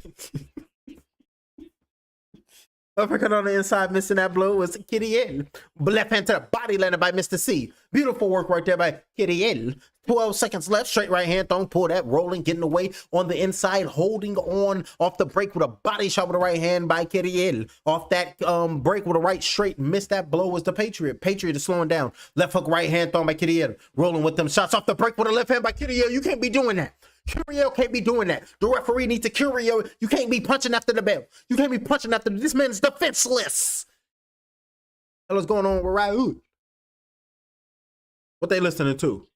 Uppercut on the inside, missing that blow was Curiel. Left hand to the body landed by Mr. C. Beautiful work right there by Curiel. 12 seconds left, straight right hand thrown, pull that, rolling, getting away on the inside, holding on off the break with a body shot with the right hand by Curiel. Off that break with a right straight, missed that blow was the Patriot. Patriot is slowing down. Left hook right hand thrown by Curiel. Rolling with them shots off the break with a left hand by Curiel. You can't be doing that. Curiel can't be doing that. The referee needs to Curiel. You can't be punching after the bell. You can't be punching after this man is defenseless. What's going on with Raul? What they listening to?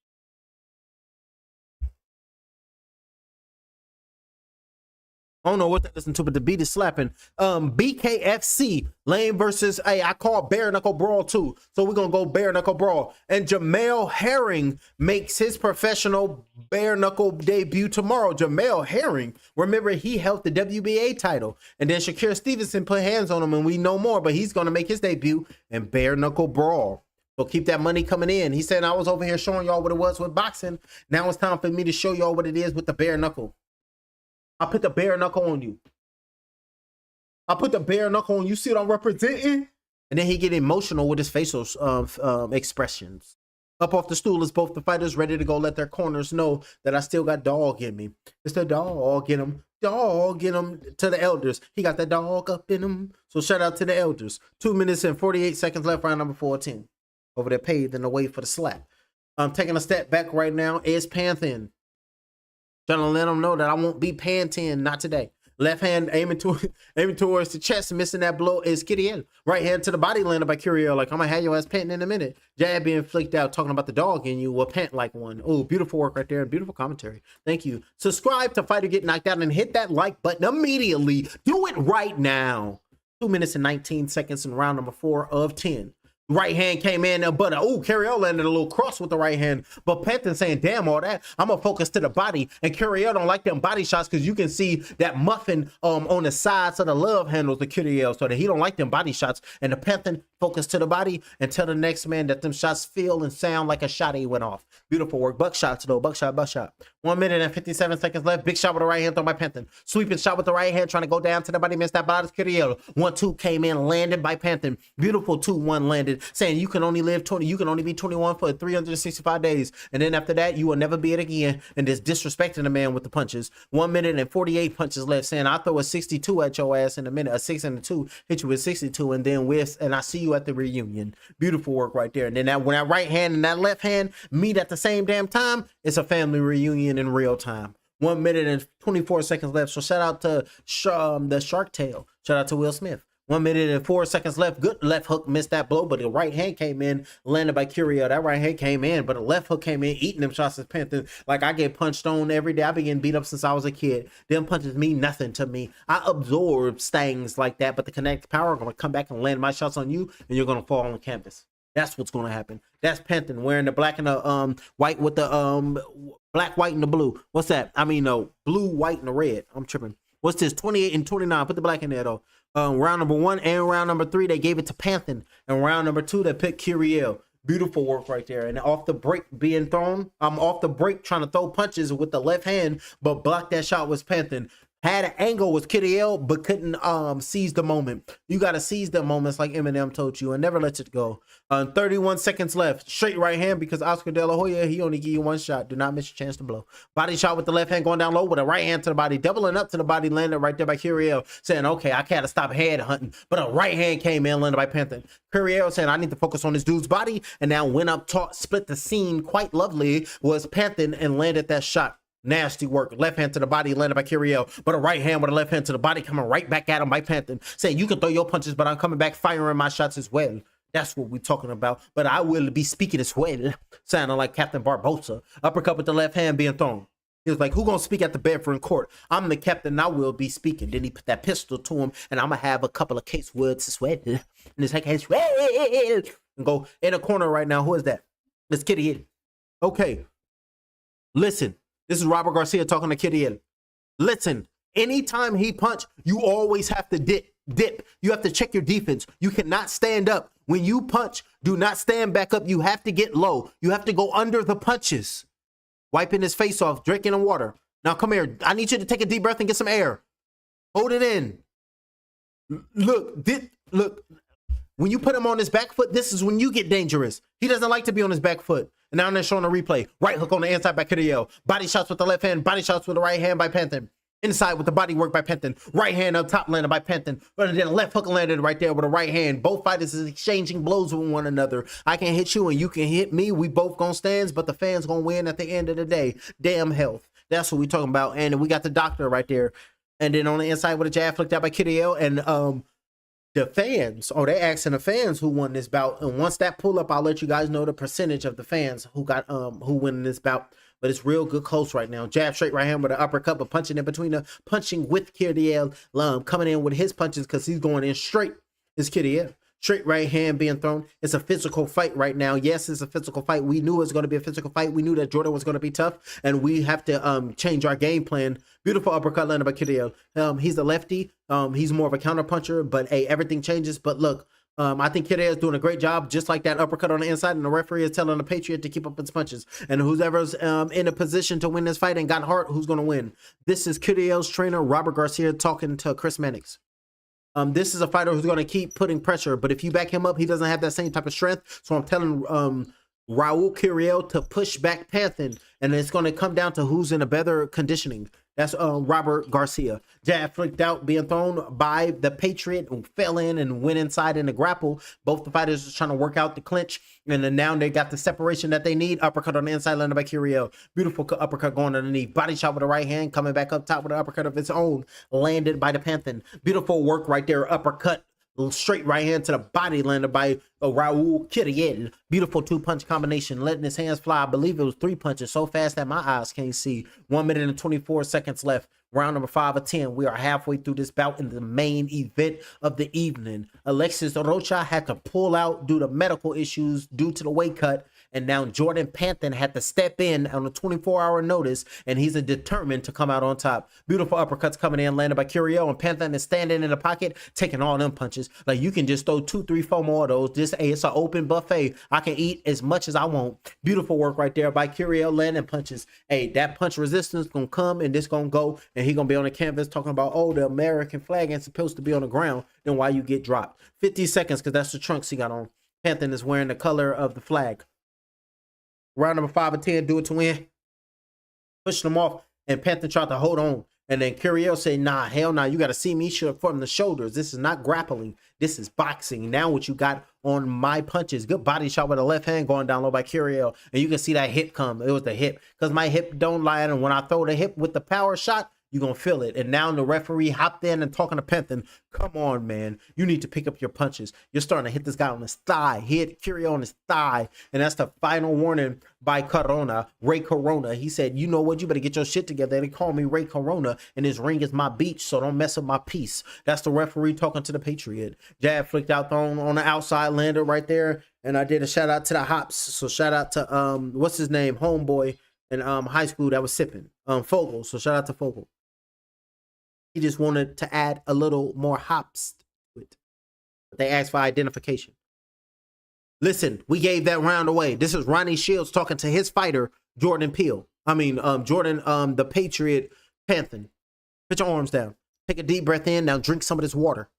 I don't know what they listen to, but the beat is slapping. BKFC, Lane versus, hey, I call bare knuckle brawl too. So we're going to go bare knuckle brawl. And Jamel Herring makes his professional bare knuckle debut tomorrow. Jamel Herring, remember he held the WBA title. And then Shakir Stevenson put hands on him and we know more, but he's going to make his debut in bare knuckle brawl. So keep that money coming in. He said, I was over here showing y'all what it was with boxing. Now it's time for me to show y'all what it is with the bare knuckle. I put the bare knuckle on you. I put the bare knuckle on you. See what I'm representing? And then he get emotional with his facial expressions. Up off the stool is both the fighters ready to go let their corners know that I still got dog in me. It's the dog in him. Dog in him to the elders. He got the dog up in him. So shout out to the elders. 2 minutes and 48 seconds left, round number 14. Over there paved in the way for the slap. I'm taking a step back right now is Panthen. Trying to let them know that I won't be Panthen, not today. Left hand aiming towards the chest, missing that blow is Curiel. Right hand to the body landed by Curiel. Like, I'm going to have your ass panting in a minute. Jab being flicked out, talking about the dog in you will pant like one. Oh, beautiful work right there and beautiful commentary. Thank you. Subscribe to Fighter Get Knocked Out and hit that like button immediately. Do it right now. 2 minutes and 19 seconds in round number 4 of 10. Right hand came in, but Curiel landed a little cross with the right hand. But Panthen saying, damn all that, I'm going to focus to the body. And Curiel don't like them body shots because you can see that muffin on the sides of the love handles the Curiel. So that he don't like them body shots. And the Panthen focus to the body and tell the next man that them shots feel and sound like a shot he went off. Beautiful work. Buckshots though. Buckshot. 1 minute and 57 seconds left. Big shot with the right hand thrown by Panthen. Sweeping shot with the right hand trying to go down to the body. Missed that body. Curiel. 1-2 came in, landed by Panthen. Beautiful 2-1 landed. Saying you can only live 20, you can only be 21 for 365 days. And then after that, you will never be it again. And just disrespecting the man with the punches. 1 minute and 48 punches left. Saying I throw a 62 at your ass in a minute. A 6 and a 2. Hit you with 62 and then and I see you at the reunion. Beautiful work right there. And then when that right hand and that left hand meet at the same damn time, it's a family reunion in real time. 1 minute and 24 seconds left. So shout out to the Shark Tale. Shout out to Will Smith. 1 minute and 4 seconds left. Good left hook, missed that blow, but the right hand came in, landed by Curiel. That right hand came in, but the left hook came in, eating them shots as Panthen. Like I get punched on every day. I've been getting beat up since I was a kid. Them punches mean nothing to me. I absorb stings like that, but the kinetic power, I'm going to come back and land my shots on you, and you're going to fall on the canvas. That's what's going to happen. That's Panthen wearing the black and the white with the black, white, and the blue. What's that? I mean, no, blue, white, and the red. I'm tripping. What's this? 28 and 29. Put the black in there, though. Round number 1 and round number 3, they gave it to Panthen. And round number 2, they picked Curiel. Beautiful work right there. And off the break being thrown, I'm off the break trying to throw punches with the left hand, but block that shot was Panthen. Had an angle with Curiel, but couldn't seize the moment. You gotta seize the moments like Eminem told you and never let it go. 31 seconds left. Straight right hand because Oscar De La Hoya, he only give you one shot. Do not miss your chance to blow. Body shot with the left hand going down low with a right hand to the body, doubling up to the body, landed right there by Curiel, saying, okay, I gotta stop head hunting. But a right hand came in, landed by Panthen. Curiel saying, I need to focus on this dude's body, and now went up top, split the scene quite lovely, was Panthen and landed that shot. Nasty work. Left hand to the body, landed by Curiel, but a right hand with a left hand to the body coming right back at him by Panthen, saying, you can throw your punches, but I'm coming back firing my shots as well. That's what we're talking about. But I will be speaking as well. Sounding like Captain Barbosa. Uppercut with the left hand being thrown. He was like, who gonna speak at the Bedford court? I'm the captain, I will be speaking. Then he put that pistol to him, and I'm gonna have a couple of case words as well. And it's like, and go in a corner right now. Who is that? It's Kitty. Okay. Listen. This is Robert Garcia talking to Curiel. Listen, anytime he punch, you always have to dip. You have to check your defense. You cannot stand up. When you punch, do not stand back up. You have to get low. You have to go under the punches. Wiping his face off, drinking the water. Now come here. I need you to take a deep breath and get some air. Hold it in. Look. When you put him on his back foot, this is when you get dangerous. He doesn't like to be on his back foot. And now they're showing a replay. Right hook on the inside by Curiel. Body shots with the left hand. Body shots with the right hand by Panthen. Inside with the body work by Panthen. Right hand up top landed by Panthen. But then left hook landed right there with a right hand. Both fighters is exchanging blows with one another. I can hit you and you can hit me. We both gonna stand, but the fans gonna win at the end of the day. Damn health. That's what we talking about. And we got the doctor right there. And then on the inside with a jab flicked out by Curiel. And the fans, they asking the fans who won this bout, and once that pull up, I'll let you guys know the percentage of the fans who got who win this bout. But it's real good close right now. Jab straight right hand with an uppercut, but punching in between the punching with Curiel, coming in with his punches because he's going in straight. Is Curiel. Straight right hand being thrown. It's a physical fight right now. Yes, it's a physical fight. We knew it was going to be a physical fight. We knew that Jordan was going to be tough, and we have to change our game plan. Beautiful uppercut landed by Curiel. He's a lefty. He's more of a counter puncher, but hey, everything changes. But look, I think Curiel is doing a great job, just like that uppercut on the inside, and the referee is telling the Patriot to keep up his punches. And whoever's in a position to win this fight and got heart, who's going to win? This is Curiel's trainer, Robert Garcia, talking to Chris Mannix. This is a fighter who's going to keep putting pressure, but if you back him up, he doesn't have that same type of strength. So I'm telling Raul Curiel to push back Panthen, and it's going to come down to who's in a better conditioning. That's Robert Garcia. Jab flicked out, being thrown by the Patriot, who fell in and went inside in the grapple. Both the fighters are trying to work out the clinch, and then now they got the separation that they need. Uppercut on the inside, landed by Curiel. Beautiful uppercut going underneath. Body shot with the right hand, coming back up top with an uppercut of its own, landed by the Panthen. Beautiful work right there. Uppercut. Straight right hand to the body, landed by Raul Curiel. Beautiful two-punch combination, letting his hands fly. I believe it was 3 punches so fast that my eyes can't see. 1 minute and 24 seconds left. Round number 5 of 10. We are halfway through this bout in the main event of the evening. Alexis Rocha had to pull out due to medical issues due to the weight cut. And now Jordan Panthen had to step in on a 24-hour notice, and he's determined to come out on top. Beautiful uppercuts coming in, landed by Curiel, and Panthen is standing in the pocket, taking all them punches. Like, you can just throw 2, 3, 4 more of those. It's an open buffet. I can eat as much as I want. Beautiful work right there by Curiel, landing punches. Hey, that punch resistance gonna come, and this gonna go, and he gonna be on the canvas talking about, oh, the American flag ain't supposed to be on the ground. Then why you get dropped? 50 seconds, because that's the trunks he got on. Panthen is wearing the color of the flag. Round number 5 of 10, do it to win. Pushing them off, and Panthen tried to hold on. And then Curiel said, nah, hell nah, you got to see me from the shoulders. This is not grappling. This is boxing. Now what you got on my punches. Good body shot with the left hand going down low by Curiel. And you can see that hip come. It was the hip. Because my hip don't lie. And when I throw the hip with the power shot, you're going to feel it. And now the referee hopped in and talking to Panthen. Come on, man. You need to pick up your punches. You're starting to hit this guy on his thigh. He hit Curiel on his thigh. And that's the final warning by Ray Corona. He said, you know what? You better get your shit together. They call me Ray Corona, and this ring is my beach, so don't mess up my peace. That's the referee talking to the Patriot. Jab flicked out on the outside, landed right there. And I did a shout out to the Hops. So shout out to, what's his name? Homeboy in high school that was sipping. Fogel. So shout out to Fogel. He just wanted to add a little more hops to it. But they asked for identification. Listen, we gave that round away. This is Ronnie Shields talking to his fighter, Jordan Peele. Jordan, the Patriot Panthen. Put your arms down. Take a deep breath in. Now drink some of this water.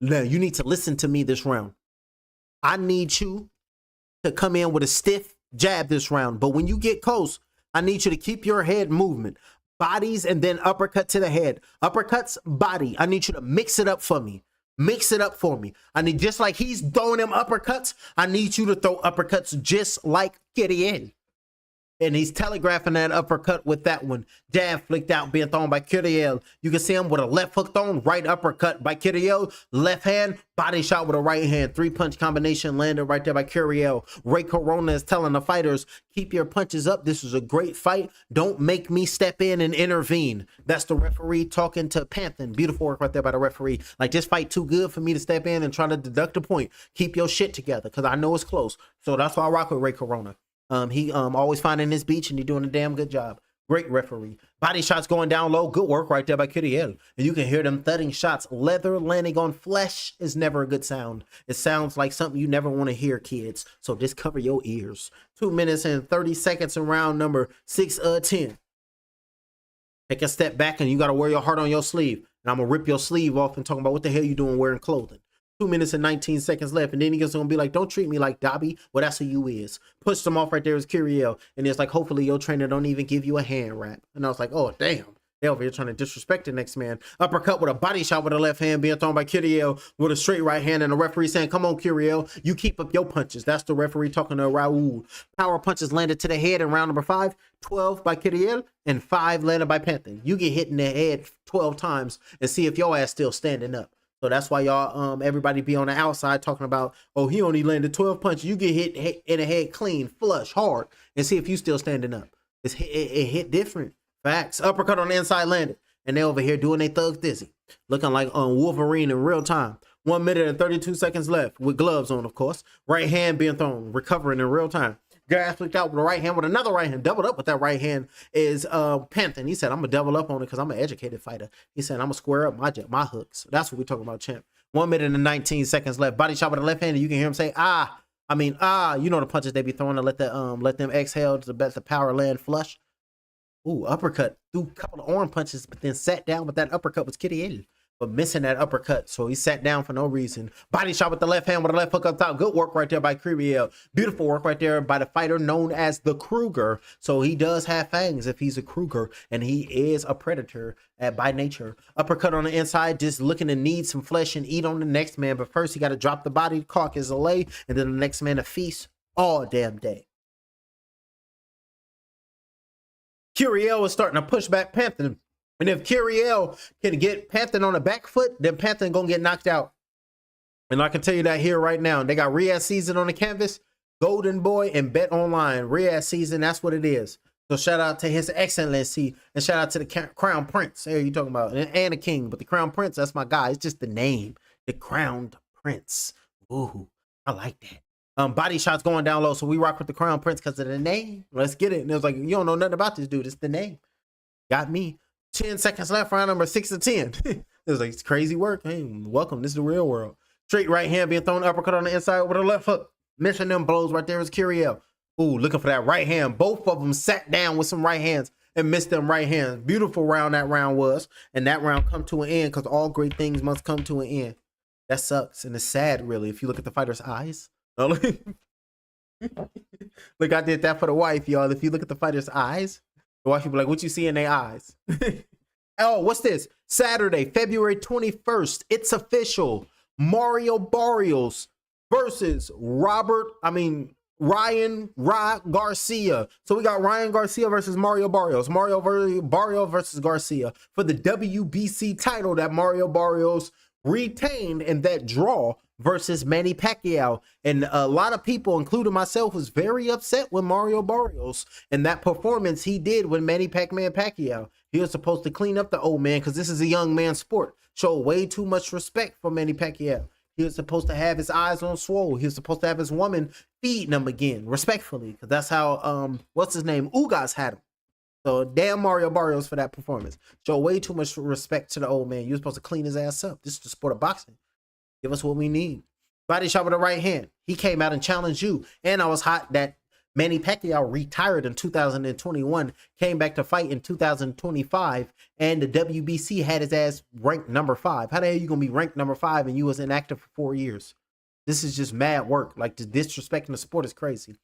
Now you need to listen to me this round. I need you to come in with a stiff jab this round. But when you get close, I need you to keep your head movement. Bodies and then uppercut to the head. Uppercuts, body. I need you to mix it up for me. Mix it up for me. I need, just like he's throwing them uppercuts, I need you to throw uppercuts just like Curiel. And he's telegraphing that uppercut with that one. Jab flicked out, being thrown by Curiel. You can see him with a left hook thrown, right uppercut by Curiel. Left hand, body shot with a right hand. 3-punch combination landed right there by Curiel. Ray Corona is telling the fighters, keep your punches up. This is a great fight. Don't make me step in and intervene. That's the referee talking to Panthen. Beautiful work right there by the referee. Like, this fight too good for me to step in and try to deduct a point. Keep your shit together, because I know it's close. So that's why I rock with Ray Corona. He always finding his beach, and he's doing a damn good job. Great referee. Body shots going down low. Good work right there by Curiel. And you can hear them thudding shots. Leather landing on flesh is never a good sound. It sounds like something you never want to hear, kids. So just cover your ears. 2 minutes and 30 seconds in round number 6 of 10. Take a step back, and you got to wear your heart on your sleeve. And I'm going to rip your sleeve off and talk about what the hell you doing wearing clothing. 2 minutes and 19 seconds left, and then he gets gonna be like, don't treat me like Dobby. Well, that's who you is. Pushed him off right there as Curiel, and it's like, hopefully your trainer don't even give you a hand wrap. And I was like, oh damn, they over here trying to disrespect the next man. Uppercut with a body shot with a left hand being thrown by Curiel with a straight right hand, and the referee saying, come on Curiel, you keep up your punches. That's the referee talking to Raul. Power punches landed to the head in round number 5, 12 by Curiel, and 5 landed by Panthen. You get hit in the head 12 times and see if your ass still standing up. So that's why y'all, everybody be on the outside talking about, oh, he only landed 12 punches. You get hit in the head clean, flush, hard, and see if you still standing up. It hit different. Facts. Uppercut on the inside landed. And they over here doing their thugs dizzy. Looking like Wolverine in real time. 1 minute and 32 seconds left with gloves on, of course. Right hand being thrown, recovering in real time. Gas flicked out with a right hand with another right hand. Doubled up with that right hand is Panthen. He said, I'm going to double up on it because I'm an educated fighter. He said, I'm going to square up my hooks. That's what we're talking about, champ. 1 minute and 19 seconds left. Body shot with the left hand, and you can hear him say, you know the punches they be throwing to let them exhale to let the power land flush. Ooh, uppercut. Threw a couple of arm punches, but then sat down with that uppercut was Curiel. But missing that uppercut, so he sat down for no reason. Body shot with the left hand with a left hook up top. Good work right there by Curiel. Beautiful work right there by the fighter known as the Kruger. So he does have fangs if he's a Kruger, and he is a predator by nature. Uppercut on the inside, just looking to need some flesh and eat on the next man. But first, he got to drop the body, carcass a lay, and then the next man to feast all damn day. Curiel is starting to push back Panthen. And if Curiel can get Panthen on the back foot, then Panthen gonna get knocked out. And I can tell you that here right now. They got Riyadh season on the canvas, Golden Boy, and Bet Online. Riyadh season, that's what it is. So shout out to His Excellency, and shout out to the Crown Prince. Hey, you talking about, and the King, but the Crown Prince, that's my guy. It's just the name, the Crowned Prince. Ooh, I like that. Body shots going down low, so we rock with the Crown Prince because of the name. Let's get it. And it was like, you don't know nothing about this dude. It's the name. Got me. 10 seconds left, round number 6 of 10. It was like, it's crazy work. Hey, welcome. This is the real world. Straight right hand being thrown, uppercut on the inside with a left hook. Missing them blows right there is Curiel. Ooh, looking for that right hand. Both of them sat down with some right hands and missed them right hands. Beautiful round that round was. And that round come to an end because all great things must come to an end. That sucks. And it's sad, really, if you look at the fighter's eyes. Look, I did that for the wife, y'all. If you look at the fighter's eyes, the wife will be like, what you see in their eyes? Oh, what's this? Saturday, February 21st. It's official. Mario Barrios versus Ryan Garcia. So we got Ryan Garcia versus Mario Barrios. Barrios versus Garcia for the WBC title that Mario Barrios retained in that draw versus Manny Pacquiao. And a lot of people, including myself, was very upset with Mario Barrios and that performance he did with Manny Pacquiao. He was supposed to clean up the old man because this is a young man's sport. Show way too much respect for Manny Pacquiao. He was supposed to have his eyes on swole. He was supposed to have his woman feeding him again, respectfully, because that's how what's his name, Ugas had him. So damn Mario Barrios for that performance. Show way too much respect to the old man. You're supposed to clean his ass up. This is the sport of boxing. Give us what we need. Body shot with the right hand. He came out and challenged you. And I was hot that Manny Pacquiao retired in 2021, came back to fight in 2025, and the WBC had his ass ranked number 5. How the hell you gonna be ranked number 5 and you was inactive for 4 years? This is just mad work. Like, the disrespecting the sport is crazy.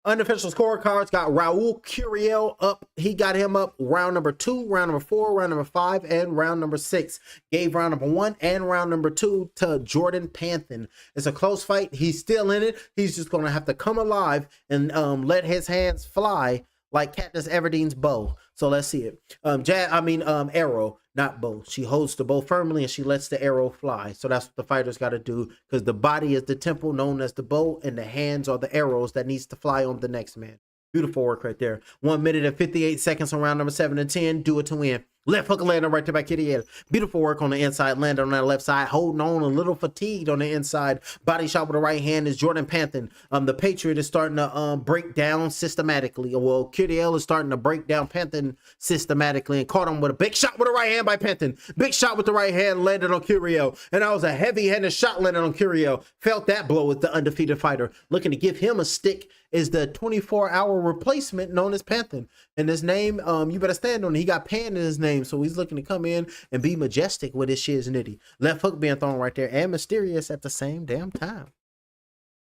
Unofficial scorecards got Raul Curiel up. He got him up round number 2, round number 4, round number 5, and round number 6. Gave round number 1 and round number 2 to Jordan Panthen. It's a close fight. He's still in it. He's just going to have to come alive and let his hands fly like Katniss Everdeen's bow. So let's see it. Arrow, not bow. She holds the bow firmly and she lets the arrow fly. So that's what the fighters got to do, because the body is the temple known as the bow, and the hands are the arrows that needs to fly on the next man. Beautiful work right there. 1 minute and 58 seconds on round number 7 and 10. Do it to win. Left hook landing right there by Curiel. Beautiful work on the inside, landing on that left side, holding on, a little fatigued on the inside. Body shot with the right hand is Jordan Panthen. The Patriot is starting to break down systematically. Well, Curiel is starting to break down Panthen systematically, and caught him with a big shot with the right hand by Panthen. Big shot with the right hand landed on Curiel, and that was a heavy-handed shot landed on Curiel. Felt that blow with the undefeated fighter. Looking to give him a stick is the 24-hour replacement known as Panthen. And his name, you better stand on it. He got Pan in his name, so he's looking to come in and be majestic with his shiznitty. Left hook being thrown right there, and mysterious at the same damn time.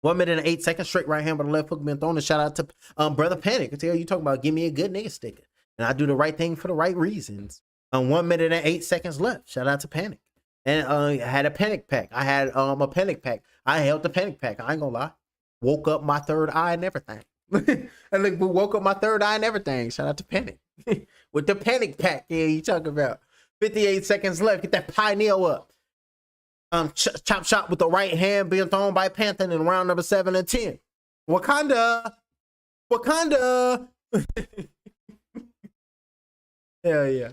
1 minute and 8 seconds, straight right hand with the left hook being thrown. And shout out to Brother Panic. I tell you talking about, give me a good nigga sticker, and I do the right thing for the right reasons. 1 minute and 8 seconds left. Shout out to Panic. And I had a panic pack. I had a panic pack. I held the panic pack. I ain't gonna lie. Woke up my third eye and everything. And like, we woke up my third eye and everything. Shout out to Panic. With the panic pack, yeah, you talking about. 58 seconds left. Get that pineal up. Chop shot with the right hand being thrown by Panthen in round number 7 and 10. Wakanda. Hell yeah.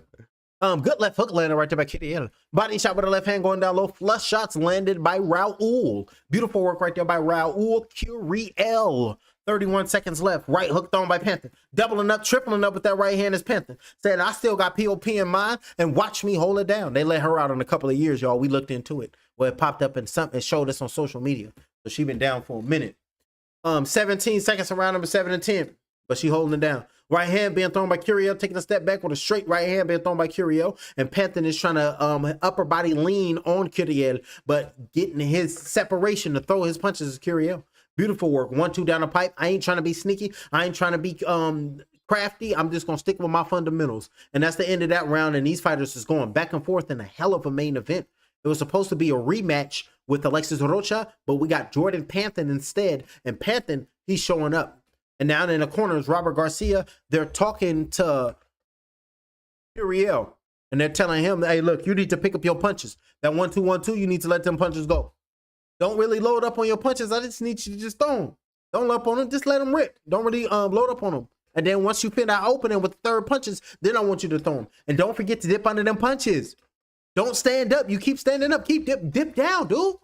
Good left hook landed right there by Curiel. Body shot with the left hand going down low. Flush shots landed by Raul. Beautiful work right there by Raul Curiel. 31 seconds left. Right hook thrown by Panthen. Doubling up, tripling up with that right hand is Panthen. Said, I still got POP in mind, and watch me hold it down. They let her out in a couple of years, y'all. We looked into it. Well, it popped up in something and showed us on social media. So she been down for a minute. 17 seconds around number 7 and 10. But she holding it down. Right hand being thrown by Curiel, taking a step back with a straight right hand being thrown by Curiel. And Panthen is trying to upper body lean on Curiel, but getting his separation to throw his punches is Curiel. Beautiful work. 1-2 down the pipe. I ain't trying to be sneaky. I ain't trying to be crafty. I'm just going to stick with my fundamentals. And that's the end of that round. And these fighters is going back and forth in a hell of a main event. It was supposed to be a rematch with Alexis Rocha, but we got Jordan Panthen instead. And Panthen, he's showing up. And down in the corner is Robert Garcia. They're talking to Curiel, and they're telling him, hey, look, you need to pick up your punches. That 1-2-1-2, you need to let them punches go. Don't really load up on your punches. I just need you to just throw them. Don't load up on them. Just let them rip. Don't really load up on them. And then once you pin that opening with the third punches, then I want you to throw them. And don't forget to dip under them punches. Don't stand up. You keep standing up. Keep dip down, dude.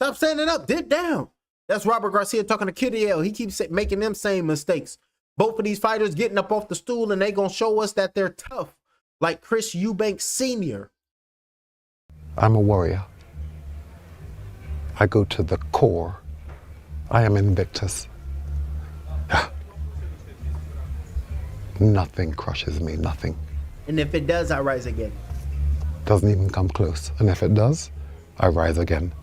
Stop standing up. Dip down. That's Robert Garcia talking to Curiel. He keeps making them same mistakes. Both of these fighters getting up off the stool, and they going to show us that they're tough, like Chris Eubanks Sr. I'm a warrior. I go to the core. I am Invictus. Nothing crushes me, nothing. And if it does, I rise again. Doesn't even come close. And if it does, I rise again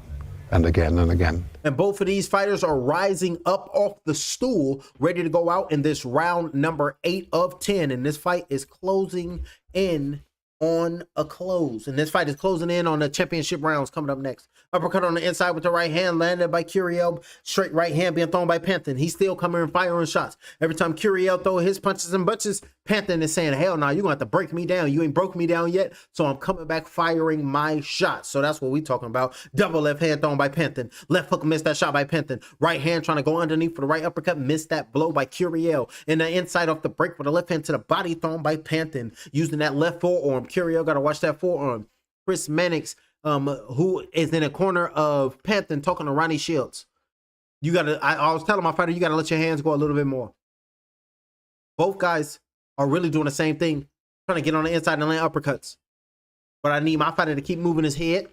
and again and again. And both of these fighters are rising up off the stool, ready to go out in this round number 8 of 10. And this fight is closing in on a close. And this fight is closing in on the championship rounds coming up next. Uppercut on the inside with the right hand, landed by Curiel. Straight right hand being thrown by Panthen. He's still coming and firing shots. Every time Curiel throw his punches and bunches, Panthen is saying, hell no, you're going to have to break me down. You ain't broke me down yet, so I'm coming back firing my shots. So that's what we talking about. Double left hand thrown by Panthen. Left hook missed that shot by Panthen. Right hand trying to go underneath for the right uppercut. Missed that blow by Curiel. And the inside off the break with the left hand to the body thrown by Panthen. Using that left forearm. Curiel got to watch that forearm. Chris Mannix, who is in a corner of Panthen, talking to Ronnie Shields. You got to, I was telling my fighter, you got to let your hands go a little bit more. Both guys are really doing the same thing, trying to get on the inside and land uppercuts. But I need my fighter to keep moving his head.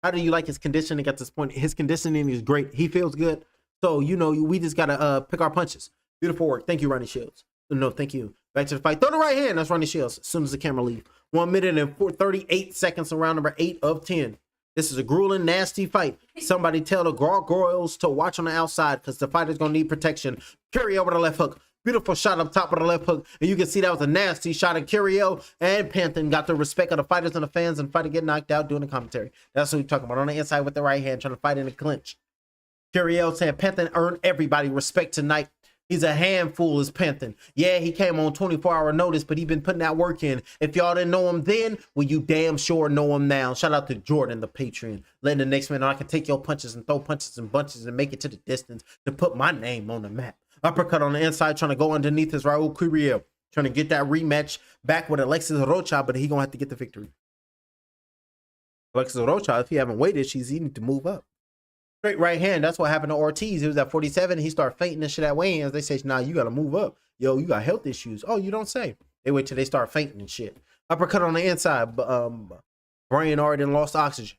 How do you like his conditioning at this point? His conditioning is great. He feels good. So, you know, we just got to pick our punches. Beautiful work. Thank you, Ronnie Shields. No, thank you. Back to the fight. Throw the right hand. That's Ronnie Shields. As soon as the camera leaves. 1 minute and 38 seconds on round number 8 of 10. This is a grueling, nasty fight. Somebody tell the gargoyles to watch on the outside because the fighter's going to need protection. Curiel with the left hook. Beautiful shot up top of the left hook. And you can see that was a nasty shot. And Curiel and Panthen got the respect of the fighters and the fans, and fighter get knocked out doing the commentary. That's what we're talking about. On the inside with the right hand, trying to fight in the clinch. Curiel saying Panthen earned everybody respect tonight. He's a handful, is Panthen. Yeah, he came on 24-hour notice, but he been putting that work in. If y'all didn't know him then, well, you damn sure know him now. Shout out to Jordan, the Patreon. Letting the next man know I can take your punches and throw punches and bunches and make it to the distance to put my name on the map. Uppercut on the inside, trying to go underneath his Raul Curiel. Trying to get that rematch back with Alexis Rocha, but he going to have to get the victory. Alexis Rocha, if he haven't waited, he need to move up. Straight right hand. That's what happened to Ortiz. He was at 47. He started fainting and shit at weigh-ins. They say, nah, you got to move up. Yo, you got health issues. Oh, you don't say. They wait till they start fainting and shit. Uppercut on the inside. Brain already lost oxygen.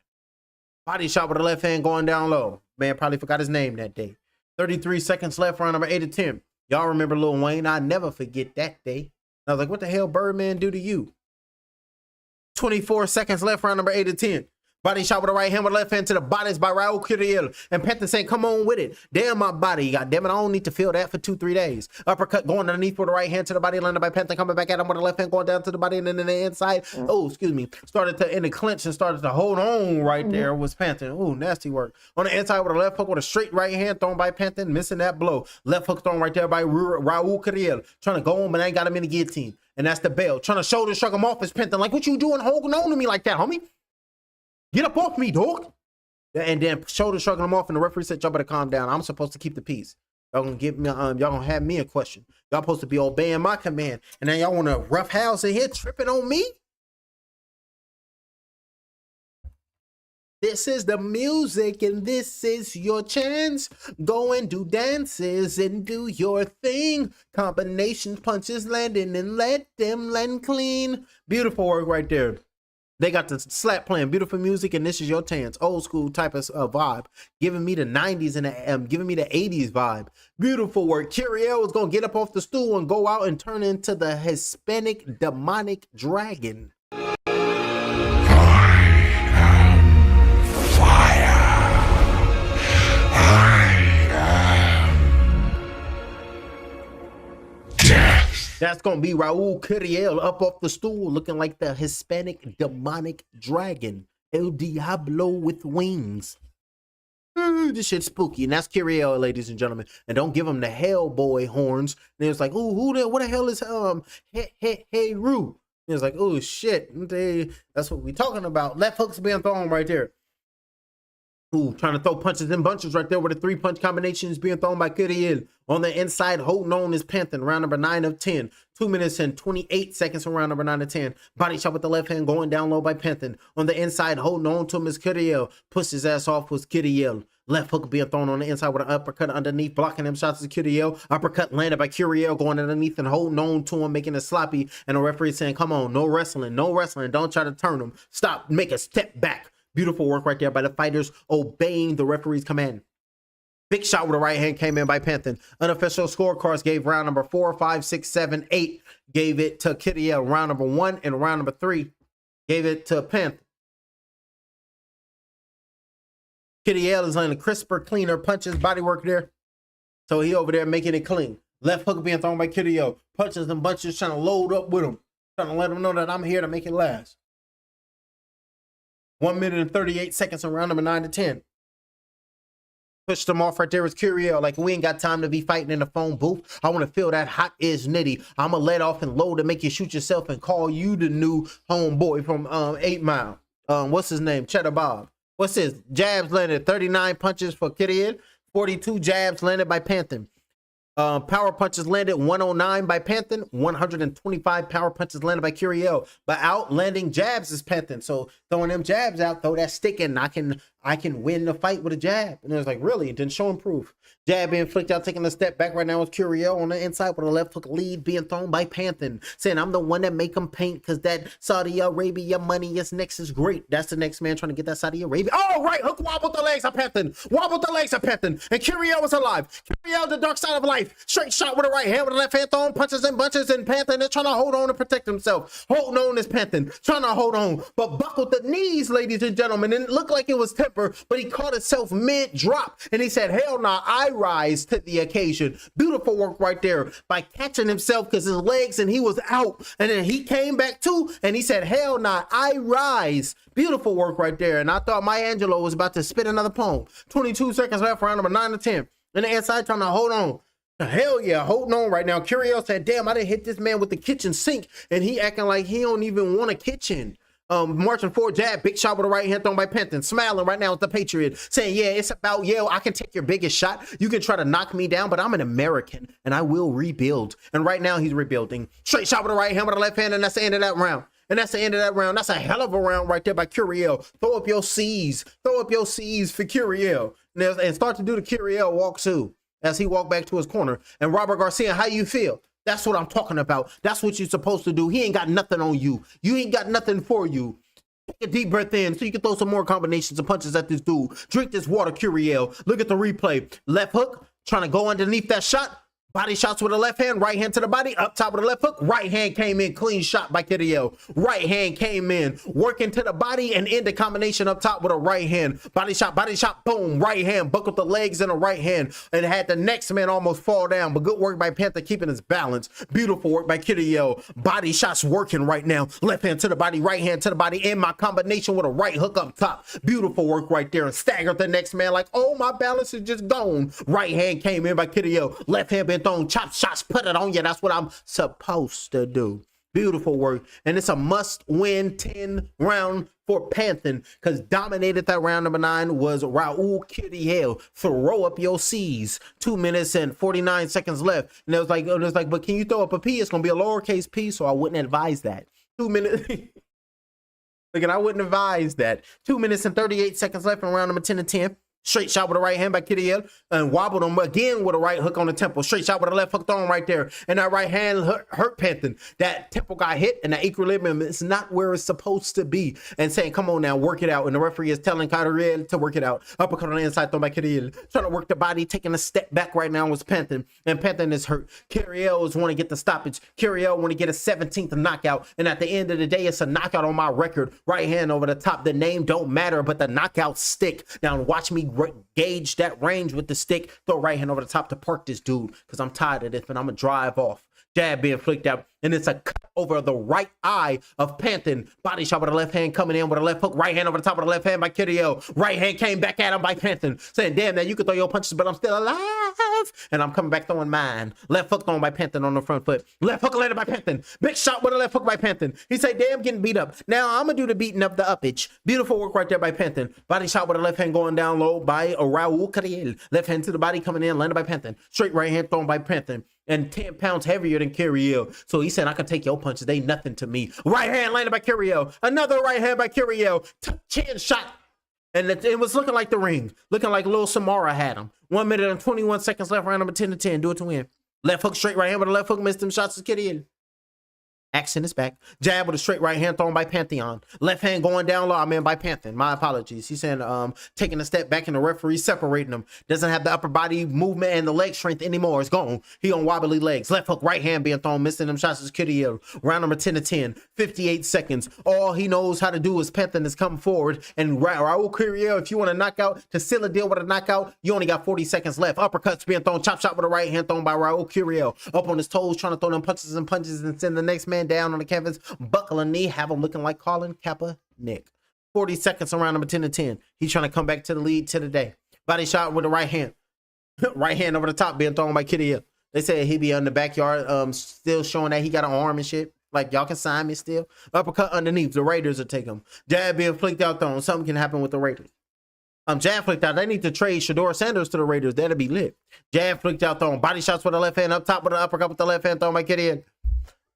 Body shot with the left hand going down low. Man probably forgot his name that day. 33 seconds left, round number 8 of 10. Y'all remember Lil Wayne? I never forget that day. I was like, what the hell Birdman do to you? 24 seconds left, round number 8 of 10. Body shot with the right hand with the left hand to the bodies by Raul Curiel. And Panthen saying, come on with it. Damn my body. God damn it. I don't need to feel that for 2-3 days. Uppercut going underneath with the right hand to the body, landed by Panthen, coming back at him with the left hand going down to the body and then in the inside. Oh, excuse me. Started to in the clinch and started to hold on right there was Panthen. Oh, nasty work. On the inside with a left hook with a straight right hand thrown by Panthen, missing that blow. Left hook thrown right there by Raul Curiel. Trying to go on, but I ain't got him in the guillotine. And that's the bell. Trying to shoulder shrug him off as Panthen. Like, what you doing holding on to me like that, homie? Get up off me, dog. And then shoulder shrugging him off, and the referee said, y'all better calm down. I'm supposed to keep the peace. Y'all gonna give me y'all gonna have me a question. Y'all supposed to be obeying my command. And then y'all wanna rough house in here tripping on me? This is the music and this is your chance. Go and do dances and do your thing. Combinations, punches landing and let them land clean. Beautiful work right there. They got the slap playing beautiful music, and this is your chance. Old school type of vibe, giving me the 90s and giving me the 80s vibe. Beautiful work. Curiel was gonna get up off the stool and go out and turn into the Hispanic demonic dragon. That's going to be Raul Curiel up off the stool looking like the Hispanic demonic dragon. El Diablo with wings. This shit's spooky. And that's Curiel, ladies and gentlemen. And don't give him the Hellboy horns. And it's like, ooh, what the hell is hey Roo? And it's like, oh shit. That's what we talking about. Left hooks being thrown right there. Ooh, trying to throw punches and bunches right there with the 3-punch combinations being thrown by Curiel. On the inside, holding on is Panthen, round number 9 of 10. 2 minutes and 28 seconds from round number 9 of 10. Body shot with the left hand going down low by Panthen. On the inside, holding on to him is Curiel. Pushed his ass off was Curiel. Left hook being thrown on the inside with an uppercut underneath, blocking them shots to Curiel. Uppercut landed by Curiel, going underneath and holding on to him, making it sloppy. And the referee saying, come on, no wrestling, no wrestling. Don't try to turn him. Stop, make a step back. Beautiful work right there by the fighters obeying the referee's command. Big shot with the right hand came in by Panthen. Unofficial scorecards gave round number 4, 5, 6, 7, 8. Gave it to Curiel. Round number 1 and round number 3 gave it to Panthen. Curiel is landing crisper, cleaner punches, body work there. So he over there making it clean. Left hook being thrown by Curiel. Punches and bunches trying to load up with him. Trying to let him know that I'm here to make it last. 1 minute and 38 seconds on round number 9 to 10. Pushed him off right there with Curiel. Like, we ain't got time to be fighting in the phone booth. I want to feel that hot is nitty. I'm going to let off and load to make you shoot yourself and call you the new homeboy from 8 Mile. What's his name? Cheddar Bob. What's his? Jabs landed 39 punches for Curiel. 42 jabs landed by Panthen. Power punches landed 109 by Panthen. 125 power punches landed by Curiel. But out landing jabs is Panthen. So throwing them jabs out, throw that stick and knocking I can win the fight with a jab. And it was like, really? Then show him proof. Jab being flicked out, taking a step back right now with Curiel on the inside with a left hook lead being thrown by Panthen, saying, I'm the one that make him paint because that Saudi Arabia money is next is great. That's the next man trying to get that Saudi Arabia. Oh, right. Hook wobble the legs of Panthen. Wobble the legs of Panthen. And Curiel was alive. Curiel, the dark side of life. Straight shot with the right hand with the left hand throwing punches and bunches. And Panthen is trying to hold on to protect himself. Holding on is Panthen. Trying to hold on. But buckled the knees, ladies and gentlemen. And it looked like it was temper, but he caught himself mid-drop. And he said, hell nah, I rise to the occasion. Beautiful work right there by catching himself because his legs and he was out. And then he came back too and he said, hell nah, I rise. Beautiful work right there. And I thought Maya Angelou was about to spit another poem. 22 seconds left, round number 9 to 10. And the inside trying to hold on. Hell yeah, holding on right now. Curiel said, damn, I didn't hit this man with the kitchen sink. And he acting like he don't even want a kitchen. Marching forward, jab, big shot with the right hand thrown by Panthen, smiling right now with the Patriot, saying, yeah, it's about, yeah, I can take your biggest shot. You can try to knock me down, but I'm an American and I will rebuild. And right now he's rebuilding. Straight shot with the right hand with the left hand, and that's the end of that round. And that's the end of that round. That's a hell of a round right there by Curiel. Throw up your C's. Throw up your C's for Curiel. And start to do the Curiel walk too, as he walked back to his corner. And Robert Garcia, how you feel? That's what I'm talking about. That's what you're supposed to do. He ain't got nothing on you. You ain't got nothing for you. Take a deep breath in so you can throw some more combinations of punches at this dude. Drink this water, Curiel. Look at the replay. Left hook, trying to go underneath that shot. Body shots with the left hand, right hand to the body, up top with the left hook. Right hand came in, clean shot by Curiel. Right hand came in, working to the body and in the combination up top with a right hand. Body shot, boom, right hand, buckled the legs in the right hand and had the next man almost fall down. But good work by Panther keeping his balance. Beautiful work by Curiel. Body shots working right now. Left hand to the body, right hand to the body in my combination with a right hook up top. Beautiful work right there and staggered the next man like, oh, my balance is just gone. Right hand came in by Curiel. Left hand been thrown, chop shots, put it on you. That's what I'm supposed to do. Beautiful work. And it's a must-win 10 round for Panthen because dominated that round number 9 was Raul Curiel. Throw up your C's. 2 minutes and 49 seconds left. And it was like, but can you throw up a P? It's going to be a lowercase p, so I wouldn't advise that. 2 minutes. Look, and I wouldn't advise that. 2 minutes and 38 seconds left in round number 10 and 10. Straight shot with a right hand by Curiel and wobbled him again with a right hook on the temple. Straight shot with a left hook thrown right there. And that right hand hurt Panthen. That temple got hit and that equilibrium is not where it's supposed to be. And saying, come on now, work it out. And the referee is telling Curiel to work it out. Uppercut on the inside thrown by Curiel. Trying to work the body, taking a step back right now was Panthen. And Panthen is hurt. Curiel is want to get the stoppage. Curiel want to get a 17th knockout. And at the end of the day, it's a knockout on my record. Right hand over the top. The name don't matter, but the knockout stick. Now watch me gauge that range with the stick. Throw right hand over the top to park this dude because I'm tired of this and I'm gonna drive off. Jab being flicked out and it's a cut over the right eye of Panthen. Body shot with the left hand coming in with a left hook. Right hand over the top of the left hand by Curiel. Right hand came back at him by Panthen, saying, damn, man, you can throw your punches, but I'm still alive. And I'm coming back throwing mine. Left hook thrown by Panthen on the front foot. Left hook landed by Panthen. Big shot with a left hook by Panthen. He said, damn, getting beat up. Now I'm going to do the beating up the uppage. Beautiful work right there by Panthen. Body shot with the left hand going down low by Raul Curiel. Left hand to the body coming in, landed by Panthen. Straight right hand thrown by Panthen. And 10 pounds heavier than Curiel. So he said, I can take your punches. They nothing to me. Right hand landed by Curiel. Another right hand by Curiel. Chin shot. And it was looking like the ring. Looking like Lil Samara had him. 1 minute and 21 seconds left. Round number 10 to 10. Do it to win. Left hook, straight right hand with a left hook. Missed them shots to Curiel. Action is back. Jab with a straight right hand thrown by Pantheon. Left hand going down low. I mean by Panthen. My apologies. He's saying taking a step back and the referee separating him. Doesn't have the upper body movement and the leg strength anymore. It's gone. He on wobbly legs. Left hook, right hand being thrown. Missing them shots is Curiel. Round number 10 to 10. 58 seconds. All he knows how to do is Panthen is come forward. And Raul Curiel, if you want to knock out, to seal a deal with a knockout, you only got 40 seconds left. Uppercuts being thrown. Chop shot with a right hand thrown by Raul Curiel. Up on his toes, trying to throw them punches and send the next man down on the canvas. Buckle a knee, have him looking like Colin Kaepernick. 40 seconds around number 10 to 10. He's trying to come back to the lead to the day. Body shot with the right hand. Right hand over the top being thrown by Curiel. They said he be on the backyard, still showing that he got an arm and shit. Like, y'all can sign me still. Uppercut underneath. The Raiders will take him. Jab being flicked out thrown. Something can happen with the Raiders. Jab flicked out. They need to trade Shador Sanders to the Raiders. That'll be lit. Jab flicked out thrown. Body shots with the left hand up top with the uppercut with the left hand thrown by Curiel.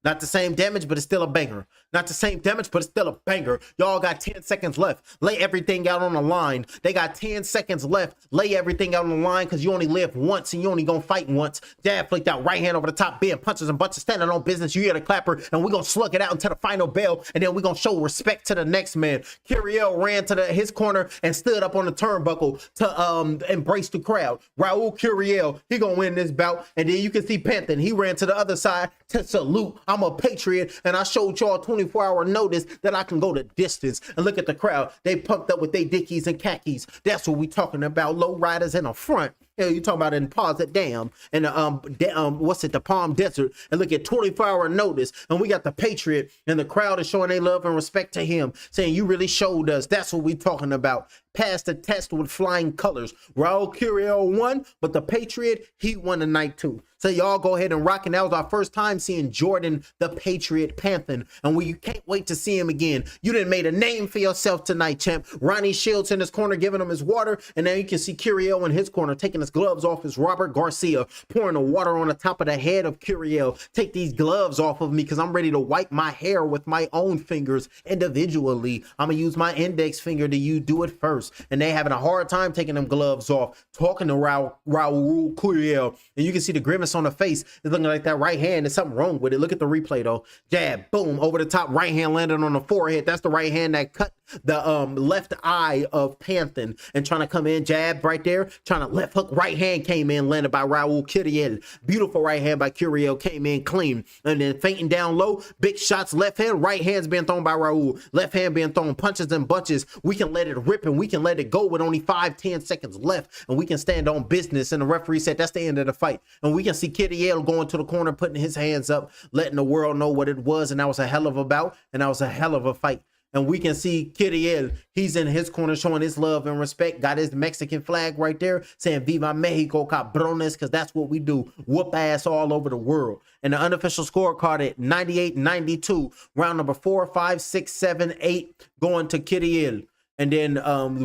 Not the same damage, but it's still a banger. Not the same damage, but it's still a banger. Y'all got 10 seconds left. Lay everything out on the line. They got 10 seconds left. Lay everything out on the line because you only live once and you only gonna fight once. Jab flicked out, right hand over the top, being punches and bunches, standing on business. You hear the clapper, and we're gonna slug it out until the final bell, and then we're gonna show respect to the next man. Curiel ran to his corner and stood up on the turnbuckle to embrace the crowd. Raul Curiel, he gonna win this bout, and then you can see Panthen. He ran to the other side to salute. I'm a patriot, and I showed y'all 24-hour notice that I can go the distance. And look at the crowd. They pumped up with their dickies and khakis. That's what we talking about. Low riders in the front. Yeah, you talking about in Panthen Dam and the Palm Desert, and look at 24-hour notice, and we got the Patriot, and the crowd is showing their love and respect to him, saying you really showed us. That's what we talking about. Passed the test with flying colors. Raul Curiel won, but the Patriot, he won the night too. So y'all go ahead and rock, and that was our first time seeing Jordan the Patriot Panthen, and we can't wait to see him again. You done made a name for yourself tonight, champ. Ronnie Shields in his corner giving him his water, and now you can see Curiel in his corner taking his gloves off as Robert Garcia, pouring the water on the top of the head of Curiel. Take these gloves off of me because I'm ready to wipe my hair with my own fingers individually. I'm gonna use my index finger to you do it first, and they having a hard time taking them gloves off, talking to Raul Curiel, and you can see the grimace on the face. It's looking like that right hand. There's something wrong with it. Look at the replay though. Jab, boom, over the top, right hand landed on the forehead. That's the right hand that cut the left eye of Panthen, and trying to come in, jab right there, trying to left hook, right hand came in, landed by Raul Curiel. Beautiful right hand by Curiel, came in clean, and then fainting down low, big shots, left hand, right hand's being thrown by Raul, left hand being thrown, punches and bunches. We can let it rip and we can let it go with only 5-10 seconds left, and we can stand on business. And the referee said that's the end of the fight, and we can see Curiel going to the corner, putting his hands up, letting the world know what it was, and that was a hell of a bout, and that was a hell of a fight. And we can see Curiel, he's in his corner showing his love and respect, got his Mexican flag right there saying Viva Mexico, cabrones, because that's what we do, whoop ass all over the world. And the unofficial scorecard at 98-92, round number 4, 5, 6, 7, 8 going to Curiel. And then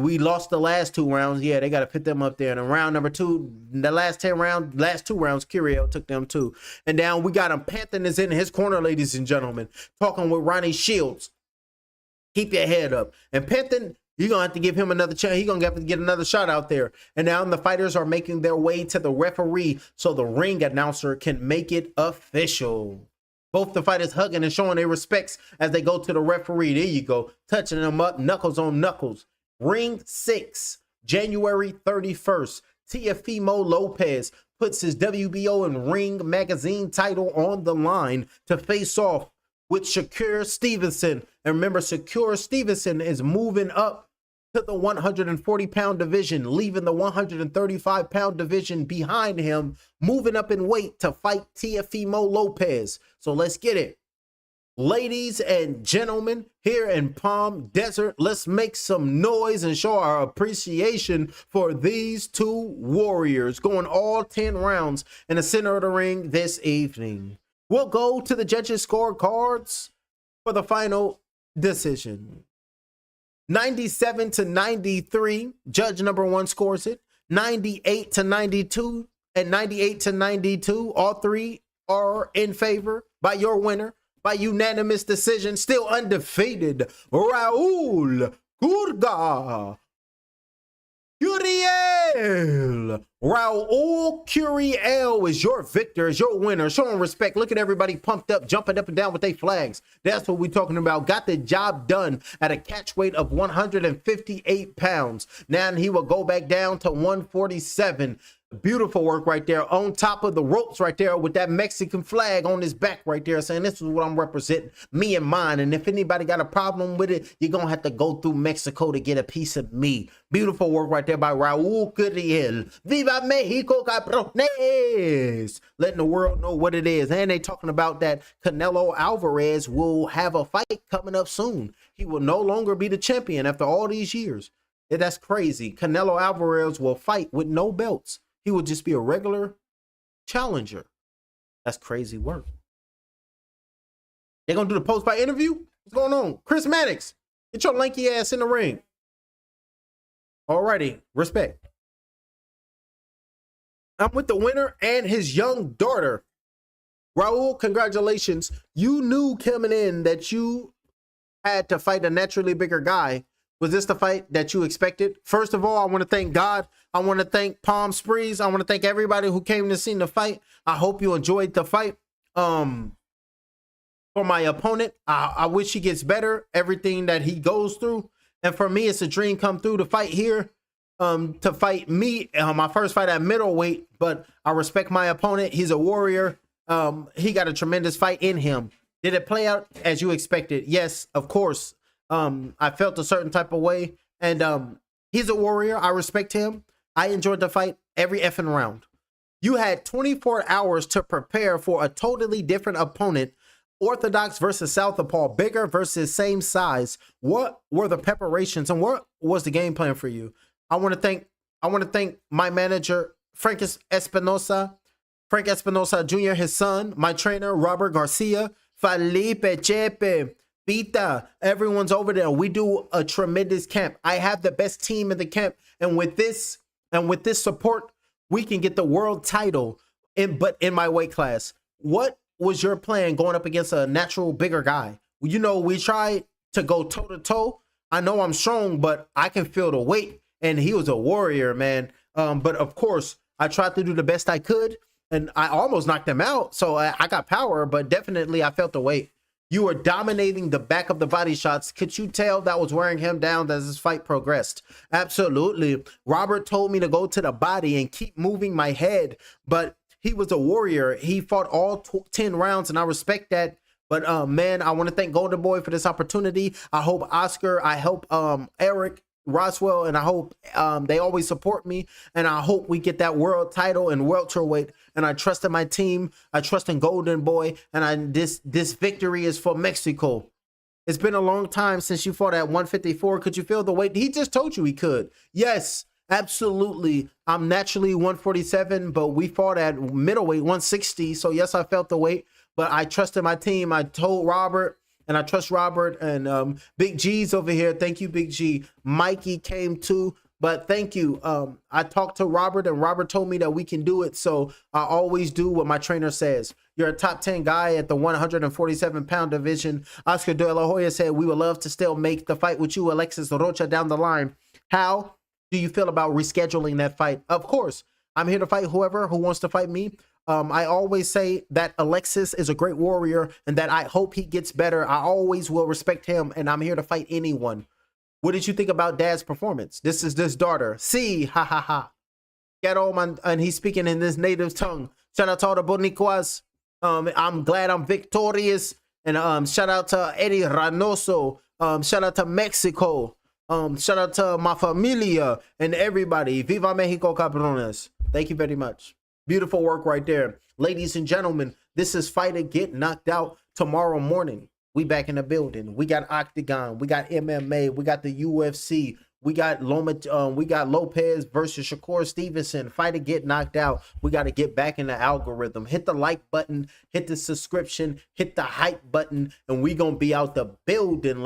we lost the last 2 rounds. Yeah, they got to put them up there. And in round number 2, the last 2 rounds, Curiel took them too. And down we got him. Panthen is in his corner, ladies and gentlemen, talking with Ronnie Shields. Keep your head up. And Panthen, you're going to have to give him another chance. He's going to have to get another shot out there. And now the fighters are making their way to the referee so the ring announcer can make it official. Both the fighters hugging and showing their respects as they go to the referee. There you go. Touching them up, knuckles on knuckles. Ring 6, January 31st. Teofimo Lopez puts his WBO and Ring magazine title on the line to face off with Shakur Stevenson. And remember, Shakur Stevenson is moving up to the 140-pound division, leaving the 135-pound division behind him, moving up in weight to fight Teofimo Lopez. So let's get it. Ladies and gentlemen, here in Palm Desert, let's make some noise and show our appreciation for these 2 warriors going all 10 rounds in the center of the ring this evening. We'll go to the judges' scorecards for the final decision. 97-93, judge number 1 scores it. 98-92 and 98-92, all 3 are in favor by your winner by unanimous decision, still undefeated, Raul Curiel. Raul Curiel is your victor, is your winner. Showing respect. Look at everybody pumped up, jumping up and down with their flags. That's what we're talking about. Got the job done at a catch weight of 158 pounds. Now he will go back down to 147. Beautiful work right there on top of the ropes right there with that Mexican flag on his back right there, saying this is what I'm representing, me and mine. And if anybody got a problem with it, you're going to have to go through Mexico to get a piece of me. Beautiful work right there by Raul Curiel. Viva Mexico, cabrones. Letting the world know what it is. And they talking about that Canelo Alvarez will have a fight coming up soon. He will no longer be the champion after all these years. That's crazy. Canelo Alvarez will fight with no belts. He would just be a regular challenger. That's crazy work. They're going to do the post-fight interview? What's going on? Chris Maddox, get your lanky ass in the ring. Alrighty, respect. I'm with the winner and his young daughter. Raul, congratulations. You knew coming in that you had to fight a naturally bigger guy. Was this the fight that you expected? First of all, I want to thank God. I want to thank Palm Springs. I want to thank everybody who came to see the fight. I hope you enjoyed the fight. For my opponent, I wish he gets better, everything that he goes through. And for me, it's a dream come through to fight here, to fight me, my first fight at middleweight. But I respect my opponent. He's a warrior. He got a tremendous fight in him. Did it play out as you expected? Yes, of course. I felt a certain type of way. And he's a warrior. I respect him. I enjoyed the fight every effing round. You had 24 hours to prepare for a totally different opponent. Orthodox versus Southpaw, bigger versus same size. What were the preparations and what was the game plan for you? I want to thank my manager, Frank Espinosa Jr., his son, my trainer, Robert Garcia, Felipe, Chepe, Pita. Everyone's over there. We do a tremendous camp. I have the best team in the camp. And with this support, we can get the world title in my weight class. What was your plan going up against a natural bigger guy? You know, we tried to go toe to toe. I know I'm strong, but I can feel the weight, and he was a warrior, man. But of course, I tried to do the best I could, and I almost knocked him out. So I got power, but definitely I felt the weight. You were dominating the back of the body shots. Could you tell that was wearing him down as this fight progressed? Absolutely. Robert told me to go to the body and keep moving my head, but he was a warrior. He fought all 10 rounds, and I respect that. But man, I want to thank Golden Boy for this opportunity. I hope Oscar, I hope Eric Roswell, and I hope they always support me. And I hope we get that world title in welterweight. And I trust in my team. I trust in Golden Boy. And this victory is for Mexico. It's been a long time since you fought at 154. Could you feel the weight? He just told you he could. Yes. Absolutely. I'm naturally 147, but we fought at middleweight 160. So yes, I felt the weight, but I trusted my team. I told Robert, and I trust Robert, and Big G's over here. Thank you, Big G. Mikey came too, but thank you. I talked to Robert, and Robert told me that we can do it. So I always do what my trainer says. You're a top 10 guy at the 147-pound division. Oscar De La Hoya said, we would love to still make the fight with you, Alexis Rocha, down the line. How do you feel about rescheduling that fight? Of course, I'm here to fight whoever who wants to fight me. I always say that Alexis is a great warrior and that I hope he gets better. I always will respect him, and I'm here to fight anyone. What did you think about Dad's performance? This is his daughter. See, ha ha ha. Ghetto man, and he's speaking in his native tongue. Shout out to all the Boniquas. I'm glad I'm victorious. And shout out to Eddie Reynoso. Shout out to Mexico. Shout out to my familia and everybody. Viva Mexico, cabrones. Thank you very much. Beautiful work right there. Ladies and gentlemen, this is Fight or Get Knocked Out tomorrow morning. We back in the building. We got Octagon. We got MMA. We got the UFC. We got Lopez versus Shakur Stevenson. Fight or Get Knocked Out. We got to get back in the algorithm. Hit the like button. Hit the subscription. Hit the hype button. And we going to be out the building.